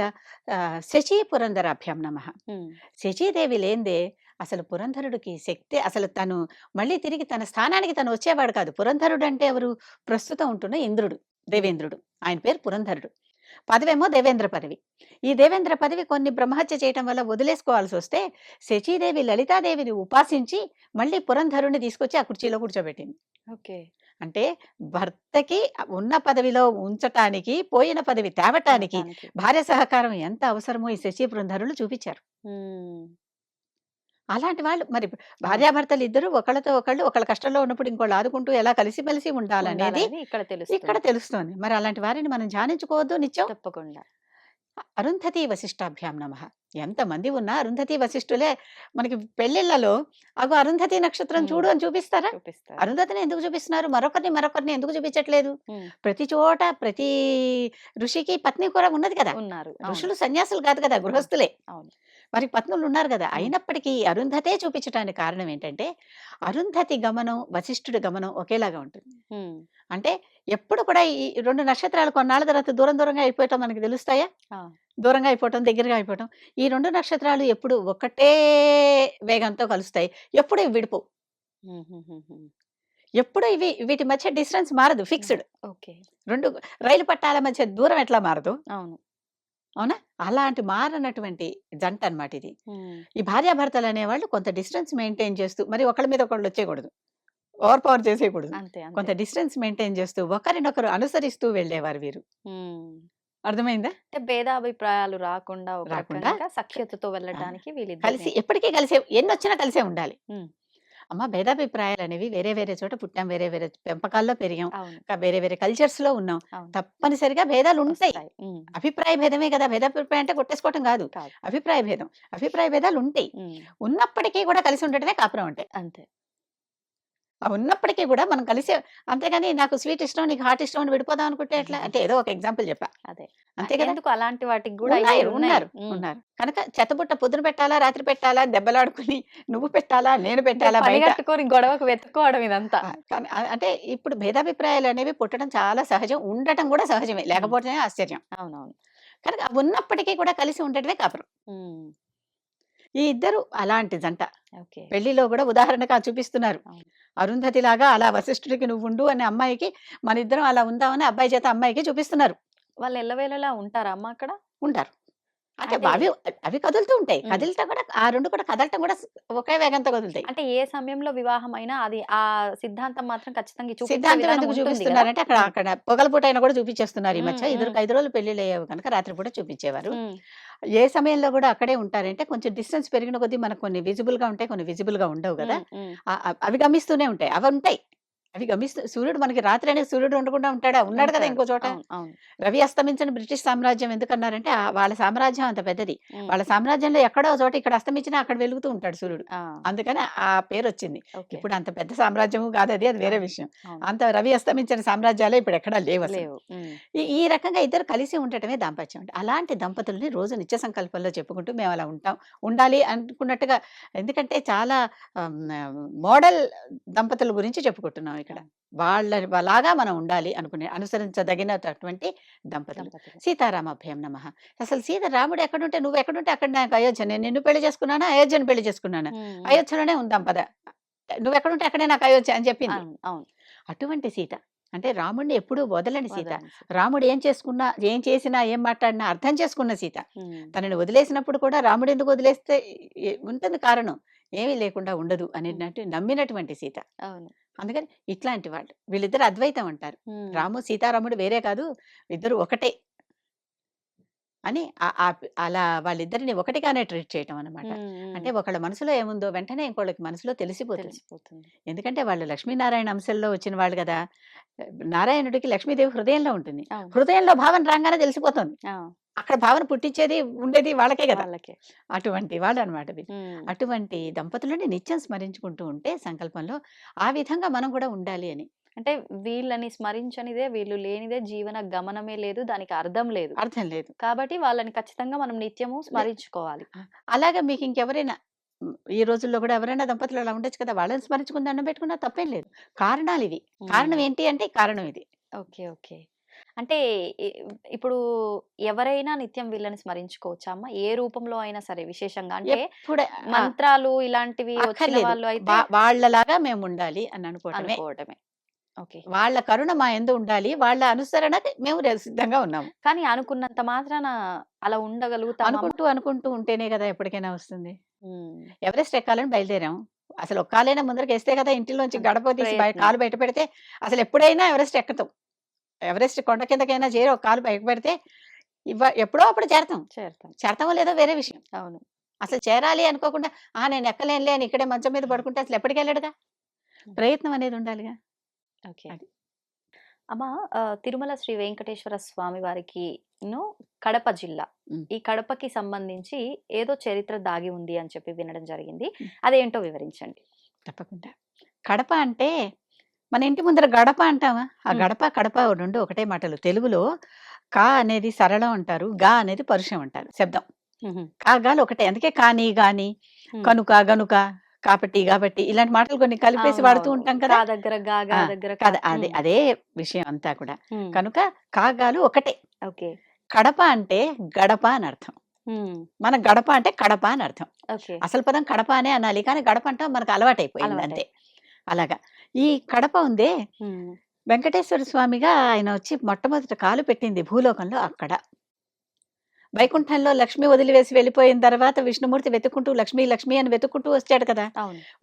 శచీ పురంధరాభ్యాం నమః. హ్మ్. శచీదేవి లేనిదే అసలు పురంధరుడికి శక్తే అసలు తను మళ్ళీ తిరిగి తన స్థానానికి తను వచ్చేవాడు కాదు. పురంధరుడు అంటే ఎవరు? ప్రస్తుతం ఉంటున్న ఇంద్రుడు, హ్మ్. దేవేంద్రుడు. ఆయన పేరు పురంధరుడు. పదవేమో దేవేంద్ర పదవి. ఈ దేవేంద్ర పదవి కొన్ని బ్రహ్మహత్య చేయటం వల్ల వదిలేసుకోవాల్సొస్తే, శచీదేవి లలితాదేవిని ఉపాసించి మళ్ళీ పురంధరుడిని తీసుకొచ్చి ఆ కుర్చీలో కూర్చోబెట్టింది. ఓకే. అంటే భర్తకి ఉన్న పదవిలో ఉంచటానికి, పోయిన పదవి తేవటానికి తినటానికి. భార్య సహకారం ఎంత అవసరమో ఈ శచీ పురంధరులు చూపిచ్చారు. హ్మ్. అలాంటి వాళ్ళు మరి అవును. భార్యాభర్తలు ఇద్దరు ఒకళ్ళతో ఒకళ్ళు ఒకళ్ళ కష్టంలో ఉన్నప్పుడు ఇంకోళ్ళు ఆదుకుంటూ ఎలా కలిసిమెలిసి ఉండాలనేది ఉండాలనేది ఇక్కడ ఇక్కడ తెలుస్తుంది. తెలుస్తోంది. మరి అలాంటి వారిని మనం ధ్యానించుకోవద్దు నిత్యం? తప్పకుండా. అరుంధతి వశిష్టాభ్యాం నమః. ఎంతమంది ఉన్నా అరుంధతి వశిష్ఠులే మనకి పెళ్ళిళ్ళలో అగో అరుంధతి నక్షత్రం హ్మ్. చూడు అని చూపిస్తారా? చూపిస్తారు. అరుంధతిని ఎందుకు చూపిస్తున్నారు? మరొకరిని ఎందుకు చూపించట్లేదు? హ్మ్. ప్రతి చోట ప్రతి ఋషికి పత్ని కూడా ఉన్నది కదా! ఉన్నారు. అవును. ఋషులు సన్యాసులు కాదు కదా! అవును. గృహస్థులే. అవును. వారికి పత్నులు ఉన్నారు గదా! హ్మ్. అయినప్పటికీ అరుంధతే చూపించటానికి కారణం ఏంటంటే, అరుంధతి గమనం, వశిష్ఠుడి గమనం ఒకేలాగా ఉంటుంది. హ్మ్. అంటే ఎప్పుడు కూడా ఈ 2 నక్షత్రాలు కొన్నాళ్ళ తర్వాత దూరం దూరంగా అయిపోవటం మనకు తెలుస్తాయా? ఆ! దూరంగా అయిపోవటం, దగ్గరగా అయిపోవటం. ఈ 2 నక్షత్రాలు ఎప్పుడు ఒకటే వేగంతో కలుస్తాయి. ఎప్పుడు ఇవి విడిపోవు. హుహుహుహు. ఎప్పుడు వీటి మధ్య డిస్టెన్స్ మారదు. ఫిక్స్‌డ్. ఓకే. 2 రైలు పట్టాల మధ్య దూరం ఎట్లా మారదో, అవును. అవునా? అలాంటి మారనటువంటి జంటనమాట ఇది. హ్మ్. ఈ భార్యాభర్తలనేవాళ్ళు కొంత డిస్టెన్స్ మెయింటైన్ చేస్తూ మరి ఒకళ్ళ మీద ఒకళ్ళు వచ్చేయకూడదు. Over power చేసేయకూడదు. అంతే. అంతే. కొంత డిస్టెన్స్ మెయింటైన్ చేస్తూ ఒకరినొకరు అనుసరిస్తూ వెళ్ళేవారు వీరు. హ్మ్. అర్థమైందా? అంటే భేదాభిప్రాయాలు రాకుండా ఒక రాకుండా రకంగా క సఖ్యతతో ఆ! వెళ్ళటానికి కలిసి వీళ్ళిద్దరిని ఎప్పటికీ కలిసే ఎన్నొచ్చినా కలిసే ఉండాలి. హ్మ్. అమ్మ భేదాభిప్రాయాలు అనేవి వేరే వేరే చోట పుట్టాం, వేరే వేరే పెంపకాల్లో పెరిగాం, అవును. వేరే వేరే కల్చర్స్ లో ఉన్నాం. అవును. తప్పనిసరిగా భేదాలు ఉంటాయి. వస్తాయి. అభిప్రాయ భేదమే కదా, భేదాభిప్రాయం అంటే కొట్టేసుకోవటం కాదు. కాదు. అభిప్రాయ భేదం, అభిప్రాయ భేదాలు ఉంటాయి. ఉన్నప్పటికీ కూడా కలిసి ఉండటమే కాపురం అంటే. అంతే. ఉన్నప్పటికీ కూడా మనం కలిసి, అంతేగాని నాకు స్వీట్ ఇష్టం నీకు హాట్ ఇష్టం అని విడిపోదాం అనుకుంటే ఎట్లా? అంటే ఏదో ఒక ఎగ్జాంపుల్ చెప్పా, అదే. అంతే కదా. ఎందుకు అలాంటి వాటికి కూడా ఉన్నాయి, అయ్యేవి ఉన్నాయి. ఉన్నారు ఉన్నారు కనుక చెత్తబుట్ట పొద్దున పెట్టాలా రాత్రి పెట్టాలా, దెబ్బలాడుకుని నువ్వు పెట్టాలా నేను పెట్టాలా పని బయట. కట్టుకొని గొడవకు వెతుక్కోవడం ఇదంతా. కానీ అంటే ఇప్పుడు భేదాభిప్రాయాలు అనేవి పుట్టడం చాలా సహజం, ఉండటం కూడా సహజమే, లేకపోతే ఆశ్చర్యం. అవునవును. కనుక ఉన్నప్పటికీ కూడా కలిసి ఉండటమే కాపురం. ఈ ఇద్దరు అలాంటి జంట. ఓకే. పెళ్లిలో కూడా ఉదాహరణగా చూపిస్తున్నారు. అవును. అరుంధతి లాగా అలా వశిష్ఠుడికి నువ్వు ఉండు అనే అమ్మాయికి, మన ఇద్దరం అలా ఉందామని అబ్బాయి చేత అమ్మాయికి చూపిస్తున్నారు. వాళ్ళు ఎల్లవేళలా ఉంటారా అమ్మ అక్కడ? ఉంటారు. అంటే అంటే అవి అవి కదులుతూ ఉంటాయి. ఉమ్. కదిలితే కూడా ఆ రెండు కూడా కదలటం కూడా ఒకే వేగంతో కదులుతాయి. అంటే ఏ సమయంలో వివాహం అయినా అది ఆ సిద్ధాంతం మాత్రం ఖచ్చితంగా చూపించే సిద్ధాంతం విధానం ఎందుకు ఉంటుంది కదా. చూపిస్తున్నారంటే అక్కడ అక్కడ పొగలపూట అయినా కూడా చూపించేస్తున్నారు. ఈ మధ్య ఉమ్, ఇద్దరు 5 రోజులు పెళ్లిళ్ళు అయ్యేవి కనుక రాత్రి పూట చూపించేవారు. ఉమ్, ఏ సమయంలో కూడా అక్కడే ఉంటారంటే కొంచెం డిస్టెన్స్ పెరిగిన కొద్దీ మనకు కొన్ని విజిబుల్ గా ఉంటాయి, కొన్ని విజిబుల్ గా ఉండవు కదా. ఉమ్, ఉమ్, అవి గమిస్తూనే ఉంటాయి, అవి ఉంటాయి. అవి గమిస్తూ సూర్యుడు మనకి రాత్రి అనేది సూర్యుడు ఉండకుండా ఉంటాడా? ఉన్నాడు కదా ఉంటాడు. ఇంకో చోట. అవును, అవును. రవి అస్తమించిన బ్రిటిష్ సామ్రాజ్యం ఎందుకన్నారంటే వాళ్ళ సామ్రాజ్యం అంత పెద్దది. ఉమ్, వాళ్ళ సామ్రాజ్యంలో ఎక్కడో చోట ఇక్కడ అస్తమించినా అక్కడ వెలుగుతూ ఉంటాడు సూర్యుడు. ఆ, అందుకని ఆ పేరు వచ్చింది. ఓకే. ఇప్పుడు అంత పెద్ద సామ్రాజ్యము కాదు అది, అది వేరే అవును, విషయం. అవును. అంత రవి అస్తమించిన సామ్రాజ్యాలే ఇప్పుడు ఎక్కడా లేవు అసలు. లేవు. ఈ రకంగా ఇద్దరు కలిసి ఉండటమే దాంపత్యం అంటే. అలాంటి దంపతుల్ని రోజు నిత్య సంకల్పంలో చెప్పుకుంటూ మేము అలా ఉంటాం, ఉండాలి అనుకున్నట్టుగా. ఎందుకంటే చాలా మోడల్ దంపతుల గురించి చెప్పుకుంటున్నాం ఇక్కడ. వాళ్ళలాగా మనం ఉండాలి అనుకునే, అనుసరించదగినటువంటి దంపతులు. దంపతులు. సీతారామాభ్యాం నమః. అసలు సీత రాముడు ఎక్కడుంటే నువ్వు ఎక్కడుంటే అక్కడ నాకు అయోధ్య. నేను నిన్ను పెళ్లి చేసుకున్నానా, అయోధ్యను పెళ్లి చేసుకున్నానా? ఉమ్, ఉమ్. అయోధ్యలోనే ఉందాం పద, నువ్వు ఎక్కడుంటే అక్కడే నాకు అయోధ్య అని చెప్పింది. అవును, అవును. అటువంటి సీత అంటే రాముడిని ఎప్పుడూ వదలని సీత. వదలని సీత. రాముడు ఏం చేసుకున్నా, ఏం చేసినా, ఏం మాట్లాడినా అర్థం చేసుకున్న సీత. ఉమ్, తనని వదిలేసినప్పుడు కూడా రాముడు ఎందుకు వదిలేస్తే ఉంటుంది కారణం, ఏమీ లేకుండా ఉండదు అనేటట్టు నమ్మినటువంటి సీత. అవును. అందుకని ఇట్లాంటి వాళ్ళు వీళ్ళిద్దరు అద్వైతం అంటారు. ఉమ్, రాము సీతారాముడు వేరే కాదు, ఇద్దరు ఒకటే అని అలా వాళ్ళిద్దరిని ఒకటిగానే ట్రీట్ చేయటం అనమాట. ఉమ్, ఉమ్. అంటే ఒకళ్ళ మనసులో ఏముందో వెంటనే ఇంకోళ్ళకి మనసులో తెలిసిపోతుంది. తెలిసిపోతుంది. ఎందుకంటే వాళ్ళు లక్ష్మీనారాయణ అంశంలో వచ్చిన వాళ్ళు కదా. నారాయణుడికి లక్ష్మీదేవి హృదయంలో ఉంటుంది. అవును. హృదయంలో భావన రాగానే తెలిసిపోతుంది. ఆ, అక్కడ భావన పుట్టించేది ఉండేది వాళ్ళకే కదా. వాళ్ళకే. అటువంటి వాళ్ళు అనమాట వీళ్ళు. ఉమ్. అటువంటి దంపతులని నిత్యం స్మరించుకుంటూ ఉంటే సంకల్పంలో ఆ విధంగా మనం కూడా ఉండాలి అని. అంటే వీళ్ళని స్మరించనిదే, వీళ్ళు లేనిదే జీవన గమనమే లేదు, దానికి అర్థం లేదు. అర్థం లేదు. కాబట్టి వాళ్ళని ఖచ్చితంగా మనం నిత్యము స్మరించుకోవాలి. అలాగే మీకు ఇంకెవరైనా ఈ రోజుల్లో కూడా ఎవరైనా దంపతులు అలా ఉండొచ్చు కదా, వాళ్ళని స్మరించుకుని దండం పెట్టుకున్నా తప్పేం లేదు. కారణాలు ఇవి. కారణం ఏంటి అంటే కారణం ఇది. Okay, okay. అంటే ఇప్పుడు ఎవరైనా నిత్యం వీళ్ళని స్మరించుకోవచ్చా అమ్మ? ఏ రూపంలో అయినా సరే, విశేషంగా అంటే ఎప్పుడే మంత్రాలు ఇలాంటివి వచ్చిన అక్కర్లేదు. వాళ్ళు అయితే వాళ్ళలాగా మేము ఉండాలి అని అనుకోవటమే. అనుకోవటమే. ఓకే. వాళ్ళ కరుణ మా యందు ఉండాలి, వాళ్ళ అనుసరణకి మేము సిద్ధంగా ఉన్నాము. కానీ అనుకున్నంత మాత్రాన అలా ఉండగలుగుతామా? అనుకుంటూ అనుకుంటూ ఉంటేనే కదా ఎప్పటికైనా వస్తుంది. ఉమ్, ఎవరెస్ట్ ఎక్కాలని బయలుదేరాం. అసలు ఒక కాలైనా ముందరికి వేస్తే కదా, ఇంటిలోంచి గడప తీసి ప్రయత్నం. కాలు బయట పెడితే అసలు ఎప్పుడైనా ఎవరెస్ట్ ఎక్కుతాం. ఎవరెస్ట్ కొండ కిందకైనా చేరి ఒక కాలు బయట పెడితే ఎప్పుడో అప్పుడు చేరతాం. చేరతామో లేదో వేరే విషయం. అవును. అసలు చేరాలి అనుకోకుండా నేను ఎక్కలేనులే అని ఇక్కడే మంచం మీద పడుకుంటే అసలు ఎప్పటికి వెళ్ళాడుగా. ప్రయత్నం అనేది ఉండాలిగా. ఓకే. అది. అమ్మ, తిరుమల శ్రీ వెంకటేశ్వర స్వామి వారికి కడప జిల్లా, ఈ కడపకి సంబంధించి ఏదో చరిత్ర దాగి ఉంది అని చెప్పి వినడం జరిగింది. అదేంటో వివరించండి. తప్పకుండా. కడప అంటే మన ఇంటి ముందర గడప అంటామా? ఆ గడప కడప రెండు ఒకటే మాటలు. తెలుగులో కా అనేది సరళం అంటారు, గా అనేది పరుషం అంటారు శబ్దం. కాగాలు ఒకటే, అందుకే కానీ గాని, కనుక గనుక, కాబట్టి కాబట్టి ఇలాంటి మాటలు కొన్ని కలిపేసి వాడుతూ ఉంటాం కదా. కదా, అదే విషయం అంతా కూడా. కనుక కాగాలు ఒకటే. ఓకే. కడప అంటే గడప అని అర్థం. మన గడప అంటే కడప అని అర్థం. అసలు పదం కడప అనే అనాలి, కానీ గడప అంటే మనకు అలవాటైపోయింది అంతే. అలాగా ఈ కడప ఉందే, వెంకటేశ్వర స్వామిగా ఆయన వచ్చి మొట్టమొదట కాలు పెట్టింది భూలోకంలో అక్కడ. వైకుంఠంలో లక్ష్మి వదిలివేసి వెళ్ళిపోయిన తర్వాత విష్ణుమూర్తి వెతుక్కుంటూ లక్ష్మి లక్ష్మి అని వెతుక్కుంటూ వచ్చాడు కదా.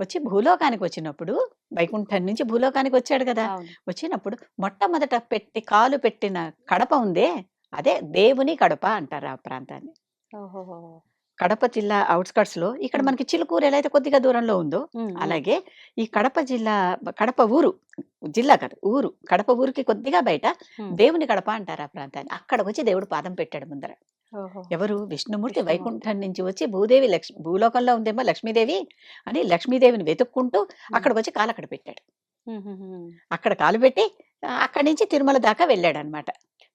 వచ్చి భూలోకానికి వచ్చినప్పుడు, వైకుంఠం నుంచి భూలోకానికి వచ్చాడు కదా. వచ్చినప్పుడు మొట్టమొదట కాలు పెట్టిన కడప ఉందే, అదే దేవుని కడప అంటారు ఆ ప్రాంతాన్ని. కడప జిల్లా అవుట్‌స్కట్స్‌లో ఇక్కడ హ్మ్. మనకి చిలుకూరు ఎలా అయితే కొద్దిగా దూరంలో ఉందో, హ్మ్. హ్మ్. అలాగే ఈ కడప జిల్లా కడప ఊరు, జిల్లా కాదు ఊరు. కడప ఊరికి కొద్దిగా బయట హ్మ్. దేవుని కడప అంటారు ఆ ప్రాంతాన్ని. అక్కడికొచ్చి దేవుడు పాదం పెట్టాడు ముందర. ఓహో! ఎవరు? విష్ణుమూర్తి విష్ణుమూర్తి. వైకుంఠం నుంచి వచ్చి భూదేవి భూలోకంలో ఉందేమో లక్ష్మీదేవి అని లక్ష్మీదేవిని వెతుక్కుంటూ హ్మ్. అక్కడికొచ్చి కాలక్కడ పెట్టాడు. హుహుహు. అక్కడ కాలు పెట్టి అక్కడి నుంచి తిరుమల దాకా వెళ్ళాడనమాట.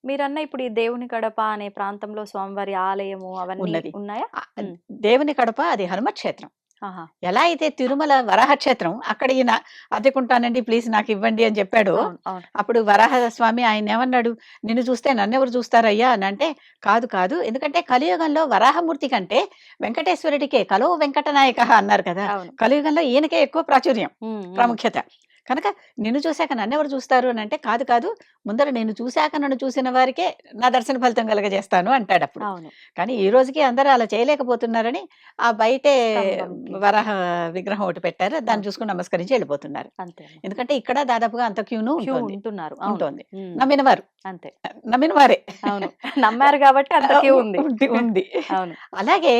మీరన్న ఇప్పుడు ఈ దేవుని కడప అనే ప్రాంతంలో స్వామివారి ఆలయము అవన్నీ ఉన్నది. ఉన్నాయా? ఆహ్, హ్మ్. దేవుని కడప అది హనుమత్ క్షేత్రం. ఆహా! ఎలా అయితే తిరుమల వరాహ క్షేత్రం అక్కడ ఈయన అద్దెకుంటానండి ప్లీజ్ నాకివ్వండి అని చెప్పాడో, అవును. అవును. అప్పుడు వరాహ స్వామి ఆయన్నేమన్నాడు, "నిన్ను చూస్తే నన్నెవరు చూస్తారయ్యా" అనంటే, "కాదు కాదు ఎందుకంటే కలియుగంలో వరాహమూర్తి కంటే వెంకటేశ్వరుడికే కలో వెంకటనాయకః అన్నారు కదా! అవును. కలియుగంలో ఈయనకే ఎక్కువ ప్రాచుర్యం, హ్మ్. హ్మ్. ప్రాముఖ్యత. కనుక నిన్ను చూసాక నన్నెవరు చూస్తారు అనంటే, "కాదు కాదు ముందర నిన్ను చూసాక నన్ను చూసిన వారికే నా దర్శన ఫలితం కలగజేస్తాను" అంటాడప్పుడు. అవును. కానీ ఈ రోజుకి అందరూ అలా చేయలేకపోతున్నారని ఆ బయటే స్తంభంకి. వరాహ విగ్రహం ఒకటి పెట్టారు. దాన్ని అవును. చూసుకొని నమస్కరించి వెళ్ళిపోతున్నారు. అంతే అమ్మ. ఎందుకంటే ఇక్కడ దాదాపుగా అంత క్యూను క్యూ ఉంటోంది. ఉంటున్నారు. అవును. ఉంటోంది. హ్మ్. నమ్మినవారు. అంతే. నమ్మిన వారే. అవును. నమ్మారు గాబట్టి అంత క్యూ ఉంది. ఉంది. అవును. అలాగే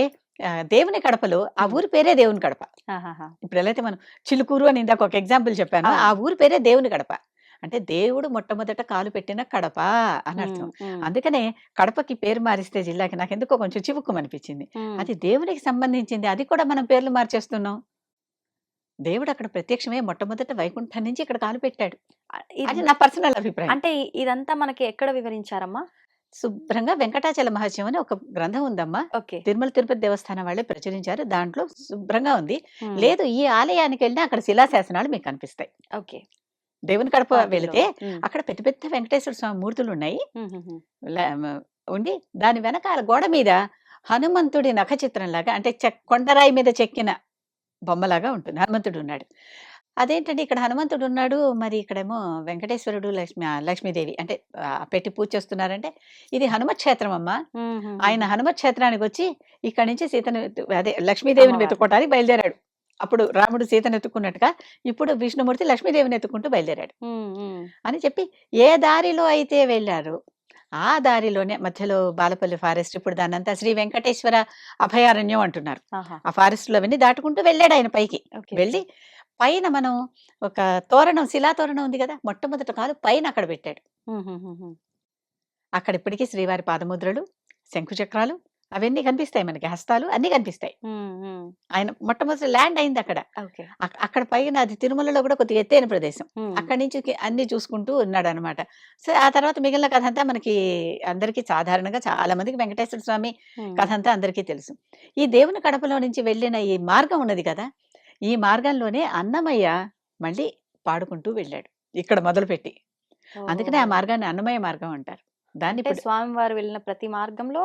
దేవుని కడపలో ఆ హ్మ్. ఊరి పేరే దేవుని కడప. ఆహాహా! ఇప్పుడు ఎలా అయితే మనం చిలుకూరు అని ఇందాక ఒక ఎగ్జాంపుల్ చెప్పానో, ఆ అవును. ఊరి పేరే దేవుని కడప. అంటే దేవుడు మొట్టమొదట కాలు పెట్టిన కడప హ్మ్. అనర్థం. హ్మ్. అందుకనే కడపకి పేరు మారిస్తే జిల్లాకి నాకెందుకో కొంచెం చివుక్కుమనిపించింది. హ్మ్. అది దేవునికి సంబంధించింది. అది కూడా మనం పేర్లు మార్చేస్తున్నాం. దేవుడు అక్కడ ప్రత్యక్షమై మొట్టమొదట వైకుంఠం నుంచి ఇక్కడ కాలు పెట్టాడు. ఇది అది నా పర్సనల్ అభిప్రాయం. అంటే ఇదంతా మనకి ఎక్కడ వివరించారమ్మా? శుభ్రంగా వెంకటాచల మహత్యం అని ఒక గ్రంథం ఉందమ్మా. ఓకే. తిరుమల తిరుపతి దేవస్థానం వాళ్ళే ప్రచురించారు. దాంట్లో శుభ్రంగా ఉంది. హ్మ్. లేదు ఈ ఆలయానికెళ్ళినా అక్కడ శిలాశాసనాలు మీకు కనిపిస్తాయి. ఓకే. దేవుని కడప వెళితే వాటిల్లోనే. హ్మ్. అక్కడ పెద్ద పెద్ద వెంకటేశ్వర స్వామి మూర్తులున్నాయి. హుహుహు. ల మ ఉండి దాని వెనకాల గోడ మీద హనుమంతుడి నఖ చిత్రంలాగా అంటే కొండరాయి మీద చెక్కిన బొమ్మలాగా ఉంటుంది. హనుమంతుడున్నాడు. అదేంటండి ఇక్కడ హనుమంతుడున్నాడు, మరి ఇక్కడేమో వెంకటేశ్వరుడు, లక్ష్మీదేవి అంటే పెట్టి పూజ చేస్తున్నారంటే, ఇది హనుమత్ క్షేత్రం అమ్మా. ఆయన హుహుహుహు. హనుమత్ క్షేత్రానికొచ్చి ఇక్కడి నుంచి సీతను అదే లక్ష్మీదేవిని అమ్మవారిని. వెతుక్కోవటానికి బయలుదేరాడు. అప్పుడు రాముడు సీతను ఎతుక్కున్నట్టుగా, ఇప్పుడు విష్ణుమూర్తి లక్ష్మీదేవిని ఎతుక్కుంటూ బయలుదేరాడు. హ్మ్. హ్మ్. అని చెప్పి ఏ దారిలో అయితే వెళ్లారో, ఆ దారిలోనే మధ్యలో బాలపల్లి ఫారెస్ట్ ఇప్పుడు దాన్నంతా శ్రీ వెంకటేశ్వర అభయారణ్యం అంటున్నారు. ఆహా! ఆ ఫారెస్ట్‌లో అవన్నీ దాటుకుంటూ వెళ్ళాడాయన పైకి. ఓకే. ఓకే. వెళ్ళి పైన మనం ఒక తోరణం, శిలా తోరణం ఉంది గదా! మొట్టమొదట కాలు పైన అక్కడ పెట్టాడు. హుహుహుహు. అక్కడ ఇప్పటికి శ్రీవారి పాదముద్రలు, శంఖుచక్రాలు అవన్నీ కనిపిస్తాయి మనకి. హస్తాలు అన్నీ కనిపిస్తాయి. హ్మ్. హ్మ్. ఆయన మొట్టమొదటి ల్యాండ్ అయిందక్కడ. ఓకే. అక్కడ పైన అది తిరుమలలో గూడా కొద్దిగా ఎత్తైన ప్రదేశం. హ్మ్. అక్కడి నుంచి అన్నీ చూసుకుంటూ ఉన్నాడనమాట. సో, ఆ తర్వాత మిగిలిన కథంతా మనకి అందరికీ సాధారణంగా చాలా మందికి వెంకటేశ్వర స్వామి హ్మ్. కథంతా అందరికీ తెలుసు. ఈ దేవుని కడపలో నుంచి వెళ్ళిన ఈ మార్గం ఉన్నది కదా! ఈ మార్గంలోనే అన్నమయ్య మళ్ళీ పాడుకుంటూ వెళ్ళాడు. ఇక్కడ మొదలుపెట్టి. అందుకనే ఆ ఓహోహో! మార్గాన్ని అన్నమయ్య మార్గం అంటారు. అంటే దాన్నిప్పుడు స్వామివారు వెళ్ళిన ప్రతి మార్గంలో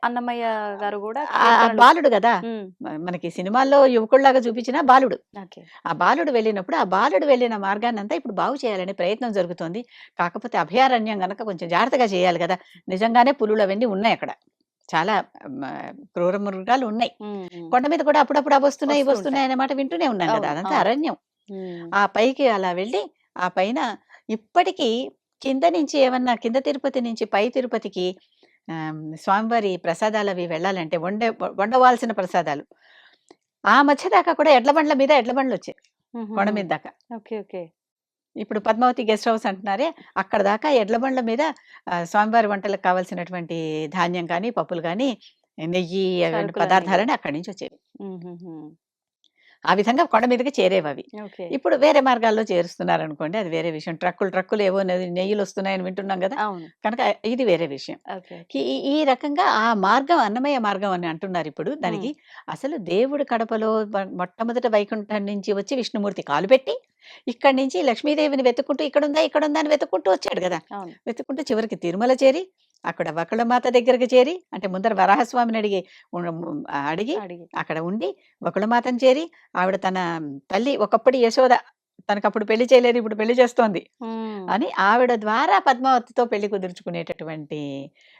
అన్నమయ్య గారు గూడా ఆ కీర్తనలు. బాలుడు గదా! హ్మ్. మనకి సినిమాల్లో యువకుడిలాగా చూపించిన బాలుడు. ఓకే. ఆ బాలుడు వెళ్ళినప్పుడు, ఆ బాలుడు వెళ్ళిన మార్గాన్నంతా ఇప్పుడు బాగు చేయాలనే ప్రయత్నం జరుగుతోంది. కాకపోతే అభయారణ్యం గనక కొంచెం జాగ్రత్తగా చేయాలి గదా! నిజంగానే పులులు అవన్నీ ఉన్నాయక్కడ. చాలా మ క్రూర మృగాలు ఉన్నాయి. హ్మ్. హ్మ్. కొండ మీద కూడా అప్పుడప్పుడు అవొస్తున్నాయి, వస్తూ ఉంటాయి. ఇవొస్తున్నాయి అనే మాట వింటూనే ఉన్నాం గదా! అవును. అదంతా అవును. అరణ్యం. హ్మ్. ఆ పైకి అలా వెళ్ళి, ఆ పైన ఇప్పటికీ కింద నుంచి ఏమన్నా కింద తిరుపతి నుంచి పై తిరుపతికి స్వామివారి ప్రసాదాలవి వెళ్ళాలంటే వండవాల్సిన ప్రసాదాలు. ఆ మధ్య దాకా కూడా ఎడ్ల బండ్ల మీద ఎడ్ల బండ్లొచ్చాయి. కొండ హుహుహు. మీద దాకా. ఓకే. ఓకే. ఇప్పుడు పద్మావతి గెస్ట్ హౌస్ అంటున్నారే, అక్కడ దాకా ఎడ్ల బండ్ల మీద స్వామివారి వంటలకు కావాల్సినటువంటి ధాన్యం కానీ, పప్పులు గానీ, నెయ్యి అవన్నీ సరుకులన్నీ గూడా. పదార్థాలన్నీ అక్కడి నుంచొచ్చేవి. హుహుహు. ఆ విధంగా కొండ మీదకి చేరేవవి. ఓకే. ఇప్పుడు వేరే మార్గాల్లో చేరుస్తున్నారనుకోండి. అది వేరే విషయం. ట్రక్కులు ఏవో నెయ్యిలొస్తున్నాయని వింటున్నాం గదా! అవును. కనుక ఇది వేరే విషయం. ఓకే. ఈ ఓకే. ఈ ఈ రకంగా ఆ మార్గం అన్నమయ్య మార్గం అని అంటున్నారిప్పుడు. హ్మ్. దానికి అసలు దేవుడు కడపలో మొట్టమొదట వైకుంఠం నుంచి వచ్చి విష్ణుమూర్తి కాలు పెట్టి, ఇక్కడి నుంచి లక్ష్మీదేవిని వెతుక్కుంటూ ఇక్కడుందా, ఇక్కడుందా అని వెతుక్కుంటూ వచ్చాడు గదా! అవును. వెతుక్కుంటూ చివరికి తిరుమల చేరి, అక్కడ వకుళమాత దగ్గరికి చేరి, అంటే ముందర వరాహస్వామిని అడిగి అడిగి. అక్కడ ఉండి, వకుళమాతను చేరి, ఆవిడ తన తల్లి ఒకప్పుడు యశోద తనకప్పుడు పెళ్లి చేయలేదు. ఇప్పుడు పెళ్లి చేస్తోంది హ్మ్. అని ఆవిడ ద్వారా పద్మావతితో పెళ్లి కుదుర్చుకునేటటువంటి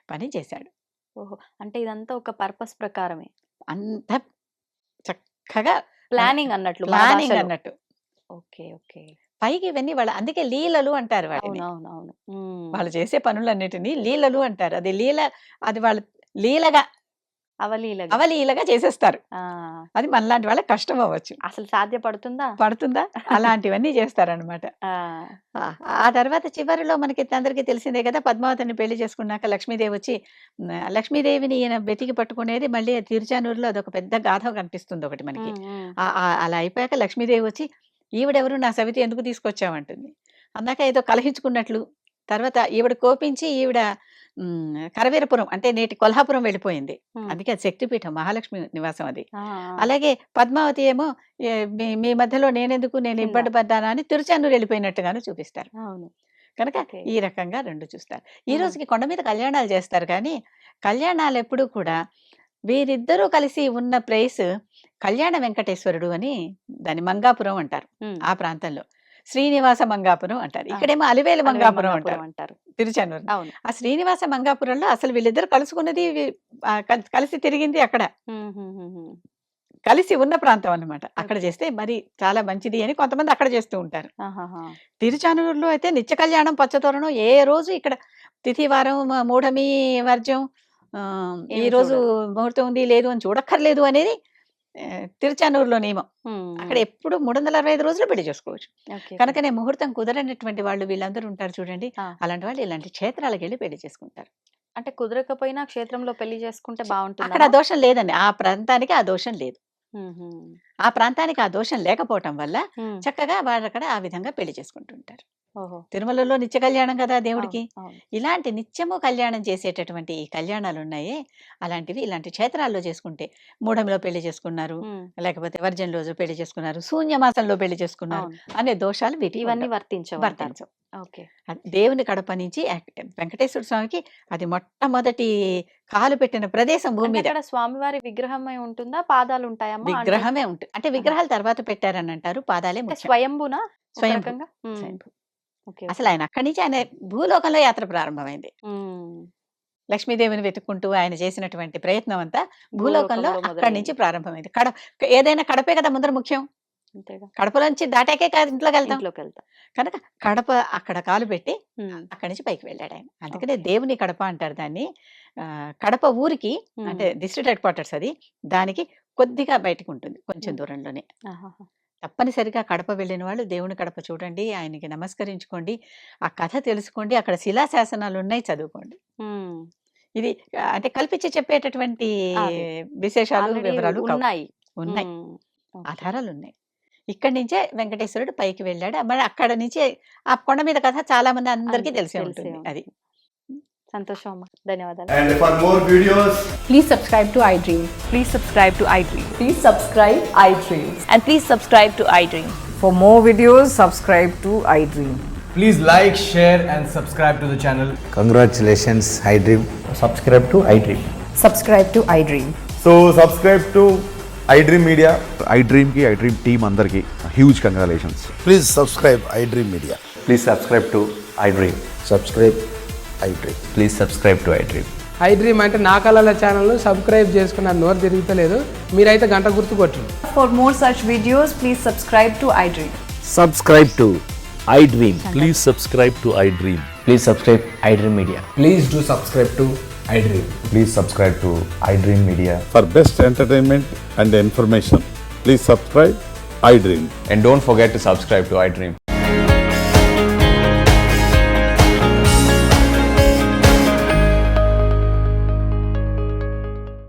పని చేశాడు. ఓహో! అంటే ఇదంతా ఒక పర్పస్ ప్రకారమే. అంత చక్కగా మన ప్లానింగ్ అన్నట్లు మన ప్లానింగ్ భాషలో. అన్నట్టు. ఓకే. ఓకే. పైకి ఇవన్నీ అందుకే లీలలు అంటారు వాటిని. అవునవునవును. హ్మ్. వాళ్ళు చేసే పనులన్నిటిని లీలలు అంటారు. అది లీల అది వాళ్ళు లీలగా అవలీలగా. అవలీలగా చేసేస్తారు. ఆ! అది మనలాంటి వాళ్ళకి కష్టం అవ్వచ్చు. అసలు సాధ్యపడుతుందా? పడుతుందా? అలాంటివన్నీ చేస్తారనమాట. ఆ! ఆ తర్వాత చివరిలో మనకి అందరికీ తెలిసిందే కదా! పద్మావతిని పెళ్లి చేసుకున్నాక లక్ష్మీదేవి వచ్చి లక్ష్మీదేవిని ఈయన వెతికి పట్టుకునేది మళ్ళీ తిరుచానూరులో అదొక పెద్ద గాథ కనిపిస్తుంది ఒకటి మనకి. హ్మ్. హ్మ్. అలా అయిపోయాక లక్ష్మీదేవి వచ్చి ఈవిడెవరు, నా సవితి ఎందుకు తీసుకొచ్చావంటుంది. అందాక ఏదో కలహించుకున్నట్లు. తర్వాత ఈవిడ కోపించి ఈవిడ కరవీరపురం అంటే నేటి కొల్హాపురం వెళ్ళిపోయింది. హ్మ్. అందుకే అది శక్తిపీఠం, మహాలక్ష్మి నివాసం అది. ఆ! ఆ! అలాగే పద్మావతి ఏమో మీ మధ్యలో నేనెందుకు, నేను కింద. ఇబ్బంది పడ్డానా అని తిరుచానూరు వెళ్ళిపోయినట్టుగాను చూపిస్తారు. అవును. కనుక ఓకే. ఈ రకంగా 2 చూస్తారు. ఈ హ్మ్. రోజుకి కొండ మీద కళ్యాణాలు చేస్తారు కానీ, కళ్యాణాలెప్పుడూ కూడా వీరిద్దరూ కలిసి ఉన్న ప్లేస్ కళ్యాణ వెంకటేశ్వరుడు అని దాన్ని మంగాపురం అంటారు. హ్మ్. ఆ ప్రాంతంలో. శ్రీనివాస మంగాపురం అంటారు. ఆ! ఇక్కడేమో అలివేలు అలివేలు మంగాపురం మంగాపురం అంటారు అంటారు. తిరుచానూరు. అవును. ఆ శ్రీనివాస మంగాపురంలో అసలు వీళ్ళిద్దరూ కలుసుకున్నది కలిసి తిరిగింది అక్కడ. హుహుహుహు. కలిసి ఉన్న ప్రాంతం అన్నమాట. అక్కడ ఓకే. చేస్తే మరి చాలా మంచిది అని కొంతమంది అక్కడ చేస్తూ ఉంటారు. ఆహాహా! తిరుచానూరులో అయితే నిత్య కళ్యాణం, పచ్చతోరణం ఏ రోజు ఇక్కడ తిథి, వారం, మూఢమి, వర్జ్యం ఏమి ఈరోజు చూడరు. ముహూర్తం ఉంది, లేదు అని చూడక్కర్లేదు అనేది తిరుచానూరులో నియమం. హ్మ్. అక్కడ హ్మ్. ఎప్పుడు 365 రోజులు పెళ్లి చేసుకోవచ్చు. ఓకే. ఓకే. కనుకనే ముహూర్తం కుదరనటువంటి వాళ్ళు వీళ్ళందరూ ఉంటారు చూడండి. ఆ! అలాంటి వాళ్ళు ఇలాంటి క్షేత్రాలకెళ్ళి పెళ్లి చేసుకుంటారు. అంటే కుదరకపోయినా క్షేత్రంలో పెళ్లి చేసుకుంటే అక్కడ ఆ బావుంటుందనా? దోషం లేదండి. ఆ ప్రాంతానికి ఆ దోషం లేదు. హుహు. ఆ ప్రాంతానికి ఆ దోషం లేకపోవటం వల్ల హ్మ్. చక్కగా వాళ్ళక్కడ ఆ విధంగా పెళ్లి చేసుకుంటుంటారు. ఓహో! తిరుమలలో నిత్య కళ్యాణం కదా అవును. దేవుడికి. అవును. ఇలాంటి నిత్యము కళ్యాణం చేసేటటువంటి ఈ కళ్యాణాలున్నాయే, అలాంటివి ఇలాంటి క్షేత్రాల్లో చేసుకుంటే, మూఢంలో పెళ్లి చేసుకున్నారు, హ్మ్. లేకపోతే వర్జం రోజు పెళ్లి చేసుకున్నారు, శూన్యమాసంలో పెళ్లి చేసుకున్నారు అవును. అనే దోషాలు వీటికి ఇవన్నీ ఉండవు. వర్తించవంటారు. వర్తించవు. ఓకే. దేవుని కడప నుంచి వెంకటేశ్వర స్వామికి అది మొట్టమొదటి కాలు పెట్టిన ప్రదేశం భూమి అంటే మీద. అక్కడ స్వామివారి విగ్రహమే ఉంటుందా? పాదాలుంటాయమ్మా? అంటే విగ్రహమే ఉంటుంది. అంటే విగ్రహాలు తర్వాత పెట్టారని అంటారు. పాదాలే అంటే ముఖ్యం. స్వయంభునా? ఒక స్వయంభూ. రకంగా? హ్మ్. స్వయంభూ. ఓకే. అసలు ఆయన అక్కడి నుంచి ఆయన భూలోకంలో యాత్ర ప్రారంభమైంది. హ్మ్. లక్ష్మీదేవిని వెతుక్కుంటూ ఆయన చేసినటువంటి ప్రయత్నం అంతా భూలోకంలో భూలోకంలో అక్కడి నుంచి మొదలైంది. ప్రారంభమైంది. ఏదైనా కడపే కదా ముందర ముఖ్యం. అంతేగా. కడపలోంచి దాటాకే కాదు ఇంట్లోకెళ్తాం. ఇంట్లోకెళ్తా. కనుక కడప అక్కడ కాలు పెట్టి హ్మ్. అక్కడి నుంచి పైకి వెళ్ళాడాయన. అందుకనే ఓకే. దేవుని కడప అంటారు దాన్ని. కడప ఊరికి హ్మ్. అంటే డిస్ట్రిక్ట్ హెడ్ క్వార్టర్స్ అది. దానికి కొద్దిగా బయటకుంటుంది. కొంచెం హ్మ్. దూరంలోనే. ఆహాహా! తప్పనిసరిగా కడప వెళ్ళిన వాళ్ళు దేవుని కడప చూడండి. ఆయనకి నమస్కరించుకోండి. ఆ కథ తెలుసుకోండి. అక్కడ శిలాశాసనాలున్నాయి చదువుకోండి. హ్మ్. ఇది అంటే కల్పించి చెప్పేటటువంటి అదే. విశేషాలు, ఆల్రెడీ వివరాలు కావు. ఉన్నాయి. ఉన్నాయి. హ్మ్. ఓకే. ఆధారాలున్నాయి. ఇక్కడి నుంచే వెంకటేశ్వరుడు పైకి వెళ్ళాడు. మరి అక్కడ నుంచే ఆ కొండ మీద కథ చాలా మంది అందరికీ తెలిసే తెలిసే ఉంటుంది అది. ఉంటుంది. సంతోషం అమ్మా. ధన్యవాదాలు. And for more videos, Please subscribe to iDream. Please subscribe to iDream. Please subscribe iDream. And please subscribe to iDream. For more videos, subscribe to iDream. please like, share, and subscribe to the channel. Congratulations, iDream. subscribe to iDream. Subscribe to iDream. So subscribe to iDream Media. iDream team అందరికి huge congratulations. Please subscribe iDream Media. Please subscribe to iDream. Subscribe iDream. Please subscribe to iDream. iDream అంటే నా కళల ఛానల్ను subscribe చేసుకున్న నోరు తిరుగుతలేదు. మీరైతే గంట గుర్తు కొట్టండి. For more such videos, please subscribe to iDream. Subscribe to iDream. Please subscribe to iDream. Please subscribe iDream Media. Please do subscribe to iDream. Please subscribe to iDream Media. For best entertainment and information, please subscribe iDream. And don't forget to subscribe to iDream.